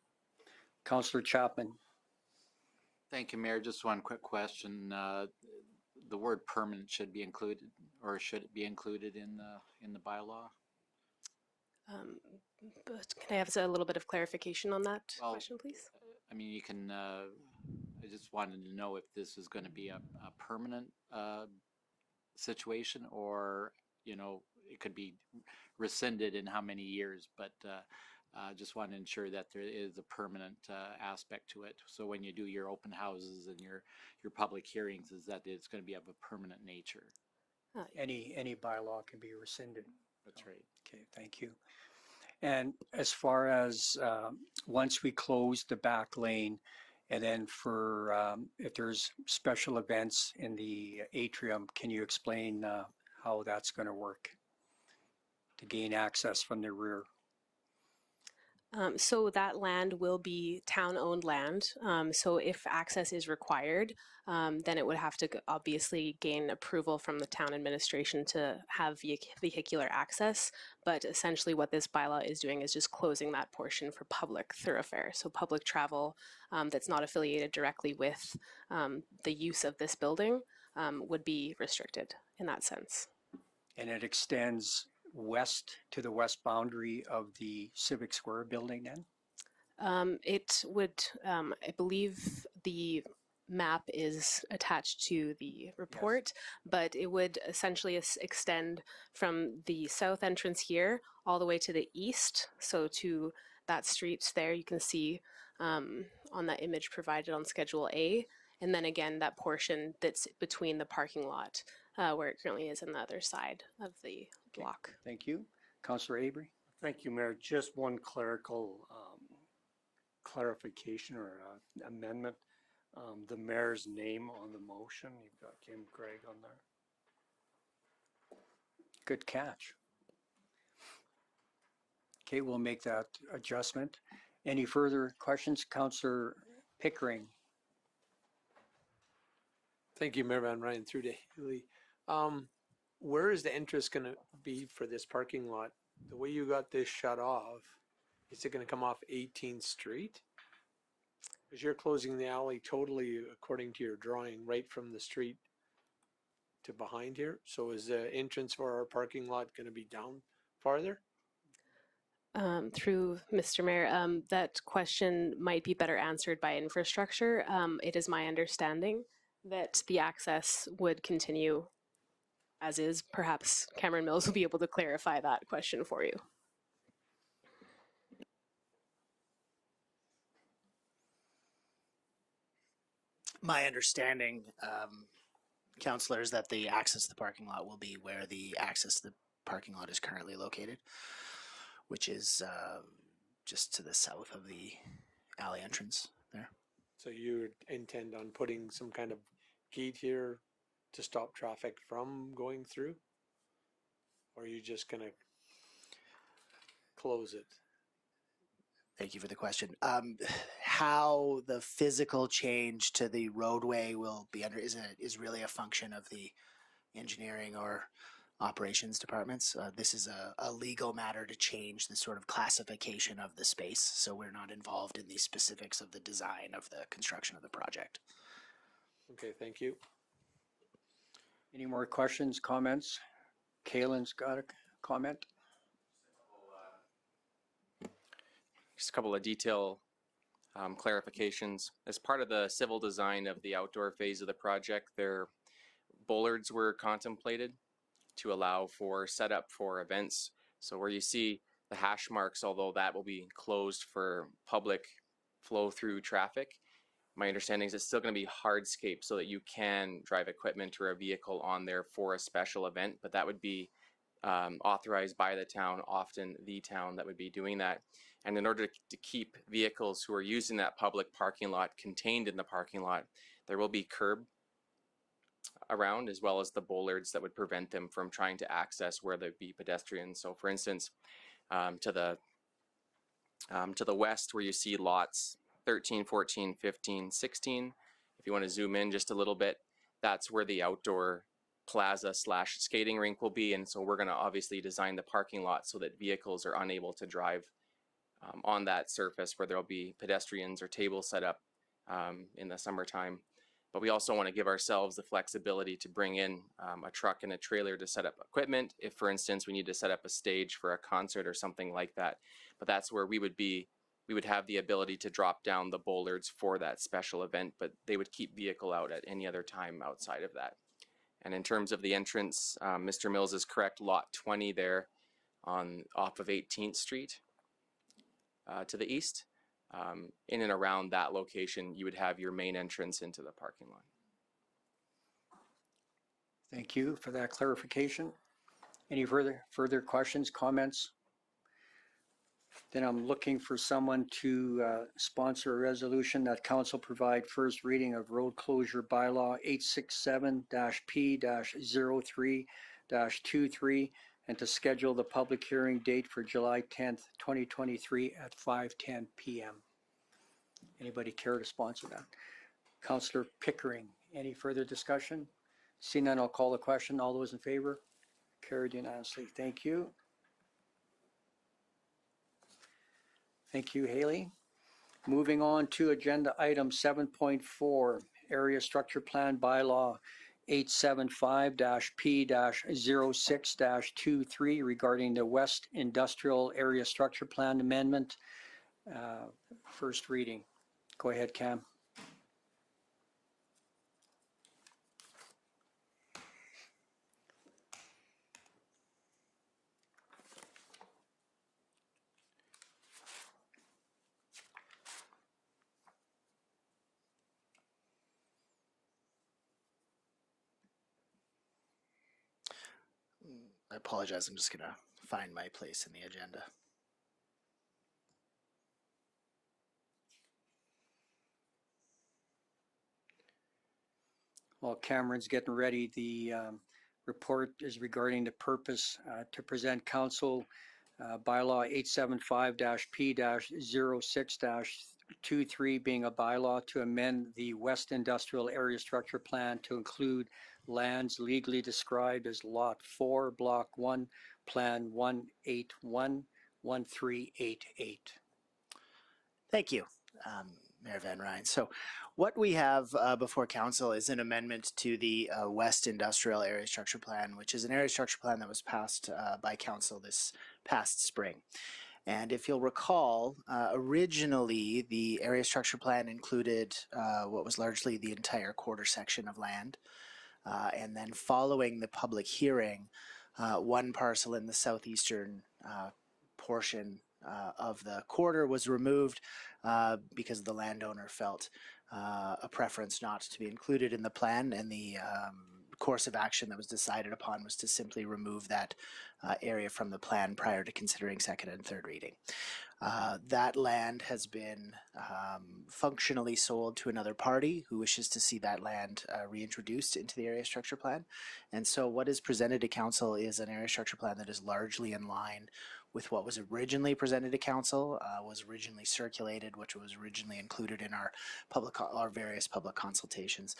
[SPEAKER 1] Councillor Chapman.
[SPEAKER 11] Thank you, Mayor. Just one quick question. The word permanent should be included, or should it be included in the bylaw?
[SPEAKER 2] But can I have a little bit of clarification on that question, please?
[SPEAKER 11] I mean, you can, I just wanted to know if this is going to be a permanent situation, or, you know, it could be rescinded in how many years, but Just want to ensure that there is a permanent aspect to it. So when you do your open houses and your public hearings, is that it's going to be of a permanent nature.
[SPEAKER 1] Any bylaw can be rescinded.
[SPEAKER 11] That's right.
[SPEAKER 1] Okay, thank you. And as far as once we close the back lane, and then for if there's special events in the atrium, can you explain how that's going to work to gain access from the rear?
[SPEAKER 2] So that land will be town-owned land. So if access is required, then it would have to obviously gain approval from the town administration to have vehicular access. But essentially what this bylaw is doing is just closing that portion for public thoroughfare. So public travel that's not affiliated directly with the use of this building would be restricted in that sense.
[SPEAKER 1] And it extends west to the west boundary of the Civic Square building then?
[SPEAKER 2] It would, I believe the map is attached to the report, but it would essentially extend from the south entrance here all the way to the east. So to that street there, you can see on that image provided on Schedule A. And then again, that portion that's between the parking lot where it currently is on the other side of the block.
[SPEAKER 1] Thank you. Councillor Avery?
[SPEAKER 7] Thank you, Mayor. Just one clerical clarification or amendment. The mayor's name on the motion, you've got Kim Craig on there.
[SPEAKER 1] Good catch. Okay, we'll make that adjustment. Any further questions? Councillor Pickering?
[SPEAKER 12] Thank you, Mayor Van Rijn, through to Hailey. Where is the entrance going to be for this parking lot? The way you got this shut off, is it going to come off 18th Street? Because you're closing the alley totally according to your drawing, right from the street to behind here. So is the entrance for our parking lot going to be down farther?
[SPEAKER 2] Through Mr. Mayor, that question might be better answered by infrastructure. It is my understanding that the access would continue as is. Perhaps Cameron Mills will be able to clarify that question for you.
[SPEAKER 5] My understanding, Councillor, is that the access to the parking lot will be where the access to the parking lot is currently located, which is just to the south of the alley entrance there.
[SPEAKER 12] So you intend on putting some kind of gate here to stop traffic from going through? Or are you just going to close it?
[SPEAKER 5] Thank you for the question. How the physical change to the roadway will be under is really a function of the engineering or operations departments. This is a legal matter to change the sort of classification of the space, so we're not involved in the specifics of the design of the construction of the project.
[SPEAKER 12] Okay, thank you.
[SPEAKER 1] Any more questions, comments? Kaylin's got a comment.
[SPEAKER 9] Just a couple of detail clarifications. As part of the civil design of the outdoor phase of the project, bollards were contemplated to allow for setup for events. So where you see the hash marks, although that will be closed for public flow through traffic, my understanding is it's still going to be hardscape so that you can drive equipment or a vehicle on there for a special event, but that would be authorized by the town, often the town that would be doing that. And in order to keep vehicles who are using that public parking lot contained in the parking lot, there will be curb around, as well as the bollards that would prevent them from trying to access where there'd be pedestrians. So for instance, to the west where you see lots 13, 14, 15, 16, if you want to zoom in just a little bit, that's where the outdoor plaza / skating rink will be. And so we're going to obviously design the parking lot so that vehicles are unable to drive on that surface where there'll be pedestrians or tables set up in the summertime. But we also want to give ourselves the flexibility to bring in a truck and a trailer to set up equipment if, for instance, we need to set up a stage for a concert or something like that. But that's where we would have the ability to drop down the bollards for that special event, but they would keep vehicle out at any other time outside of that. And in terms of the entrance, Mr. Mills is correct, lot 20 there off of 18th Street. to the east. In and around that location, you would have your main entrance into the parking lot.
[SPEAKER 1] Thank you for that clarification. Any further questions, comments? Then I'm looking for someone to sponsor a resolution that council provide first reading of road closure bylaw 867-P-03-23 and to schedule the public hearing date for July 10th, 2023 at 5:10 p.m. Anybody care to sponsor that? Councillor Pickering, any further discussion? Seeing none, I'll call the question. All those in favor? Carried unanimously. Thank you. Thank you, Hailey. Moving on to agenda item 7.4, Area Structure Plan Bylaw 875-P-06-23 regarding the West Industrial Area Structure Plan Amendment. First reading. Go ahead, Cam.
[SPEAKER 5] I apologize. I'm just going to find my place in the agenda.
[SPEAKER 1] While Cameron's getting ready, the report is regarding the purpose to present council bylaw 875-P-06-23 being a bylaw to amend the West Industrial Area Structure Plan to include lands legally described as Lot 4, Block 1, Plan 181-1388.
[SPEAKER 5] Thank you, Mayor Van Rijn. So what we have before council is an amendment to the West Industrial Area Structure Plan, which is an area structure plan that was passed by council this past spring. And if you'll recall, originally the area structure plan included what was largely the entire quarter section of land. And then following the public hearing, one parcel in the southeastern portion of the quarter was removed because the landowner felt a preference not to be included in the plan, and the course of action that was decided upon was to simply remove that area from the plan prior to considering second and third reading. That land has been functionally sold to another party who wishes to see that land reintroduced into the area structure plan. And so what is presented to council is an area structure plan that is largely in line with what was originally presented to council, was originally circulated, which was originally included in our various public consultations.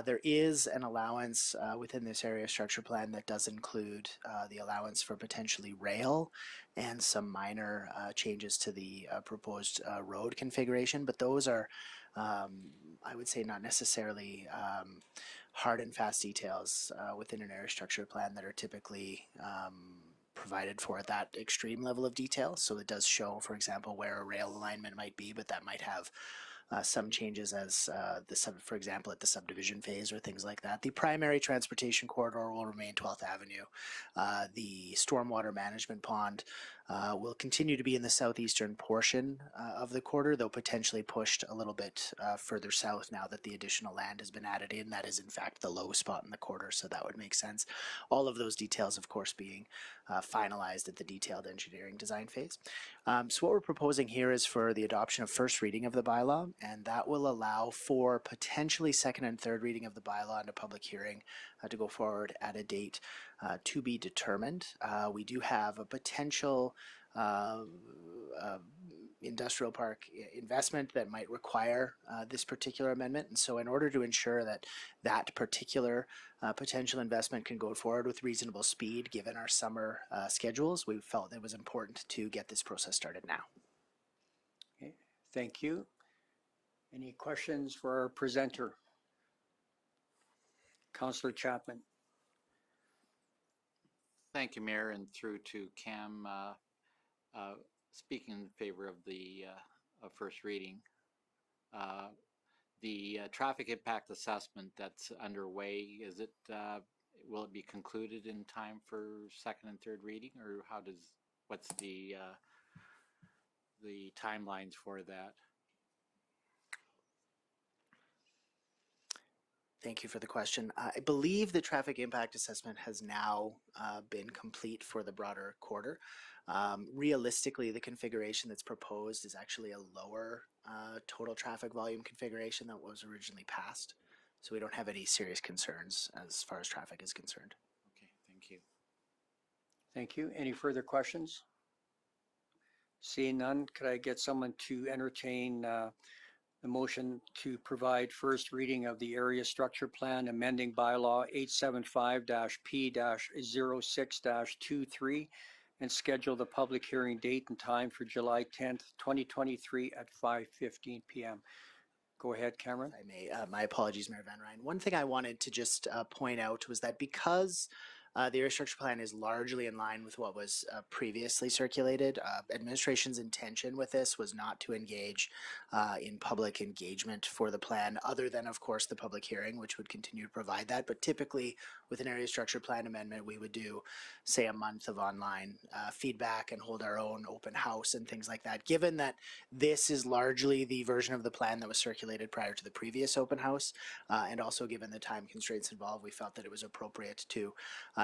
[SPEAKER 5] There is an allowance within this area structure plan that does include the allowance for potentially rail and some minor changes to the proposed road configuration, but those are, I would say, not necessarily hard and fast details within an area structure plan that are typically provided for at that extreme level of detail. So it does show, for example, where a rail alignment might be, but that might have some changes as for example, at the subdivision phase or things like that. The primary transportation corridor will remain 12th Avenue. The stormwater management pond will continue to be in the southeastern portion of the corridor, though potentially pushed a little bit further south now that the additional land has been added in. That is in fact the low spot in the corridor, so that would make sense. All of those details, of course, being finalized at the detailed engineering design phase. So what we're proposing here is for the adoption of first reading of the bylaw, and that will allow for potentially second and third reading of the bylaw and a public hearing to go forward at a date to be determined. We do have a potential industrial park investment that might require this particular amendment, and so in order to ensure that that particular potential investment can go forward with reasonable speed given our summer schedules, we felt it was important to get this process started now.
[SPEAKER 1] Okay, thank you. Any questions for our presenter? Councillor Chapman.
[SPEAKER 11] Thank you, Mayor, and through to Cam, speaking in favor of the first reading. The traffic impact assessment that's underway, is it, will it be concluded in time for second and third reading, or what's the the timelines for that?
[SPEAKER 5] Thank you for the question. I believe the traffic impact assessment has now been complete for the broader quarter. Realistically, the configuration that's proposed is actually a lower total traffic volume configuration than what was originally passed. So we don't have any serious concerns as far as traffic is concerned.
[SPEAKER 11] Okay, thank you.
[SPEAKER 1] Thank you. Any further questions? Seeing none, could I get someone to entertain the motion to provide first reading of the area structure plan amending bylaw 875-P-06-23 and schedule the public hearing date and time for July 10th, 2023 at 5:15 p.m. Go ahead, Cameron.
[SPEAKER 5] If I may, my apologies, Mayor Van Rijn. One thing I wanted to just point out was that because the area structure plan is largely in line with what was previously circulated, administration's intention with this was not to engage in public engagement for the plan, other than, of course, the public hearing, which would continue to provide that. But typically, with an area structure plan amendment, we would do, say, a month of online feedback and hold our own open house and things like that. Given that this is largely the version of the plan that was circulated prior to the previous open house, and also given the time constraints involved, we felt that it was appropriate to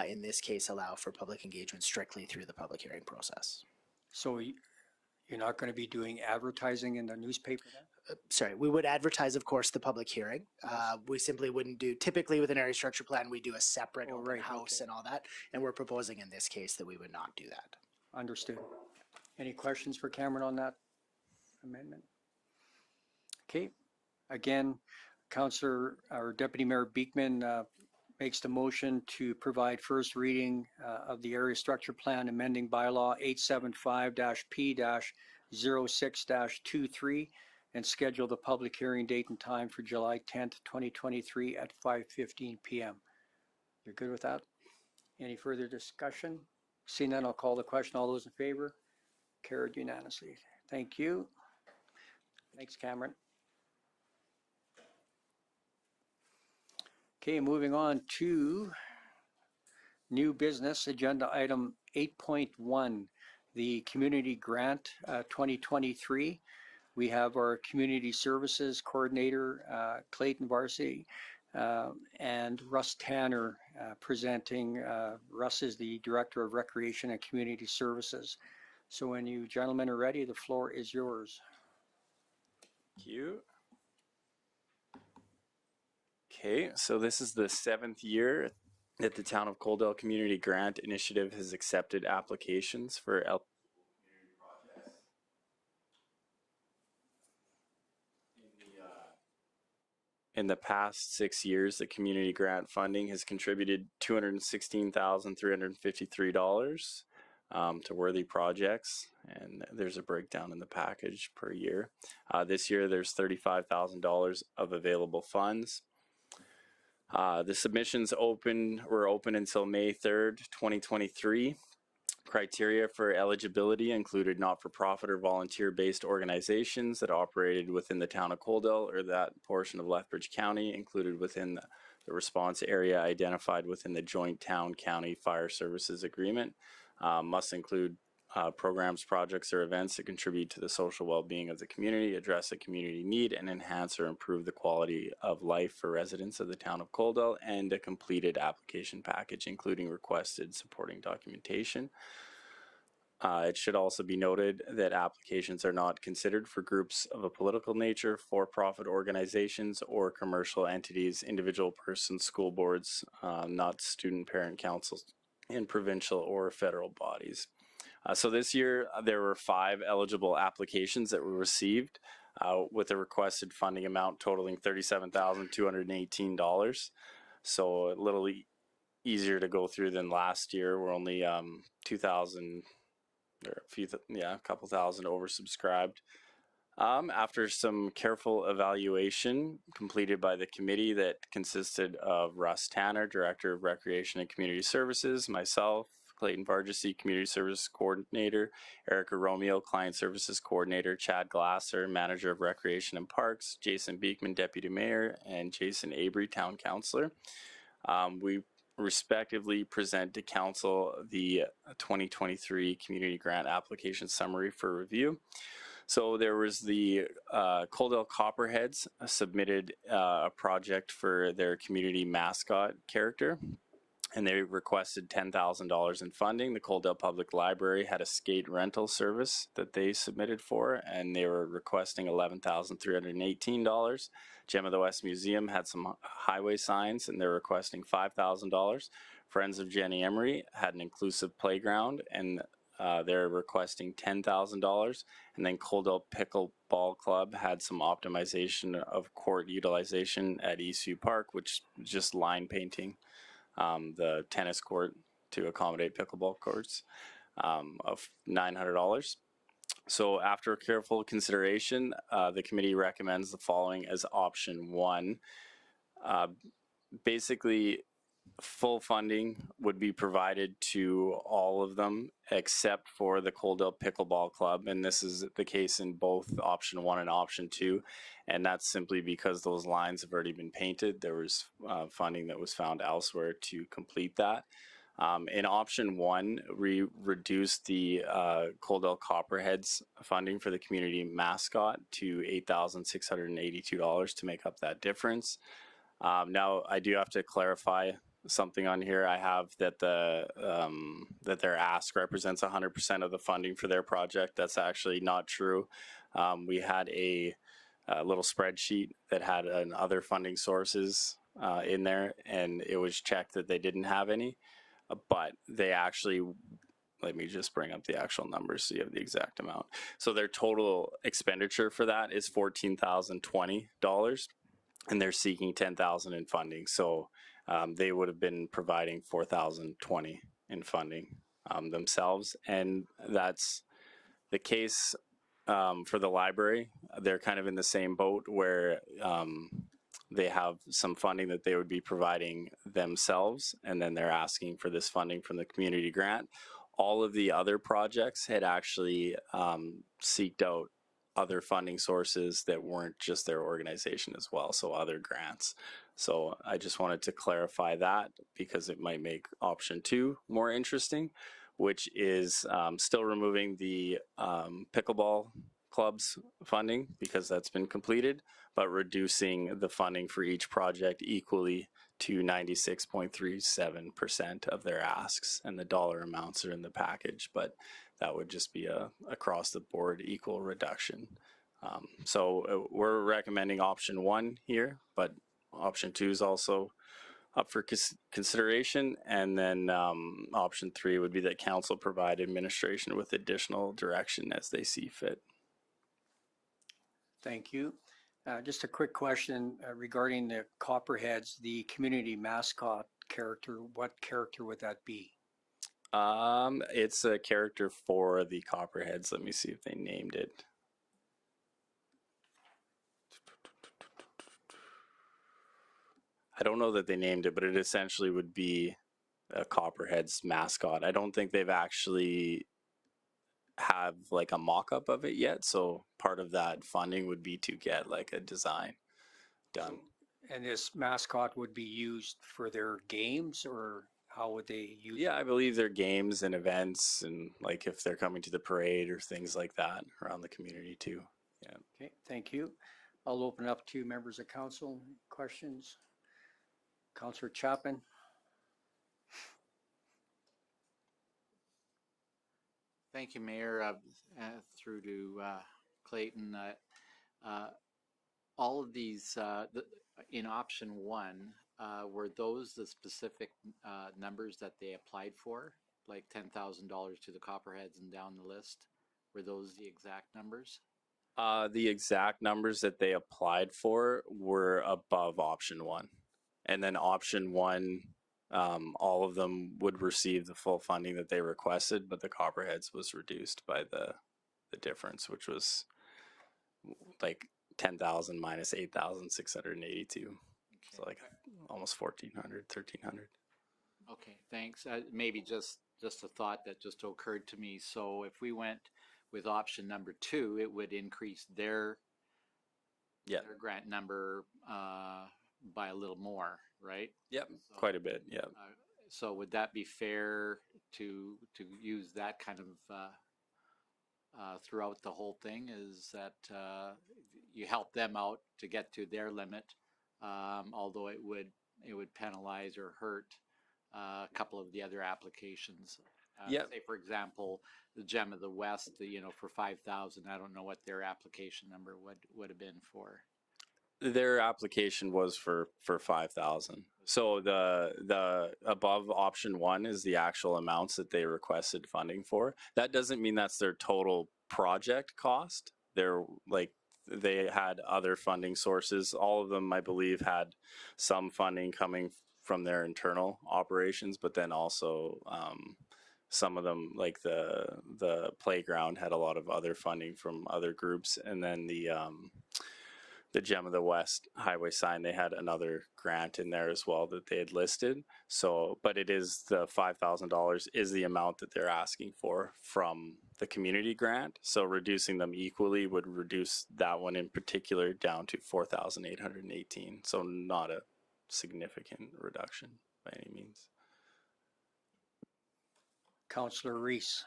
[SPEAKER 5] in this case, allow for public engagement strictly through the public hearing process.
[SPEAKER 1] So you're not going to be doing advertising in the newspaper then?
[SPEAKER 5] Sorry, we would advertise, of course, the public hearing. We simply wouldn't do, typically with an area structure plan, we do a separate open house and all that. And we're proposing in this case that we would not do that.
[SPEAKER 1] Understood. Any questions for Cameron on that amendment? Okay, again, Councillor or Deputy Mayor Beekman makes the motion to provide first reading of the area structure plan amending bylaw 875-P-06-23 and schedule the public hearing date and time for July 10th, 2023 at 5:15 p.m. You're good with that? Any further discussion? Seeing none, I'll call the question. All those in favor? Carried unanimously. Thank you. Thanks, Cameron. Okay, moving on to new business, agenda item 8.1, the community grant 2023. We have our community services coordinator, Clayton Varsity, and Russ Tanner presenting. Russ is the Director of Recreation and Community Services. So when you gentlemen are ready, the floor is yours.
[SPEAKER 16] Thank you. Okay, so this is the 7th year that the Town of Coaldale Community Grant Initiative has accepted applications for community projects. In the past 6 years, the community grant funding has contributed $216,353 to worthy projects, and there's a breakdown in the package per year. This year, there's $35,000 of available funds. The submissions were open until May 3rd, 2023. Criteria for eligibility included not-for-profit or volunteer-based organizations that operated within the town of Coaldale or that portion of Lethbridge County included within the response area identified within the joint town-county fire services agreement. Must include programs, projects, or events that contribute to the social well-being of the community, address a community need, and enhance or improve the quality of life for residents of the town of Coaldale, and a completed application package, including requested supporting documentation. It should also be noted that applications are not considered for groups of a political nature, for-profit organizations, or commercial entities, individual persons, school boards, not student parent councils, and provincial or federal bodies. So this year, there were 5 eligible applications that were received with a requested funding amount totaling $37,218. So a little easier to go through than last year. We're only 2,000 or a couple thousand oversubscribed. After some careful evaluation completed by the committee that consisted of Russ Tanner, Director of Recreation and Community Services, myself, Clayton Vargasy, Community Services Coordinator, Erica Romeo, Client Services Coordinator, Chad Glasser, Manager of Recreation and Parks, Jason Beekman, Deputy Mayor, and Jason Avery, Town Councillor. We respectively present to Council the 2023 Community Grant Application Summary for review. So there was the Coaldale Copperheads submitted a project for their community mascot character, and they requested $10,000 in funding. The Coaldale Public Library had a skate rental service that they submitted for, and they were requesting $11,318. Gem of the West Museum had some highway signs, and they're requesting $5,000. Friends of Jenny Emery had an inclusive playground, and they're requesting $10,000. And then Coaldale Pickleball Club had some optimization of court utilization at Eastview Park, which is just line painting the tennis court to accommodate pickleball courts of $900. So after careful consideration, the committee recommends the following as option one. Basically, full funding would be provided to all of them except for the Coaldale Pickleball Club, and this is the case in both option one and option two, and that's simply because those lines have already been painted. There was funding that was found elsewhere to complete that. In option one, we reduced the Coaldale Copperheads funding for the community mascot to $8,682 to make up that difference. Now, I do have to clarify something on here. I have that that their ask represents 100% of the funding for their project. That's actually not true. We had a little spreadsheet that had other funding sources in there, and it was checked that they didn't have any, but they actually, let me just bring up the actual numbers so you have the exact amount. So their total expenditure for that is $14,020, and they're seeking $10,000 in funding. So they would have been providing $4,020 in funding themselves, and that's the case for the library. They're kind of in the same boat where they have some funding that they would be providing themselves, and then they're asking for this funding from the community grant. All of the other projects had actually seeked out other funding sources that weren't just their organization as well, so other grants. So I just wanted to clarify that because it might make option two more interesting, which is still removing the pickleball club's funding because that's been completed, but reducing the funding for each project equally to 96.37% of their asks, and the dollar amounts are in the package, but that would just be a across the board equal reduction. So we're recommending option one here, but option two is also up for consideration. And then option three would be that council provide administration with additional direction as they see fit.
[SPEAKER 1] Thank you. Just a quick question regarding the Copperheads, the community mascot character. What character would that be?
[SPEAKER 16] It's a character for the Copperheads. Let me see if they named it. I don't know that they named it, but it essentially would be a Copperheads mascot. I don't think they've actually have like a mock-up of it yet, so part of that funding would be to get like a design done.
[SPEAKER 1] And this mascot would be used for their games, or how would they use it?
[SPEAKER 16] Yeah, I believe their games and events, and like if they're coming to the parade or things like that around the community too. Yeah.
[SPEAKER 1] Okay, thank you. I'll open up to members of council. Questions? Councillor Chapman.
[SPEAKER 11] Thank you, Mayor. Through to Clayton. All of these, in option one, were those the specific numbers that they applied for, like $10,000 to the Copperheads and down the list? Were those the exact numbers?
[SPEAKER 16] The exact numbers that they applied for were above option one. And then option one, all of them would receive the full funding that they requested, but the Copperheads was reduced by the difference, which was like 10,000 minus 8,682. Okay. So like almost 1,400, 1,300.
[SPEAKER 11] Okay, thanks. Maybe just a thought that just occurred to me. So if we went with option number two, it would increase their grant number by a little more, right?
[SPEAKER 16] Yep,
[SPEAKER 11] so,
[SPEAKER 16] quite a bit. Yeah.
[SPEAKER 11] So would that be fair to use that kind of throughout the whole thing is that you help them out to get to their limit, although it would penalize or hurt a couple of the other applications. Say, for example, the Gem of the West, for 5,000, I don't know what their application number would have been for.
[SPEAKER 16] Their application was for 5,000. So the above option 1 is the actual amounts that they requested funding for. That doesn't mean that's their total project cost. They had other funding sources. All of them, I believe, had some funding coming from their internal operations, but then also some of them, like the playground, had a lot of other funding from other groups, and then the Gem of the West highway sign, they had another grant in there as well that they had listed. So, but it is the $5,000 is the amount that they're asking for from the community grant. So reducing them equally would reduce that one in particular down to 4,818. So not a significant reduction by any means.
[SPEAKER 1] Councillor Reese.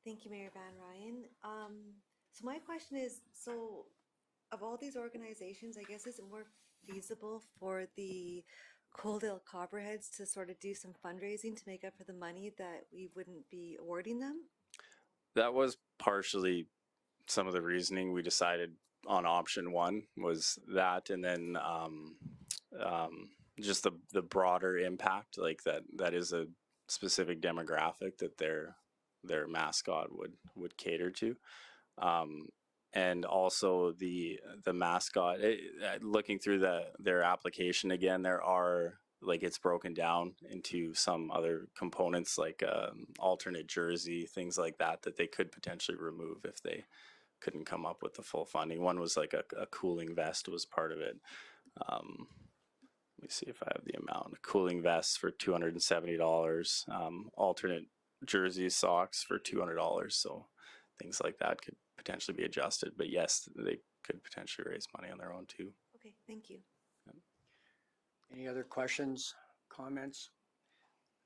[SPEAKER 8] Thank you, Mayor Van Rijn. So my question is, so of all these organizations, I guess, is it more feasible for the Coaldale Copperheads to sort of do some fundraising to make up for the money that we wouldn't be awarding them?
[SPEAKER 16] That was partially some of the reasoning we decided on option 1 was that, and then just the broader impact, like that is a specific demographic that their mascot would cater to. And also the mascot, looking through their application again, there are, like, it's broken down into some other components, like alternate jersey, things like that they could potentially remove if they couldn't come up with the full funding. One was like a cooling vest was part of it. Let me see if I have the amount. A cooling vest for $270, alternate jersey socks for $200. So things like that could potentially be adjusted, but yes, they could potentially raise money on their own too.
[SPEAKER 8] Okay, thank you.
[SPEAKER 1] Any other questions, comments?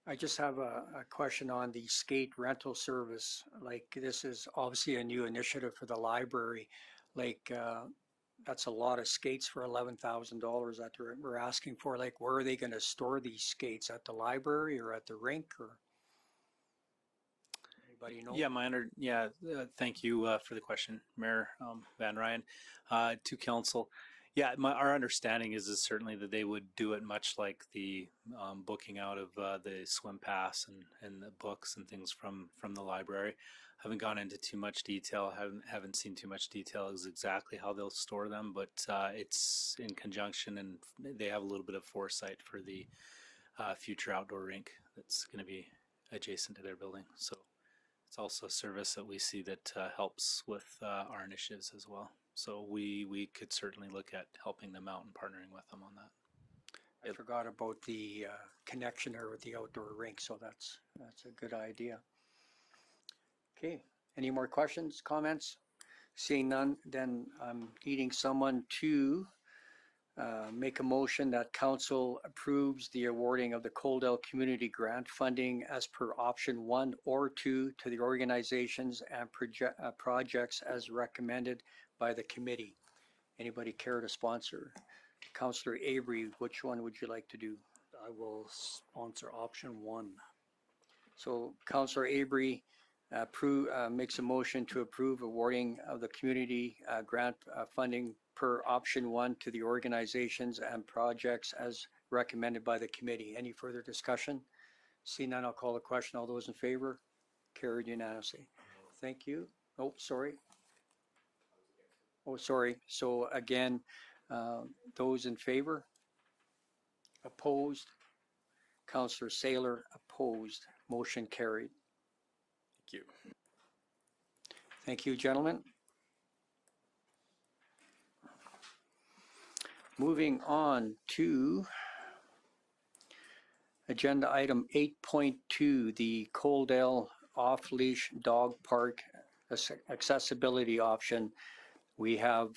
[SPEAKER 1] I just have a question on the skate rental service. Like, this is obviously a new initiative for the library. Like, that's a lot of skates for $11,000 that we're asking for. Like, where are they going to store these skates? At the library or at the rink, or anybody know?
[SPEAKER 17] Thank you for the question, Mayor Van Rijn. To council, our understanding is certainly that they would do it much like the booking out of the swim pass and the books and things from the library. Haven't gone into too much detail. Haven't seen too much detail as exactly how they'll store them, but it's in conjunction, and they have a little bit of foresight for the future outdoor rink that's going to be adjacent to their building. So it's also a service that we see that helps with our initiatives as well. So we could certainly look at helping them out and partnering with them on that.
[SPEAKER 1] I forgot about the connection there with the outdoor rink, so that's a good idea. Okay, any more questions, comments? Seeing none, then I'm needing someone to make a motion that council approves the awarding of the Coaldale Community Grant funding as per option 1 or 2 to the organizations and projects as recommended by the committee. Anybody care to sponsor? Councillor Avery, which one would you like to do?
[SPEAKER 10] I will sponsor option 1.
[SPEAKER 1] So Councillor Avery makes a motion to approve awarding of the community grant funding per option 1 to the organizations and projects as recommended by the committee. Any further discussion? Seeing none, I'll call the question. All those in favor? Carried unanimously. Thank you. Oh, sorry. So again, those in favor? Opposed? Councillor Saylor opposed. Motion carried.
[SPEAKER 16] Thank you.
[SPEAKER 1] Thank you, gentlemen. Moving on to agenda item 8.2, the Coaldale off-leash dog park accessibility option. We have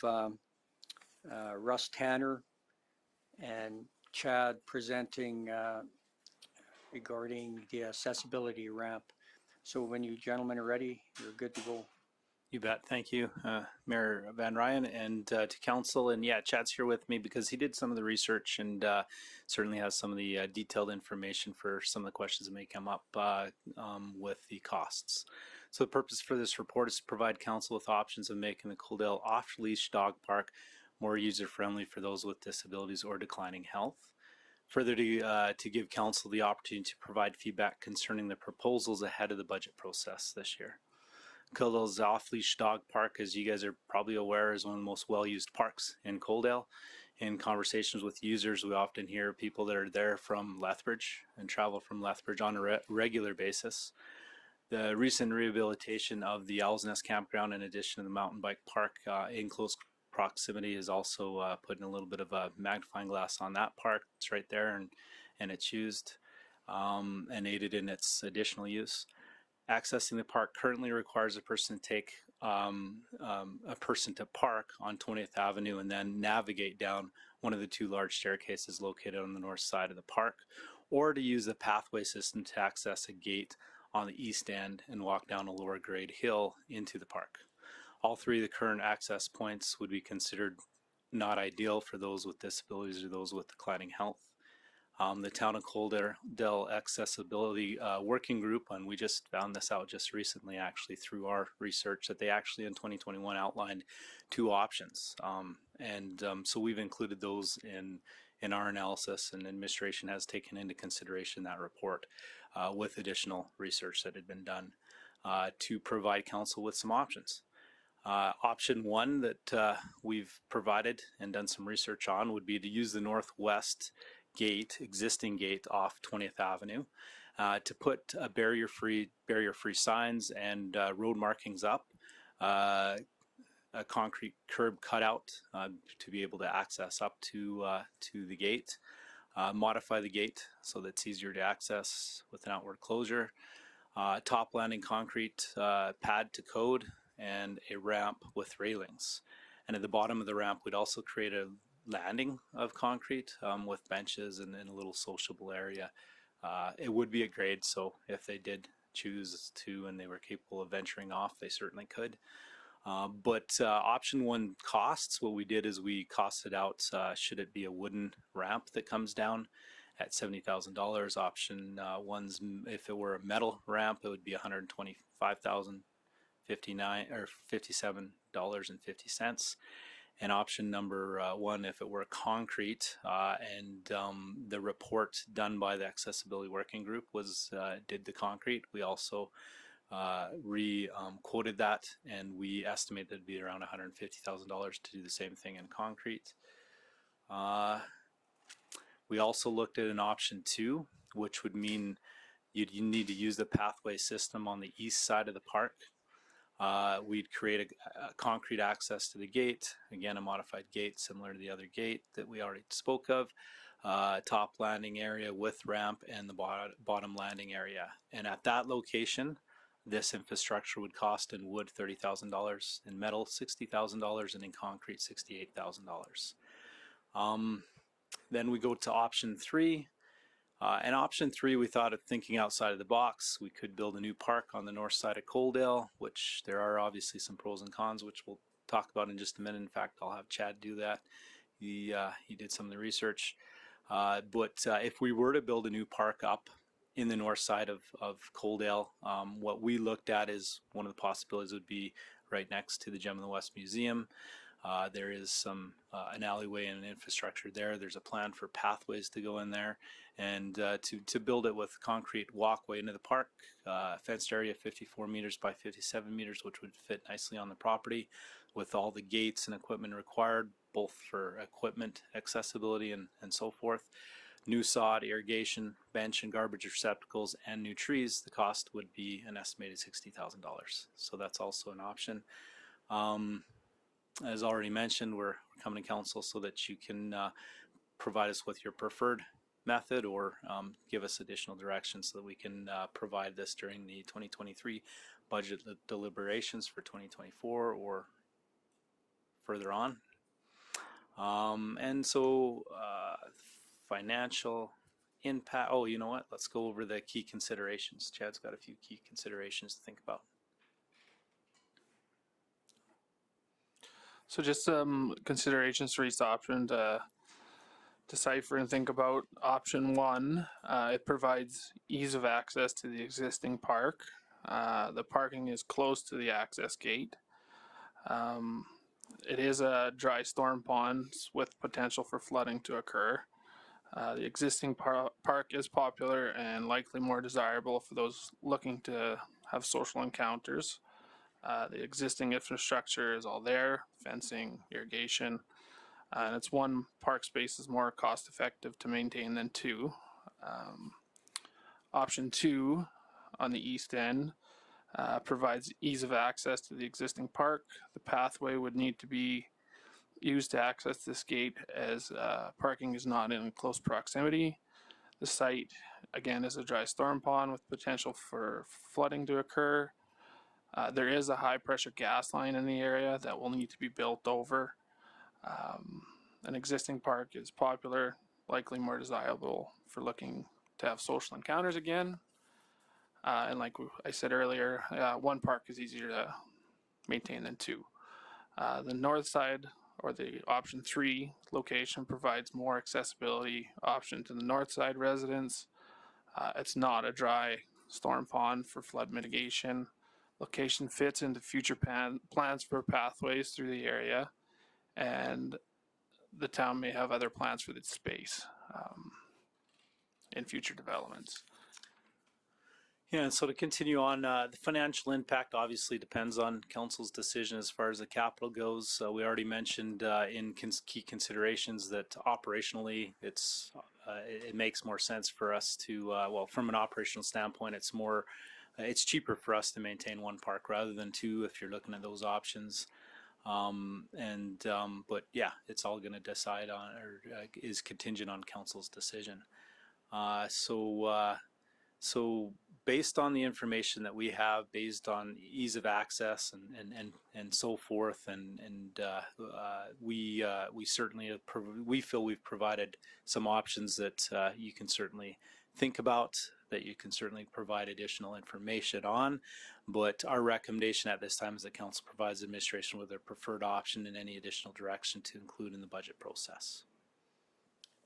[SPEAKER 1] Russ Tanner and Chad presenting regarding the accessibility ramp. So when you gentlemen are ready, you're good to go.
[SPEAKER 17] You bet. Thank you, Mayor Van Rijn, and to council. And yeah, Chad's here with me because he did some of the research and certainly has some of the detailed information for some of the questions that may come up with the costs. So the purpose for this report is to provide council with options of making the Coaldale off-leash dog park more user-friendly for those with disabilities or declining health. Further, to give council the opportunity to provide feedback concerning the proposals ahead of the budget process this year. Coaldale's off-leash dog park, as you guys are probably aware, is one of the most well-used parks in Coaldale. In conversations with users, we often hear people that are there from Lethbridge and travel from Lethbridge on a regular basis. The recent rehabilitation of the Owl's Nest Campground, in addition to the mountain bike park in close proximity, is also putting a little bit of a magnifying glass on that park. It's right there, and it's used and aided in its additional use. Accessing the park currently requires a person to take to park on 20th Avenue and then navigate down one of the two large staircases located on the north side of the park, or to use the pathway system to access a gate on the east end and walk down a lower grade hill into the park. All three of the current access points would be considered not ideal for those with disabilities or those with declining health. The Town of Coaldale Accessibility Working Group, and we just found this out just recently actually through our research, that they actually in 2021 outlined two options. So we've included those in our analysis, and administration has taken into consideration that report with additional research that had been done to provide council with some options. Option one that we've provided and done some research on would be to use the northwest existing gate off 20th Avenue to put barrier-free signs and road markings up, a concrete curb cutout to be able to access up to the gate, modify the gate so that it's easier to access with an outward closure, top landing concrete pad to code, and a ramp with railings. And at the bottom of the ramp, we'd also create a landing of concrete with benches and a little sociable area. It would be a grade, so if they did choose to and they were capable of venturing off, they certainly could. But option one costs, what we did is we costed out should it be a wooden ramp that comes down at $70,000. Option one's, if it were a metal ramp, it would be $125,057.50. And option number one, if it were concrete, and the report done by the Accessibility Working Group was did the concrete. We also quoted that, and we estimated it'd be around $150,000 to do the same thing in concrete. We also looked at an option two, which would mean you need to use the pathway system on the east side of the park. We'd create a concrete access to the gate, again a modified gate similar to the other gate that we already spoke of, top landing area with ramp and the bottom landing area. And at that location, this infrastructure would cost in wood $30,000, in metal $60,000, and in concrete $68,000. Then we go to option three. And option three, we thought of thinking outside of the box. We could build a new park on the north side of Coaldale, which there are obviously some pros and cons, which we'll talk about in just a minute. In fact, I'll have Chad do that. He did some of the research. But if we were to build a new park up in the north side of Coaldale, what we looked at is one of the possibilities would be right next to the Gem of the West Museum. There is an alleyway and an infrastructure there. There's a plan for pathways to go in there, and to build it with concrete walkway into the park, fenced area 54 meters by 57 meters, which would fit nicely on the property with all the gates and equipment required, both for equipment accessibility and so forth. New sod, irrigation, bench and garbage receptacles, and new trees. The cost would be an estimated $60,000. So that's also an option. As already mentioned, we're coming to council so that you can provide us with your preferred method or give us additional directions so that we can provide this during the 2023 budget deliberations for 2024 or further on. And so financial impact, oh, you know what? Let's go over the key considerations. Chad's got a few key considerations to think about.
[SPEAKER 18] So just some considerations for each option to decipher and think about. Option 1, it provides ease of access to the existing park. The parking is close to the access gate. It is a dry storm pond with potential for flooding to occur. The existing park is popular and likely more desirable for those looking to have social encounters. The existing infrastructure is all there, fencing, irrigation, and it's one park space is more cost effective to maintain than 2. Option 2 on the east end provides ease of access to the existing park. The pathway would need to be used to access this gate as parking is not in close proximity. The site, again, is a dry storm pond with potential for flooding to occur. There is a high pressure gas line in the area that will need to be built over. An existing park is popular, likely more desirable for looking to have social encounters again. And like I said earlier, one park is easier to maintain than 2. The north side, or the option 3 location, provides more accessibility option to the north side residents. It's not a dry storm pond for flood mitigation. Location fits into future plans for pathways through the area, and the town may have other plans for this space in future developments.
[SPEAKER 17] Yeah, and so to continue on, the financial impact obviously depends on council's decision as far as the capital goes. We already mentioned in key considerations that operationally it makes more sense for us to, well, from an operational standpoint, it's cheaper for us to maintain one park rather than 2 if you're looking at those options. But yeah, it's all going to decide on, or is contingent on council's decision. So based on the information that we have, based on ease of access and so forth, we certainly we feel we've provided some options that you can certainly think about, that you can certainly provide additional information on. But our recommendation at this time is that council provides administration with their preferred option and any additional direction to include in the budget process.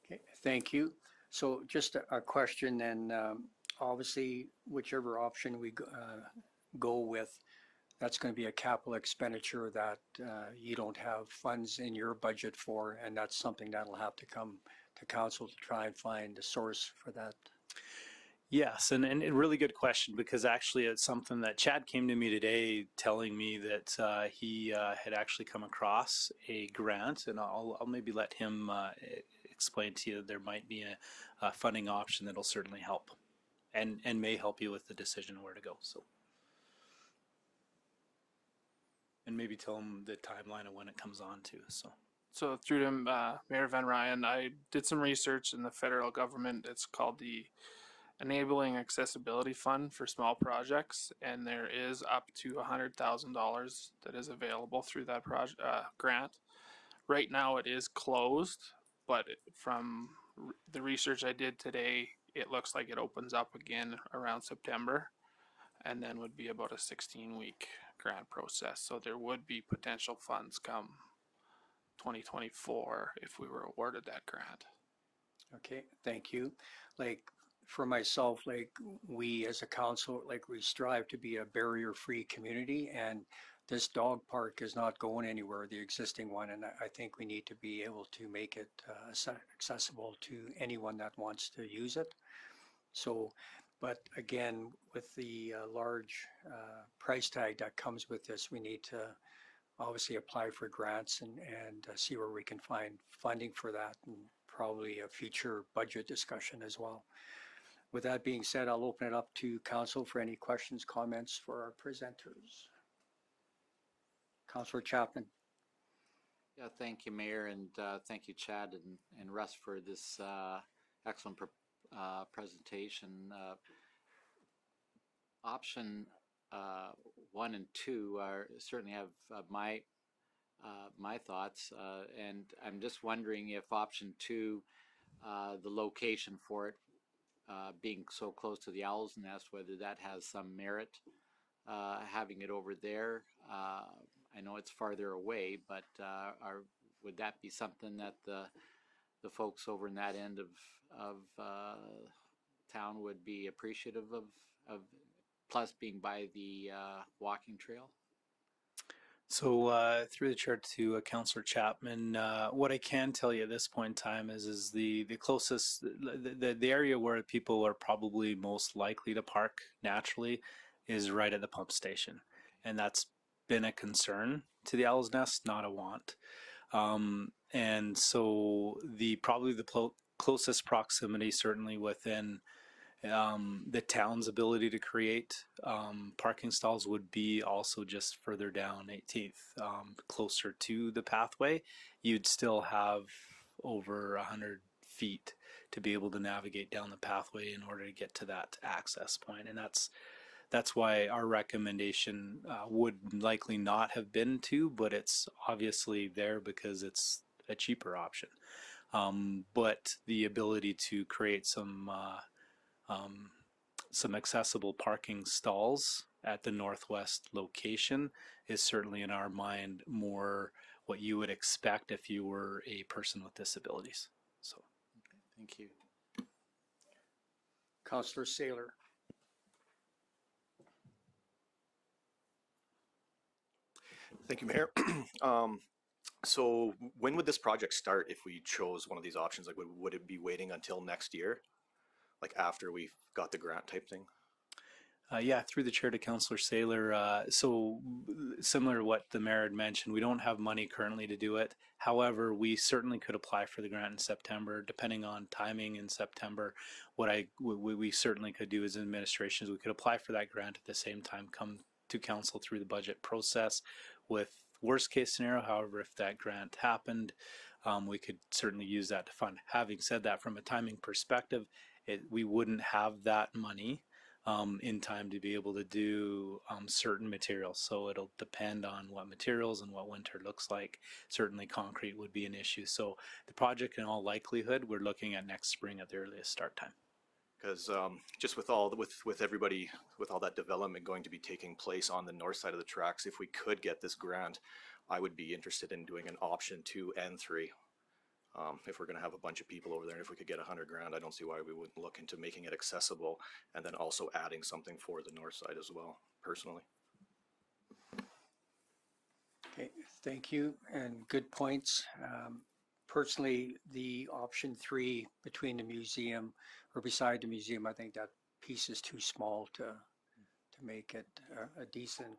[SPEAKER 1] Okay, thank you. So just a question then. Obviously, whichever option we go with, that's going to be a capital expenditure that you don't have funds in your budget for, and that's something that'll have to come to council to try and find a source for that.
[SPEAKER 17] Yes, and a really good question, because actually it's something that Chad came to me today telling me that he had actually come across a grant, and I'll maybe let him explain to you that there might be a funding option that'll certainly help and may help you with the decision where to go. So, and maybe tell him the timeline of when it comes on too.
[SPEAKER 18] So through to Mayor Van Rijn, I did some research in the federal government. It's called the Enabling Accessibility Fund for Small Projects, and there is up to $100,000 that is available through that grant. Right now it is closed, but from the research I did today, it looks like it opens up again around September, and then would be about a 16-week grant process. So there would be potential funds come 2024 if we were awarded that grant.
[SPEAKER 1] Okay, thank you. Like for myself, like we as a council, like we strive to be a barrier-free community, and this dog park is not going anywhere, the existing one, and I think we need to be able to make it accessible to anyone that wants to use it. So, but again, with the large price tag that comes with this, we need to obviously apply for grants and see where we can find funding for that, and probably a future budget discussion as well. With that being said, I'll open it up to council for any questions, comments for our presenters. Councillor Chapman.
[SPEAKER 11] Yeah, thank you, Mayor, and thank you, Chad and Russ, for this excellent presentation. Option 1 and 2 certainly have my thoughts, and I'm just wondering if option 2, the location for it, being so close to the Owl's Nest, whether that has some merit, having it over there. I know it's farther away, but would that be something that the folks over in that end of town would be appreciative of, plus being by the walking trail?
[SPEAKER 17] So through the chair to Councillor Chapman, what I can tell you at this point in time is the closest, the area where people are probably most likely to park naturally is right at the pump station. And that's been a concern to the Owl's Nest, not a want. And so probably the closest proximity, certainly within the town's ability to create parking stalls, would be also just further down 18th, closer to the pathway. You'd still have over 100 feet to be able to navigate down the pathway in order to get to that access point. And that's why our recommendation would likely not have been to, but it's obviously there because it's a cheaper option. But the ability to create some accessible parking stalls at the northwest location is certainly in our mind more what you would expect if you were a person with disabilities. So,
[SPEAKER 11] okay, thank you.
[SPEAKER 1] Councillor Saylor.
[SPEAKER 19] Thank you, Mayor. So when would this project start if we chose one of these options? Like, would it be waiting until next year? Like after we got the grant type thing?
[SPEAKER 17] Yeah, through the chair to Councillor Saylor. So similar to what the mayor had mentioned, we don't have money currently to do it. However, we certainly could apply for the grant in September, depending on timing in September. What we certainly could do as administration is we could apply for that grant at the same time, come to council through the budget process with worst case scenario. However, if that grant happened, we could certainly use that to fund. Having said that, from a timing perspective, we wouldn't have that money in time to be able to do certain materials. So it'll depend on what materials and what winter looks like. Certainly concrete would be an issue. So the project, in all likelihood, we're looking at next spring at the earliest start time.
[SPEAKER 19] Because just with everybody, with all that development going to be taking place on the north side of the tracks, if we could get this grant, I would be interested in doing an option 2 and 3. If we're going to have a bunch of people over there, and if we could get $100,000, I don't see why we wouldn't look into making it accessible and then also adding something for the north side as well, personally.
[SPEAKER 1] Okay, thank you, and good points. Personally, the option 3 between the museum or beside the museum, I think that piece is too small to make it a decent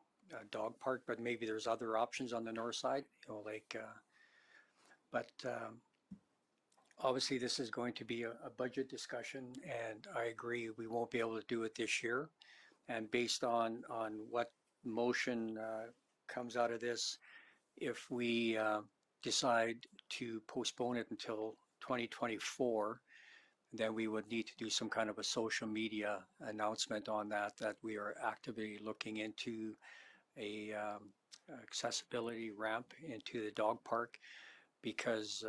[SPEAKER 1] dog park, but maybe there's other options on the north side, obviously this is going to be a budget discussion, and I agree we won't be able to do it this year. And based on what motion comes out of this, if we decide to postpone it until 2024, then we would need to do some kind of a social media announcement on that we are actively looking into a accessibility ramp into the dog park, because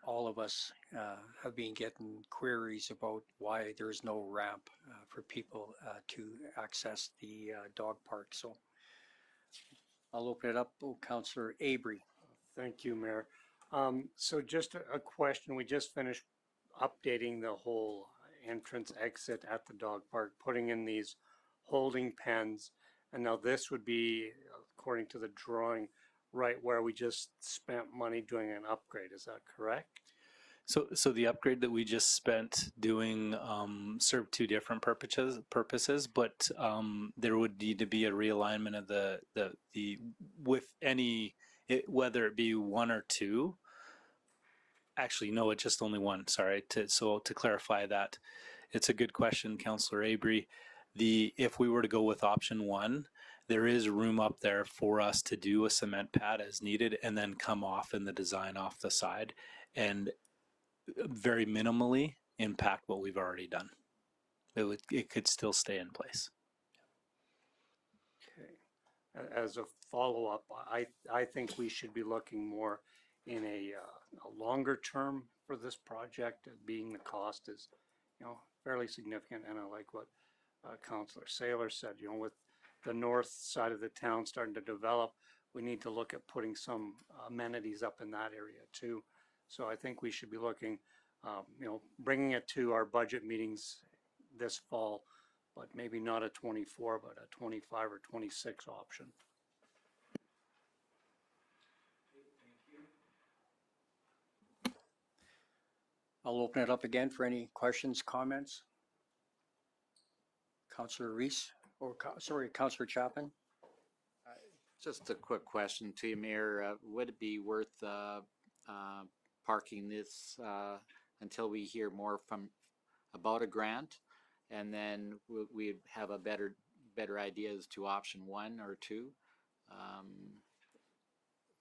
[SPEAKER 1] all of us have been getting queries about why there is no ramp for people to access the dog park. So I'll open it up. Oh, Councillor Abry.
[SPEAKER 7] Thank you, Mayor. So just a question. We just finished updating the whole entrance exit at the dog park, putting in these holding pens. And now this would be, according to the drawing, right where we just spent money doing an upgrade. Is that correct?
[SPEAKER 17] So the upgrade that we just spent doing served 2 different purposes, but there would need to be a realignment of the with any, whether it be 1 or 2. Actually, no, it's just only 1. Sorry. To clarify that, it's a good question, Councillor Abry. If we were to go with option 1, there is room up there for us to do a cement pad as needed and then come off in the design off the side and very minimally impact what we've already done. It could still stay in place.
[SPEAKER 7] Okay. As a follow-up, I think we should be looking more in a longer term for this project, being the cost is, fairly significant, and I like what Councillor Saylor said, you know, with the north side of the town starting to develop, we need to look at putting some amenities up in that area too. So I think we should be looking, you know, bringing it to our budget meetings this fall, but maybe not a 24, but a 25 or 26 option.
[SPEAKER 1] I'll open it up again for any questions, comments. Councillor Reese, or sorry, Councillor Chapman.
[SPEAKER 11] Just a quick question to you, Mayor. Would it be worth parking this until we hear more about a grant, and then we'd have a better idea as to option 1 or 2?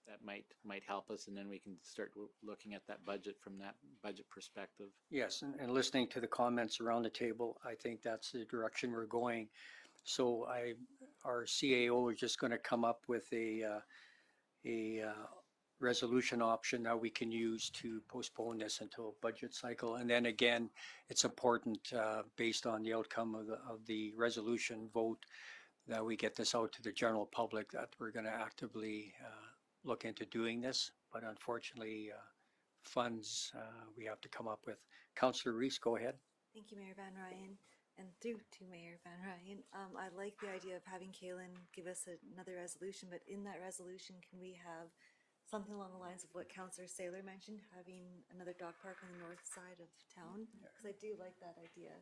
[SPEAKER 11] That might help us, and then we can start looking at that budget from that budget perspective.
[SPEAKER 1] Yes, and listening to the comments around the table, I think that's the direction we're going. So our CAO is just going to come up with a resolution option that we can use to postpone this until budget cycle. And then again, it's important based on the outcome of the resolution vote that we get this out to the general public, that we're going to actively look into doing this. But unfortunately, funds we have to come up with. Councillor Reese, go ahead.
[SPEAKER 8] Thank you, Mayor Van Rijn. And through to Mayor Van Rijn, I like the idea of having Kaylin give us another resolution, but in that resolution, can we have something along the lines of what Councillor Saylor mentioned, having another dog park on the north side of town? Because I do like that idea.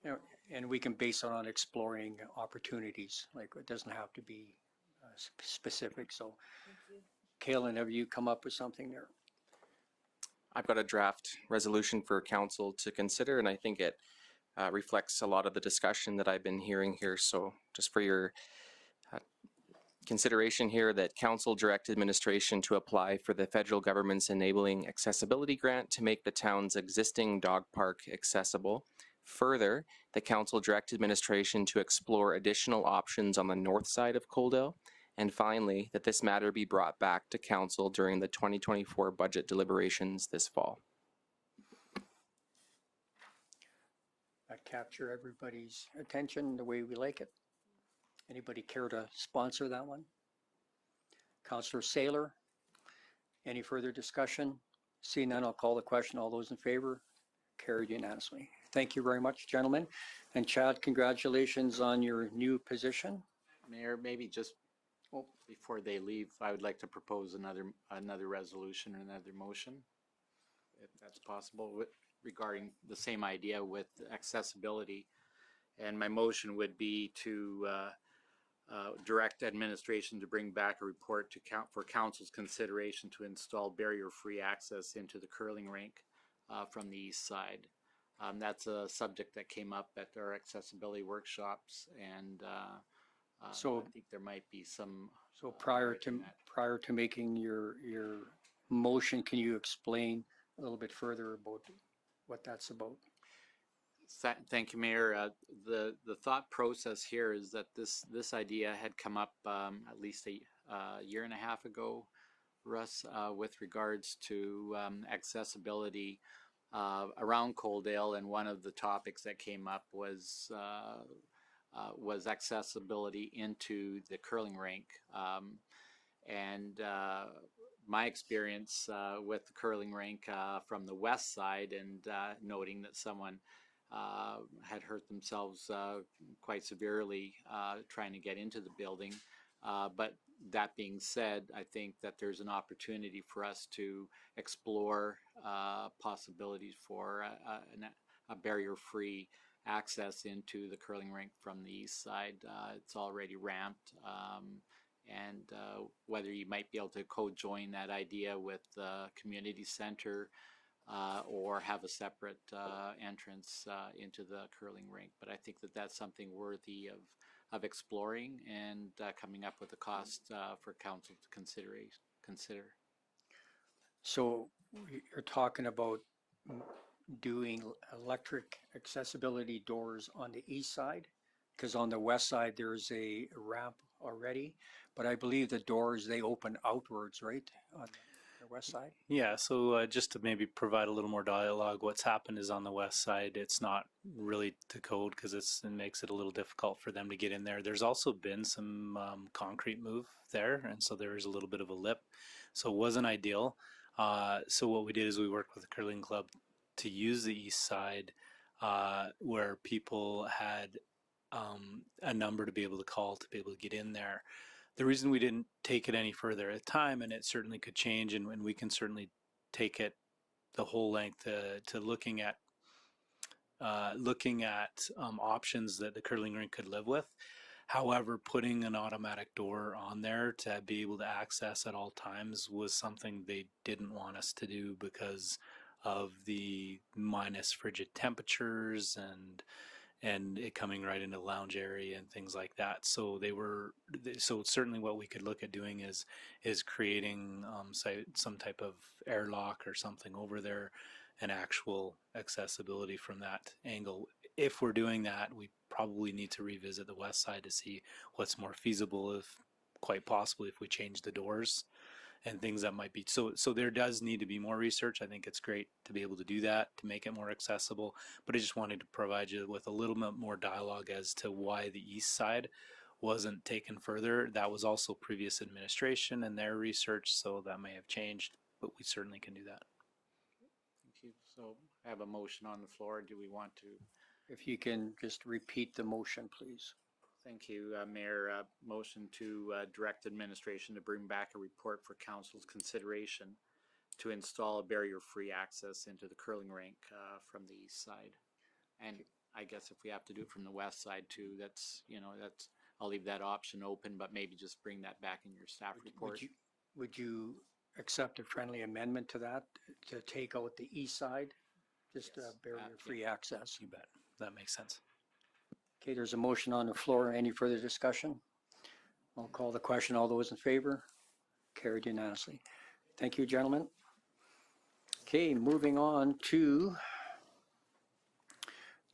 [SPEAKER 1] Yeah, and we can base it on exploring opportunities. Like, it doesn't have to be specific. So,
[SPEAKER 8] thank you.
[SPEAKER 1] Kaylin, have you come up with something there?
[SPEAKER 9] I've got a draft resolution for council to consider, and I think it reflects a lot of the discussion that I've been hearing here. So just for your consideration here, that council direct administration to apply for the federal government's enabling accessibility grant to make the town's existing dog park accessible. Further, the council direct administration to explore additional options on the north side of Coaldale. And finally, that this matter be brought back to council during the 2024 budget deliberations this fall.
[SPEAKER 1] That capture everybody's attention the way we like it. Anybody care to sponsor that one? Councillor Saylor, any further discussion? Seeing none, I'll call the question. All those in favor? Carried unanimously. Thank you very much, gentlemen. And Chad, congratulations on your new position.
[SPEAKER 11] Mayor, maybe just before they leave, I would like to propose another resolution or another motion, if that's possible, regarding the same idea with accessibility. And my motion would be to direct administration to bring back a report for council's consideration to install barrier-free access into the curling rink from the east side. That's a subject that came up at our accessibility workshops, and
[SPEAKER 1] So
[SPEAKER 11] I think there might be some.
[SPEAKER 1] So prior to making your motion, can you explain a little bit further about what that's about?
[SPEAKER 11] Thank you, Mayor. The thought process here is that this idea had come up at least a year and a half ago, Russ, with regards to accessibility around Coaldale, and one of the topics that came up was accessibility into the curling rink. My experience with the curling rink from the west side, and noting that someone had hurt themselves quite severely trying to get into the building. But that being said, I think that there's an opportunity for us to explore possibilities for a barrier-free access into the curling rink from the east side. It's already ramped, and whether you might be able to co-join that idea with the community center or have a separate entrance into the curling rink. But I think that that's something worthy of exploring and coming up with a cost for council to consider.
[SPEAKER 1] So you're talking about doing electric accessibility doors on the east side, because on the west side there's a ramp already, but I believe the doors, they open outwards, right? The west side?
[SPEAKER 17] Yeah, so just to maybe provide a little more dialogue, what's happened is on the west side, it's not really to code because it makes it a little difficult for them to get in there. There's also been some concrete move there, and so there is a little bit of a lip. So it wasn't ideal. So what we did is we worked with the curling club to use the east side where people had a number to be able to call to be able to get in there. The reason we didn't take it any further at the time, and it certainly could change, and we can certainly take it the whole length to looking at options that the curling rink could live with. However, putting an automatic door on there to be able to access at all times was something they didn't want us to do because of the minus frigid temperatures and it coming right into the lounge area and things like that. So so certainly what we could look at doing is creating some type of airlock or something over there, and actual accessibility from that angle. If we're doing that, we probably need to revisit the west side to see what's more feasible, if quite possibly if we change the doors and things that might be. So there does need to be more research. I think it's great to be able to do that, to make it more accessible. But I just wanted to provide you with a little bit more dialogue as to why the east side wasn't taken further. That was also previous administration and their research, so that may have changed, but we certainly can do that.
[SPEAKER 11] Thank you. So I have a motion on the floor. Do we want to?
[SPEAKER 1] If you can just repeat the motion, please.
[SPEAKER 11] Thank you, Mayor. Motion to direct administration to bring back a report for council's consideration to install a barrier-free access into the curling rink from the east side. And I guess if we have to do it from the west side too, that's, I'll leave that option open, but maybe just bring that back in your staff report.
[SPEAKER 1] Would you accept a friendly amendment to that, to take out the east side? Just barrier-free access?
[SPEAKER 17] You bet. That makes sense.
[SPEAKER 1] Okay, there's a motion on the floor. Any further discussion? I'll call the question. All those in favor? Carried unanimously. Thank you, gentlemen. Okay, moving on to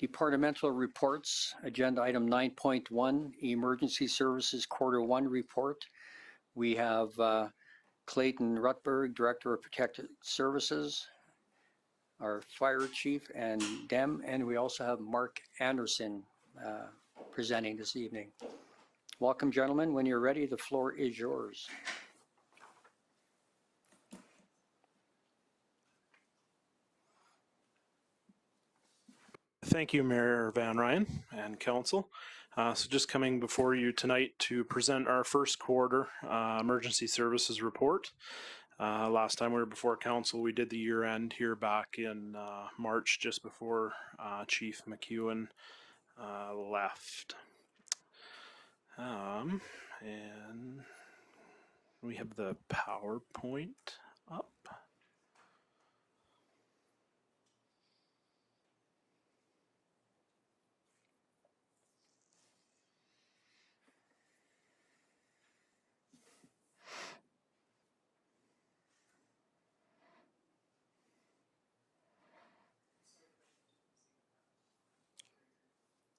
[SPEAKER 1] departmental reports. Agenda item 9.1, Emergency Services Quarter 1 report. We have Clayton Rutberg, Director of Protected Services, our Fire Chief, and Dem, and we also have Mark Anderson presenting this evening. Welcome, gentlemen. When you're ready, the floor is yours.
[SPEAKER 10] Thank you, Mayor Van Rijn and Council. So just coming before you tonight to present our first quarter emergency services report. Last time we were before Council, we did the year end here back in March, just before Chief McEwen left. And we have the PowerPoint up.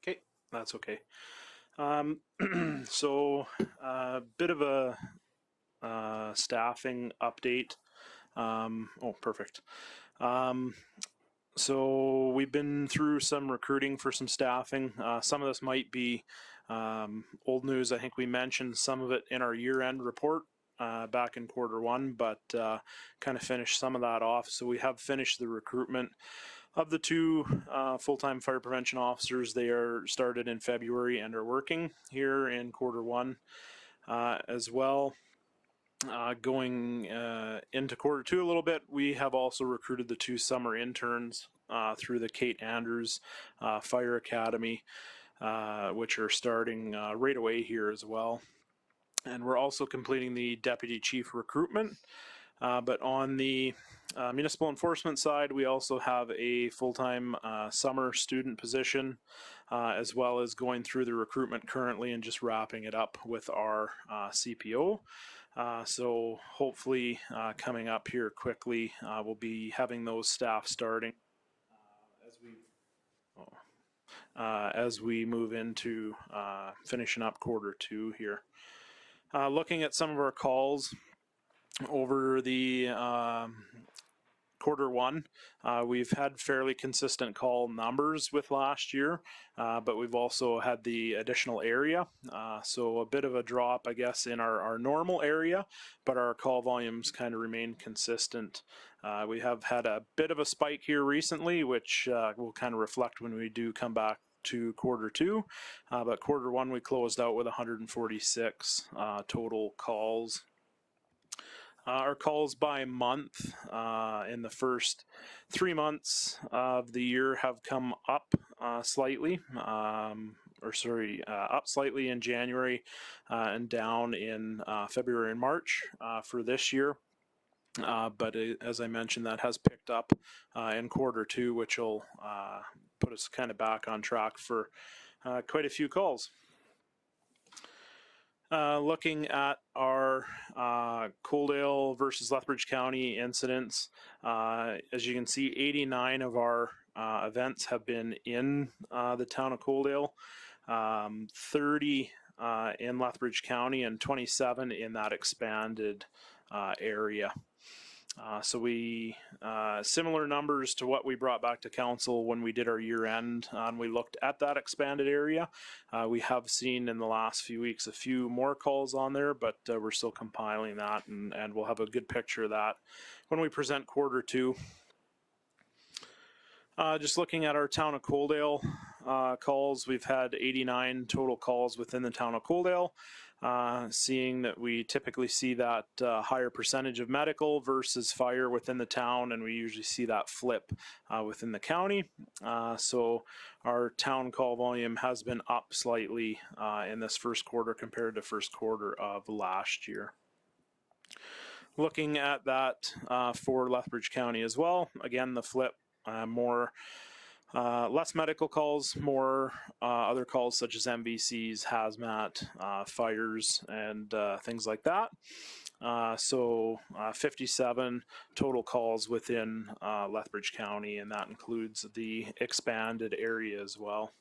[SPEAKER 10] Okay, that's okay. So a bit of a staffing update. Oh, perfect. So we've been through some recruiting for some staffing. Some of this might be old news. I think we mentioned some of it in our year-end report back in quarter 1, but kind of finished some of that off. So we have finished the recruitment of the 2 full-time fire prevention officers. They are started in February and are working here in quarter 1 as well. Going into quarter 2 a little bit, we have also recruited the 2 summer interns through the Kate Andrews Fire Academy, which are starting right away here as well. And we're also completing the deputy chief recruitment. But on the municipal enforcement side, we also have a full-time summer student position, as well as going through the recruitment currently and just wrapping it up with our CPO. So hopefully coming up here quickly, we'll be having those staff starting as we move into finishing up quarter 2 here. Looking at some of our calls,
[SPEAKER 18] over the Q1, we've had fairly consistent call numbers with last year, but we've also had the additional area. So a bit of a drop, I guess, in our normal area, but our call volumes kind of remain consistent. We have had a bit of a spike here recently, which will kind of reflect when we do come back to Q2, but Q1 we closed out with 146 total calls. Our calls by month in the first 3 months of the year have come up slightly, up slightly in January and down in February and March for this year. But as I mentioned, that has picked up in Q2, which will put us kind of back on track for quite a few calls. Looking at our Coaldale versus Lethbridge County incidents, as you can see, 89 of our events have been in the town of Coaldale, 30 in Lethbridge County, and 27 in that expanded area. So we similar numbers to what we brought back to council when we did our year end and we looked at that expanded area. We have seen in the last few weeks a few more calls on there, but we're still compiling that, and we'll have a good picture of that when we present Q2. Just looking at our town of Coaldale calls, we've had 89 total calls within the town of Coaldale. Seeing that we typically see that higher percentage of medical versus fire within the town, and we usually see that flip within the county. So our town call volume has been up slightly in this first quarter compared to first quarter of last year. Looking at that for Lethbridge County as well, again, the flip, less medical calls, more other calls such as MVCs, hazmat, fires, and things like that. So 57 total calls within Lethbridge County, and that includes the expanded area as well.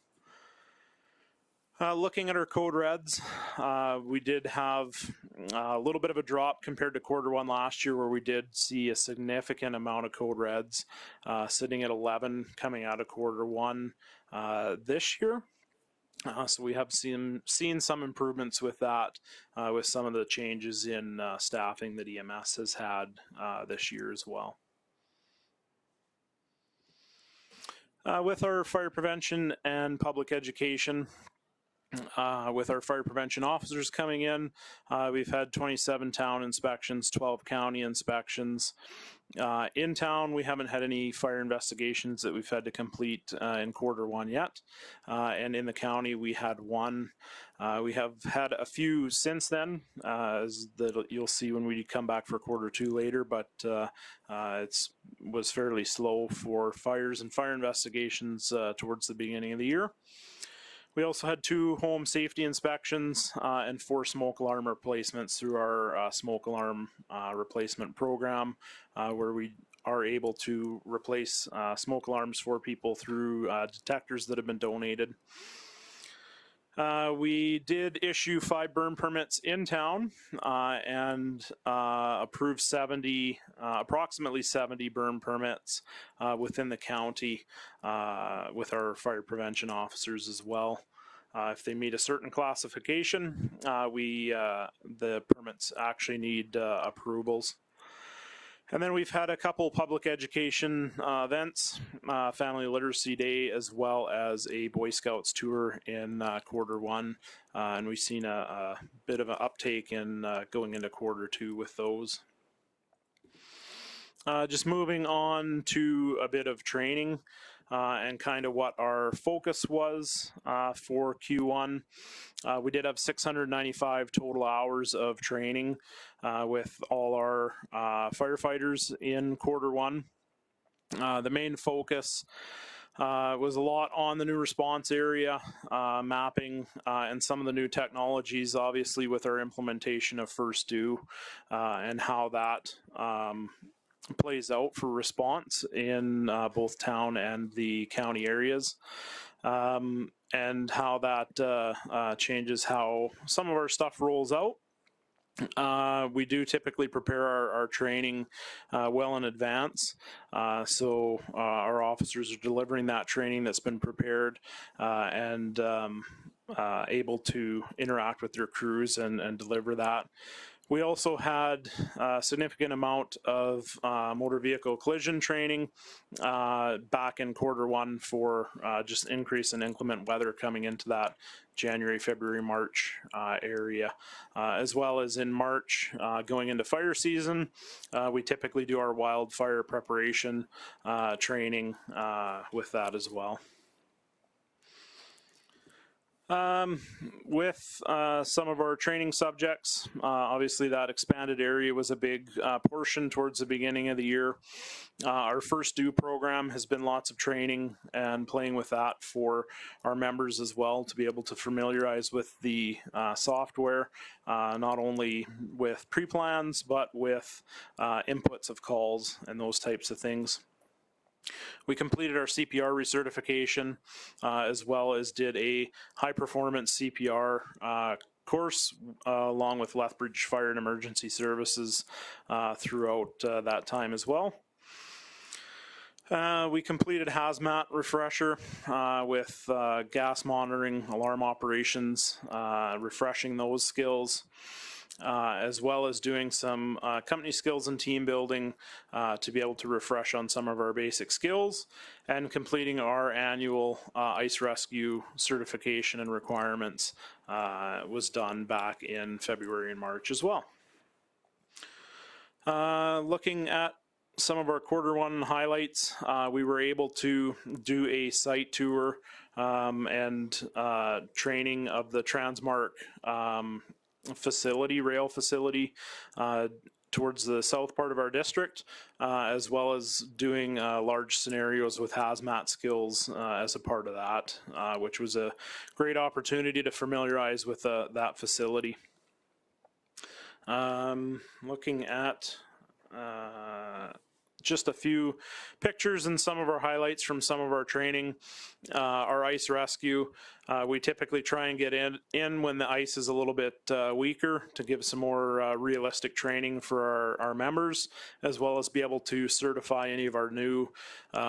[SPEAKER 18] Looking at our code reds, we did have a little bit of a drop compared to Q1 last year, where we did see a significant amount of code reds, sitting at 11 coming out of Q1 this year. So we have seen some improvements with that, with some of the changes in staffing that EMS has had this year as well. With our fire prevention and public education, with our fire prevention officers coming in, we've had 27 town inspections, 12 county inspections. In town, we haven't had any fire investigations that we've had to complete in Q1 yet. And in the county, we had one. We have had a few since then, as you'll see when we come back for Q2 later, but it was fairly slow for fires and fire investigations towards the beginning of the year. We also had 2 home safety inspections and 4 smoke alarm replacements through our smoke alarm replacement program, where we are able to replace smoke alarms for people through detectors that have been donated. We did issue 5 burn permits in town and approved approximately 70 burn permits within the county with our fire prevention officers as well. If they meet a certain classification, the permits actually need approvals. And then we've had a couple public education events, Family Literacy Day, as well as a Boy Scouts tour in Q1. And we've seen a bit of an uptake in going into Q2 with those. Just moving on to a bit of training and kind of what our focus was for Q1. We did have 695 total hours of training with all our firefighters in Q1. The main focus was a lot on the new response area, mapping, and some of the new technologies, obviously with our implementation of First Do, and how that plays out for response in both town and the county areas, and how that changes how some of our stuff rolls out. We do typically prepare our training well in advance. So our officers are delivering that training that's been prepared and able to interact with their crews and deliver that. We also had a significant amount of motor vehicle collision training back in Q1 for just increase in inclement weather coming into that January, February, March area, as well as in March going into fire season. We typically do our wildfire preparation training with that as well. With some of our training subjects, obviously that expanded area was a big portion towards the beginning of the year. Our First Due program has been lots of training and playing with that for our members as well, to be able to familiarize with the software, not only with pre-plans, but with inputs of calls and those types of things. We completed our CPR recertification as well as did a high performance CPR course along with Lethbridge Fire and Emergency Services throughout that time as well. We completed hazmat refresher with gas monitoring, alarm operations, refreshing those skills. As well as doing some company skills and team building to be able to refresh on some of our basic skills, and completing our annual ice rescue certification and requirements was done back in February and March as well. Looking at some of our Q1 highlights, we were able to do a site tour and training of the Transmark facility, rail facility, towards the south part of our district, as well as doing large scenarios with hazmat skills as a part of that, which was a great opportunity to familiarize with that facility. Looking at just a few pictures and some of our highlights from some of our training. Our ice rescue, we typically try and get in when the ice is a little bit weaker to give some more realistic training for our members, as well as be able to certify any of our new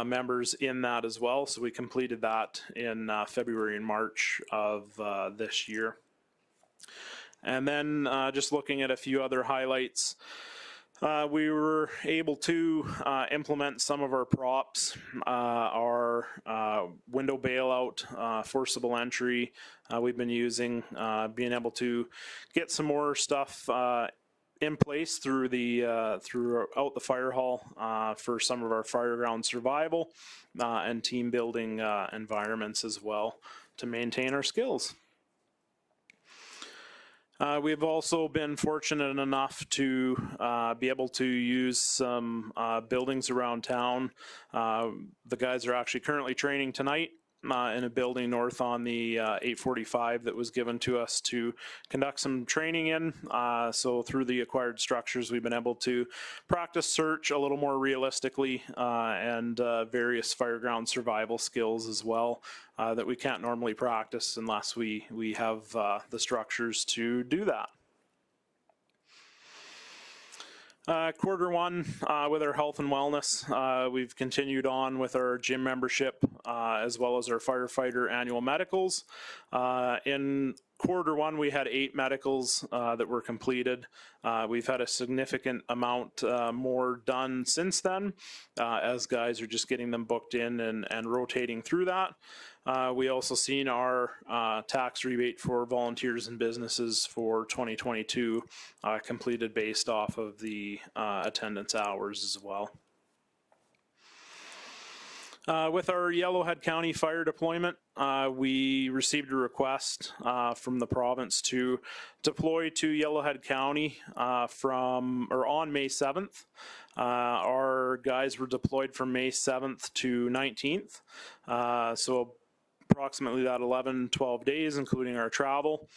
[SPEAKER 18] members in that as well. So we completed that in February and March of this year. And then just looking at a few other highlights. We were able to implement some of our props, our window bailout, forcible entry we've been using, being able to get some more stuff in place throughout the fire hall for some of our fire ground survival and team building environments as well to maintain our skills. We've also been fortunate enough to be able to use some buildings around town. The guys are actually currently training tonight in a building north on the 845 that was given to us to conduct some training in. So through the acquired structures, we've been able to practice search a little more realistically and various fireground survival skills as well that we can't normally practice unless we have the structures to do that. Q1 with our health and wellness, we've continued on with our gym membership as well as our firefighter annual medicals. In Q1 we had 8 medicals that were completed. We've had a significant amount more done since then as guys are just getting them booked in and rotating through that. We also seen our tax rebate for volunteers and businesses for 2022 completed based off of the attendance hours as well. With our Yellowhead County fire deployment, we received a request from the province to deploy to Yellowhead County on May 7th. Our guys were deployed from May 7th to 19th. So approximately that 11-12 days, including our travel.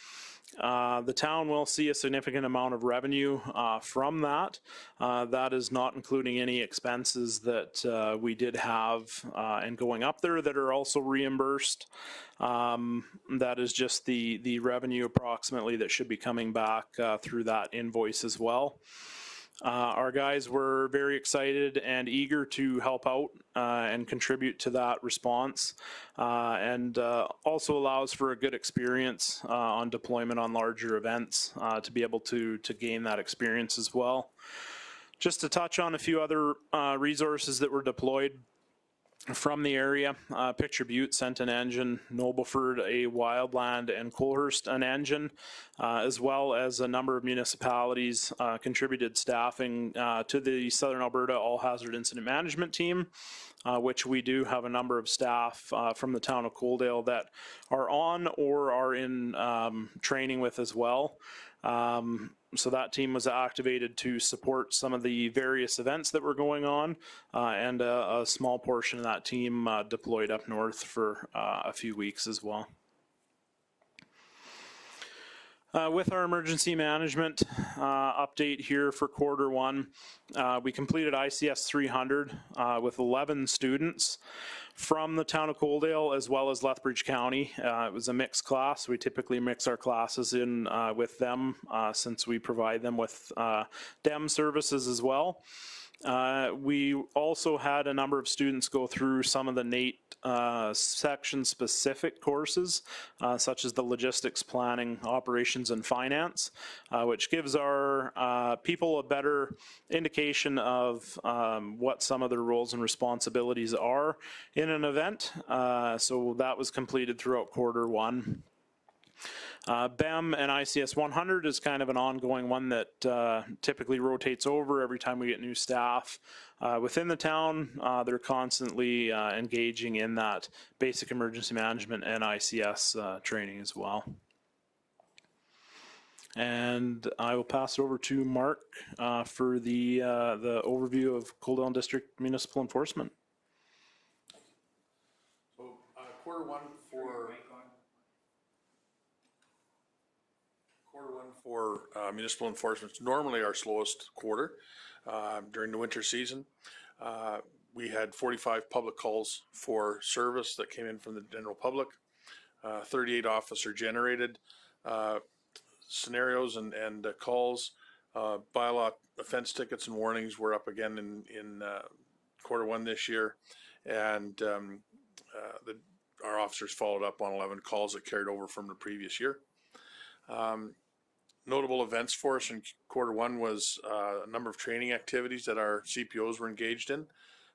[SPEAKER 10] The town will see a significant amount of revenue from that. That is not including any expenses that we did have and going up there that are also reimbursed. That is just the revenue approximately that should be coming back through that invoice as well. Our guys were very excited and eager to help out and contribute to that response, and also allows for a good experience on deployment on larger events to be able to gain that experience as well. Just to touch on a few other resources that were deployed from the area, Picture Butte sent an engine, Nobleford a Wildland, and Colehurst an engine, as well as a number of municipalities contributed staffing to the Southern Alberta All Hazard Incident Management Team, which we do have a number of staff from the town of Coaldale that are on or are in training with as well. So that team was activated to support some of the various events that were going on, and a small portion of that team deployed up north for a few weeks as well. With our emergency management update here for Q1, we completed ICS 300 with 11 students from the town of Coaldale as well as Lethbridge County. It was a mixed class. We typically mix our classes in with them since we provide them with DEM services as well. We also had a number of students go through some of the NATE section-specific courses, such as the logistics, planning, operations, and finance, which gives our people a better indication of what some of their roles and responsibilities are in an event. So that was completed throughout Q1. BEM and ICS 100 is kind of an ongoing one that typically rotates over every time we get new staff within the town. They're constantly engaging in that basic emergency management and ICS training as well. And I will pass it over to Mark for the overview of Coaldale District Municipal Enforcement.
[SPEAKER 20] So Q1 for municipal enforcement is normally our slowest quarter during the winter season. We had 45 public calls for service that came in from the general public, 38 officer generated scenarios and calls. Bylaw offense tickets and warnings were up again in Q1 this year, and our officers followed up on 11 calls that carried over from the previous year. Notable events for us in Q1 was a number of training activities that our CPOs were engaged in.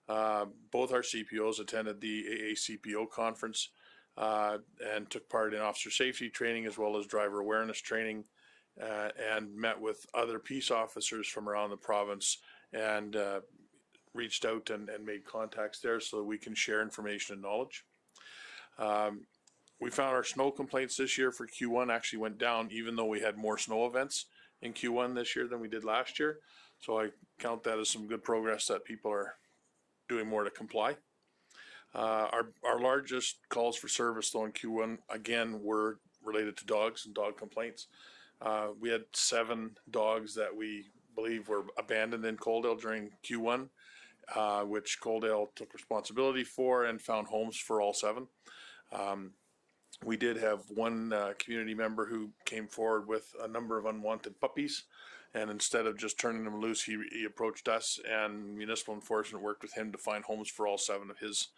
[SPEAKER 20] Both our CPOs attended the AACPO conference and took part in officer safety training as well as driver awareness training, and met with other peace officers from around the province and reached out and made contacts there so that we can share information and knowledge. We found our snow complaints this year for Q1 actually went down, even though we had more snow events in Q1 this year than we did last year. So I count that as some good progress that people are doing more to comply. Our largest calls for service though in Q1 again were related to dogs and dog complaints. We had 7 dogs that we believe were abandoned in Coaldale during Q1, which Coaldale took responsibility for and found homes for all 7. We did have one community member who came forward with a number of unwanted puppies, and instead of just turning them loose, he approached us, and municipal enforcement worked with him to find homes for all 7 of his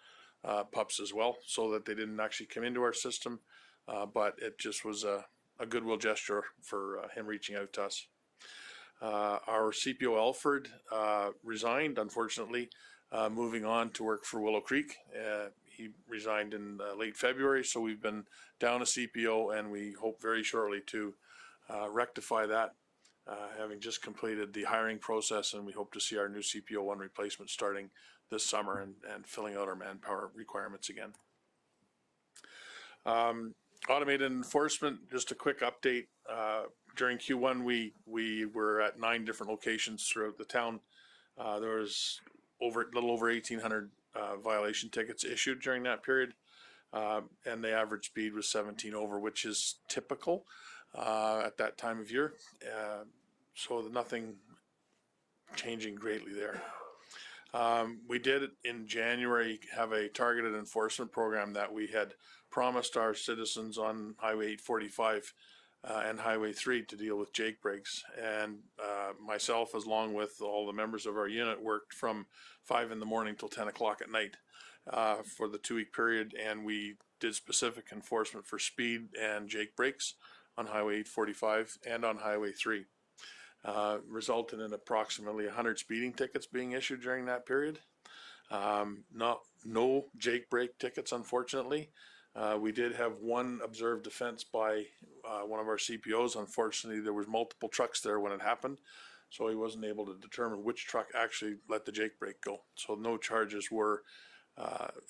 [SPEAKER 20] pups as well, so that they didn't actually come into our system, but it just was a goodwill gesture for him reaching out to us. Our CPO Alford resigned, unfortunately, moving on to work for Willow Creek. He resigned in late February, so we've been down a CPO, and we hope very shortly to rectify that, having just completed the hiring process, and we hope to see our new CPO1 replacement starting this summer and filling out our manpower requirements again. Automated enforcement, just a quick update. During Q1, we were at 9 different locations throughout the town. There was a little over 1,800 violation tickets issued during that period, and the average speed was 17 over, which is typical. at that time of year. So nothing changing greatly there. We did in January have a targeted enforcement program that we had promised our citizens on Highway 845 and Highway 3 to deal with jake breaks. And myself, as along with all the members of our unit, worked from 5 in the morning till 10 o'clock at night for the 2-week period. And we did specific enforcement for speed and jake breaks on Highway 845 and on Highway 3. Resulted in approximately 100 speeding tickets being issued during that period. No jake brake tickets, unfortunately. We did have one observed offense by one of our CPOs. Unfortunately, there was multiple trucks there when it happened, so he wasn't able to determine which truck actually let the jake brake go. So no charges were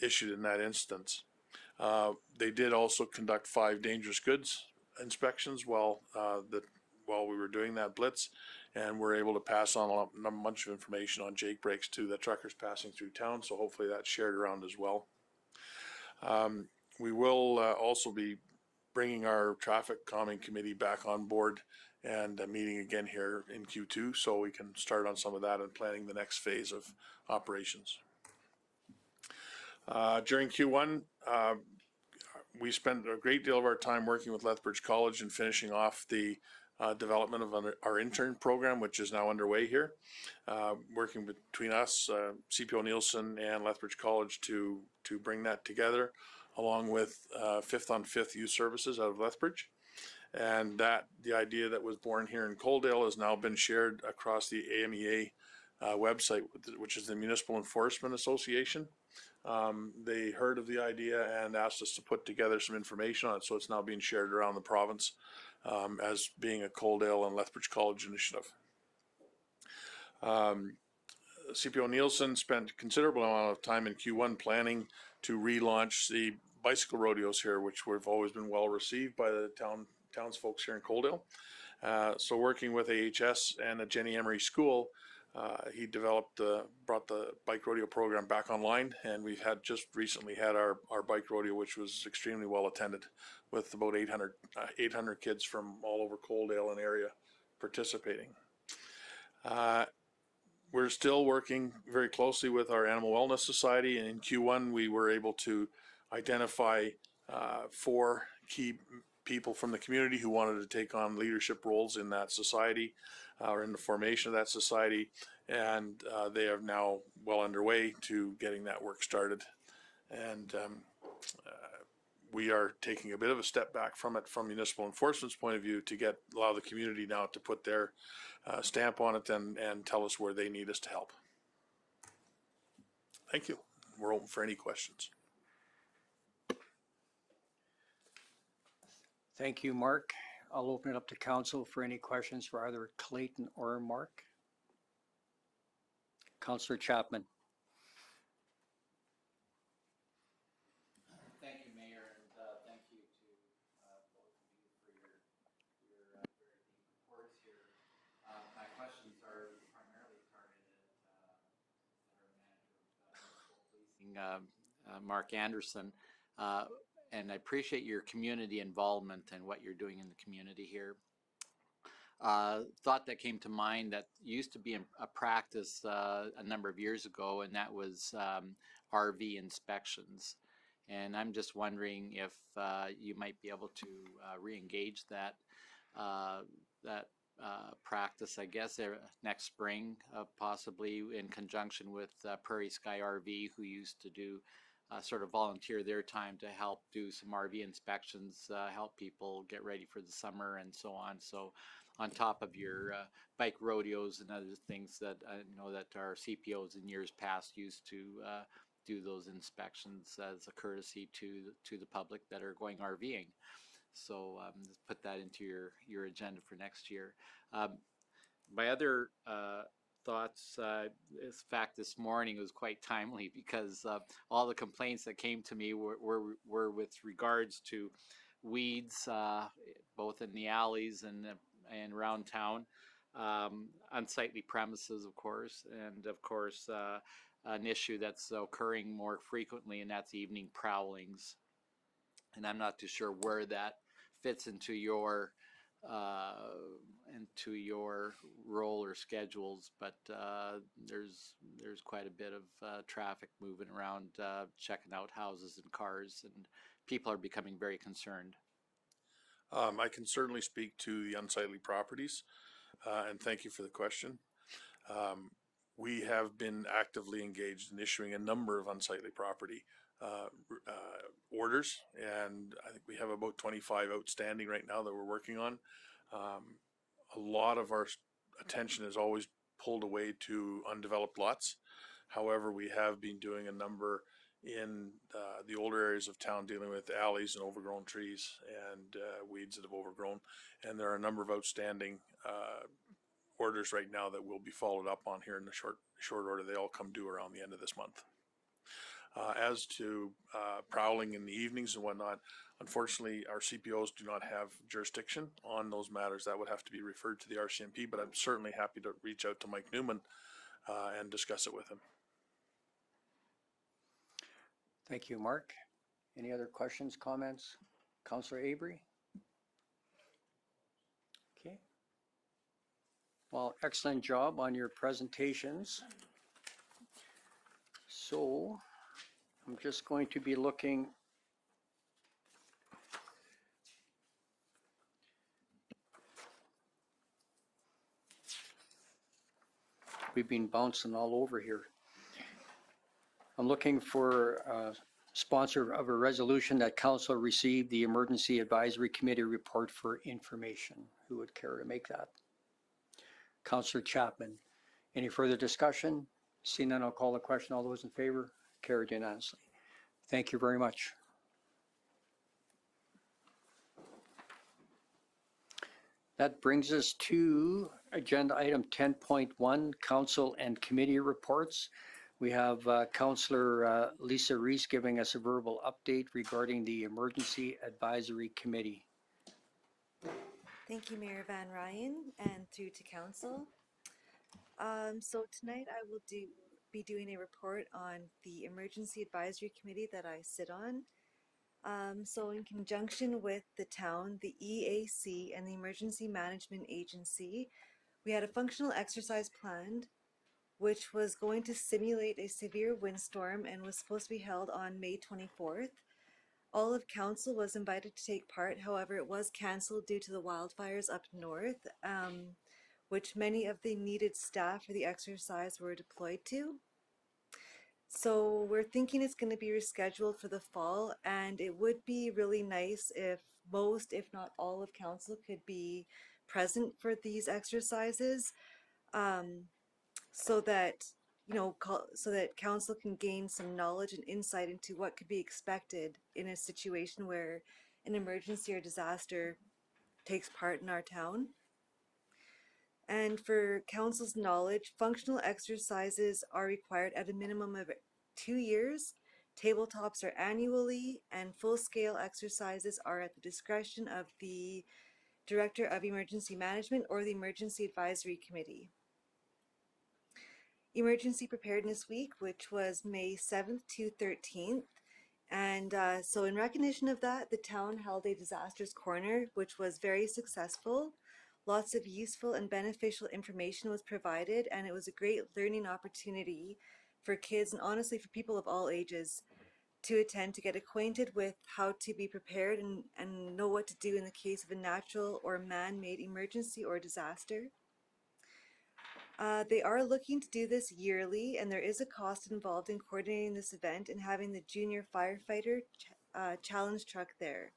[SPEAKER 20] issued in that instance. They did also conduct 5 dangerous goods inspections while we were doing that blitz, and we're able to pass on a bunch of information on jake brakes to the truckers passing through town, so hopefully that's shared around as well. We will also be bringing our traffic calming committee back on board and meeting again here in Q2, so we can start on some of that and planning the next phase of operations. During Q1, we spent a great deal of our time working with Lethbridge College and finishing off the development of our intern program, which is now underway here. Working between us, CPO Nielsen and Lethbridge College to bring that together, along with 5th on 5th Youth Services out of Lethbridge. And the idea that was born here in Coaldale has now been shared across the AMEA website, which is the Municipal Enforcement Association. They heard of the idea and asked us to put together some information on it, so it's now being shared around the province as being a Coaldale and Lethbridge College initiative. CPO Nielsen spent considerable amount of time in Q1 planning to relaunch the bicycle rodeos here, which we've always been well received by the townsfolk here in Coaldale. So working with AHS and the Jenny Emery School, he brought the bike rodeo program back online, and we've just recently had our bike rodeo, which was extremely well attended, with about 800 kids from all over Coaldale and area participating. We're still working very closely with our Animal Wellness Society, and in Q1 we were able to identify 4 key people from the community who wanted to take on leadership roles in that society or in the formation of that society, and they are now well underway to getting that work started. And we are taking a bit of a step back from it from municipal enforcement's point of view to allow the community now to put their stamp on it and tell us where they need us to help. Thank you. We're open for any questions.
[SPEAKER 1] Thank you, Mark. I'll open it up to council for any questions for either Clayton or Mark. Councillor Chapman.
[SPEAKER 11] Thank you, Mayor, and thank you to both of you for your very deep reports here. My questions are primarily targeted at our manager of municipal policing, Mark Anderson. And I appreciate your community involvement and what you're doing in the community here. Thought that came to mind that used to be a practice a number of years ago, and that was RV inspections. And I'm just wondering if you might be able to re-engage that practice, I guess, next spring, possibly in conjunction with Prairie Sky RV, who used to do sort of volunteer their time to help do some RV inspections, help people get ready for the summer and so on. So on top of your bike rodeos and other things that I know that our CPOs in years past used to do those inspections as a courtesy to the public that are going RVing. So put that into your agenda for next year. My other thoughts, in fact, this morning was quite timely because all the complaints that came to me were with regards to weeds, both in the alleys and around town, unsightly premises, of course, and of course an issue that's occurring more frequently, and that's evening prowlings. And I'm not too sure where that fits into your into your role or schedules, but there's quite a bit of traffic moving around, checking out houses and cars, and people are becoming very concerned.
[SPEAKER 20] I can certainly speak to the unsightly properties, and thank you for the question. We have been actively engaged in issuing a number of unsightly property orders, and I think we have about 25 outstanding right now that we're working on. A lot of our attention is always pulled away to undeveloped lots. However, we have been doing a number in the older areas of town, dealing with alleys and overgrown trees and weeds that have overgrown. And there are a number of outstanding orders right now that will be followed up on here in the short order. They all come due around the end of this month. As to prowling in the evenings and whatnot, unfortunately, our CPOs do not have jurisdiction on those matters. That would have to be referred to the RCMP, but I'm certainly happy to reach out to Mike Newman and discuss it with him.
[SPEAKER 1] Thank you, Mark. Any other questions, comments? Councillor Avery? Okay. Well, excellent job on your presentations. So I'm just going to be looking we've been bouncing all over here. I'm looking for a sponsor of a resolution that council received the Emergency Advisory Committee report for information. Who would care to make that? Councillor Chapman. Any further discussion? Seeing none, I'll call the question. All those in favor? Carried unanimously. Thank you very much. That brings us to agenda item 10.1, council and committee reports. We have Councillor Lisa Reese giving us a verbal update regarding the Emergency Advisory Committee.
[SPEAKER 8] Thank you, Mayor Van Rijn, and through to council. So tonight I will be doing a report on the Emergency Advisory Committee that I sit on. So in conjunction with the town, the EAC, and the Emergency Management Agency, we had a functional exercise planned, which was going to simulate a severe windstorm and was supposed to be held on May 24th. All of council was invited to take part, however, it was cancelled due to the wildfires up north, which many of the needed staff for the exercise were deployed to. So we're thinking it's going to be rescheduled for the fall, and it would be really nice if most, if not all of council could be present for these exercises, so that, you know, so that council can gain some knowledge and insight into what could be expected in a situation where an emergency or disaster takes part in our town. And for council's knowledge, functional exercises are required at a minimum of 2 years. Tabletops are annually, and full-scale exercises are at the discretion of the Director of Emergency Management or the Emergency Advisory Committee. Emergency Preparedness Week, which was May 7th to 13th. And so in recognition of that, the town held a Disasters Corner, which was very successful. Lots of useful and beneficial information was provided, and it was a great learning opportunity for kids and honestly for people of all ages to attend, to get acquainted with how to be prepared and know what to do in the case of a natural or man-made emergency or disaster. They are looking to do this yearly, and there is a cost involved in coordinating this event and having the junior firefighter challenge truck there.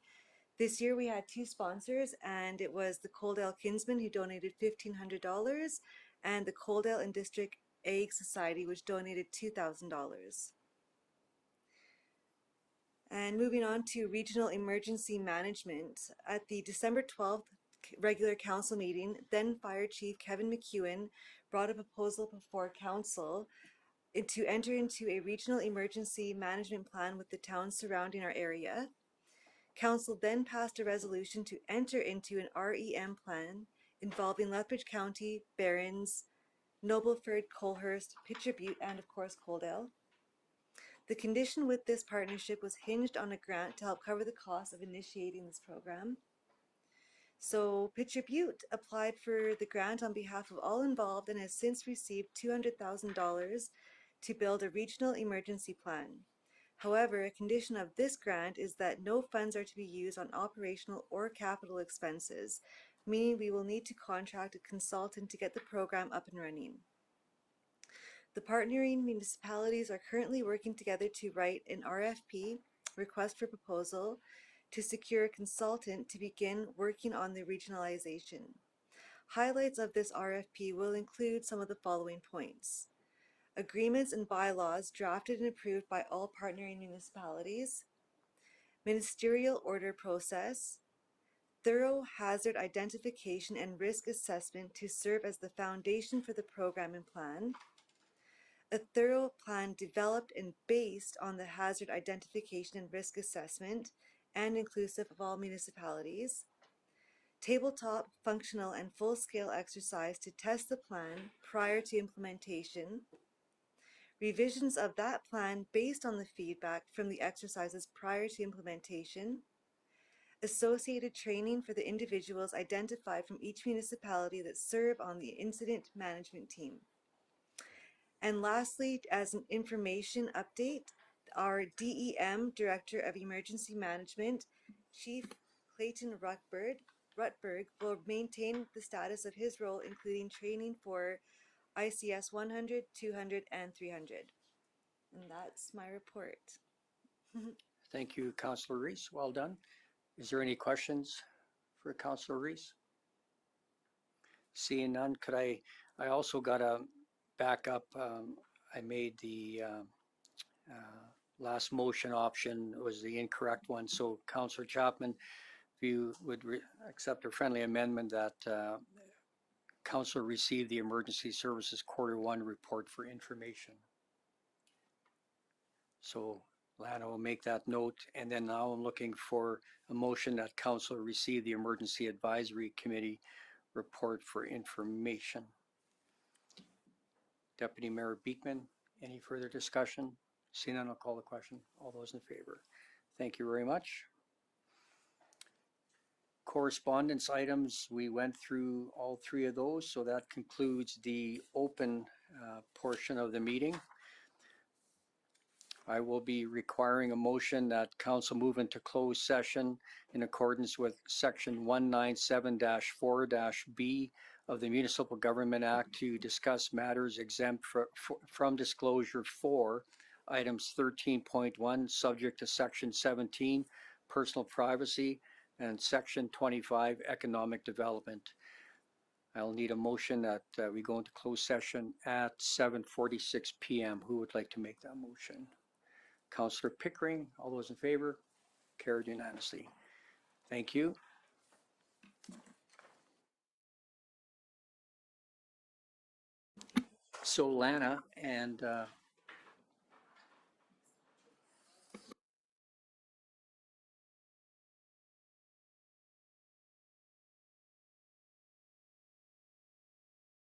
[SPEAKER 8] This year we had 2 sponsors, and it was the Coaldale Kinsmen who donated $1,500 and the Coaldale and District Ag Society, which donated $2,000. And moving on to Regional Emergency Management, at the December 12th regular council meeting, then Fire Chief Kevin McEwen brought a proposal before council to enter into a regional emergency management plan with the towns surrounding our area. Council then passed a resolution to enter into an REM plan involving Lethbridge County, Barrens, Nobleford, Colehurst, Pitcher Butte, and of course Coaldale. The condition with this partnership was hinged on a grant to help cover the cost of initiating this program. So Pitcher Butte applied for the grant on behalf of all involved and has since received $200,000 to build a regional emergency plan. However, a condition of this grant is that no funds are to be used on operational or capital expenses, meaning we will need to contract a consultant to get the program up and running. The partnering municipalities are currently working together to write an RFP, request for proposal, to secure a consultant to begin working on the regionalization. Highlights of this RFP will include some of the following points: agreements and bylaws drafted and approved by all partnering municipalities, ministerial order process, thorough hazard identification and risk assessment to serve as the foundation for the program and plan, a thorough plan developed and based on the hazard identification and risk assessment and inclusive of all municipalities, tabletop, functional, and full-scale exercise to test the plan prior to implementation, revisions of that plan based on the feedback from the exercises prior to implementation, associated training for the individuals identified from each municipality that serve on the incident management team. And lastly, as an information update, our DEM, Director of Emergency Management, Chief Clayton Rutberg, will maintain the status of his role, including training for ICS 100, 200, and 300. And that's my report.
[SPEAKER 1] Thank you, Councillor Reese. Well done. Is there any questions for Councillor Reese? Seeing none, could I also got to back up. I made the last motion option was the incorrect one. So Councillor Chapman, if you would accept a friendly amendment that Council received the Emergency Services Quarter 1 report for information. So Lana will make that note, and then now I'm looking for a motion that Council receive the Emergency Advisory Committee report for information. Deputy Mayor Beekman, any further discussion? Seeing none, I'll call the question. All those in favor? Thank you very much. Correspondence items, we went through all three of those, so that concludes the open portion of the meeting. I will be requiring a motion that council move into closed session in accordance with section 197-4-B of the Municipal Government Act to discuss matters exempt from disclosure for items 13.1, subject to section 17, personal privacy, and section 25, economic development. I'll need a motion that we go into closed session at 7:46 p.m. Who would like to make that motion? Councillor Pickering, all those in favor? Carried unanimously. Thank you. So Lana and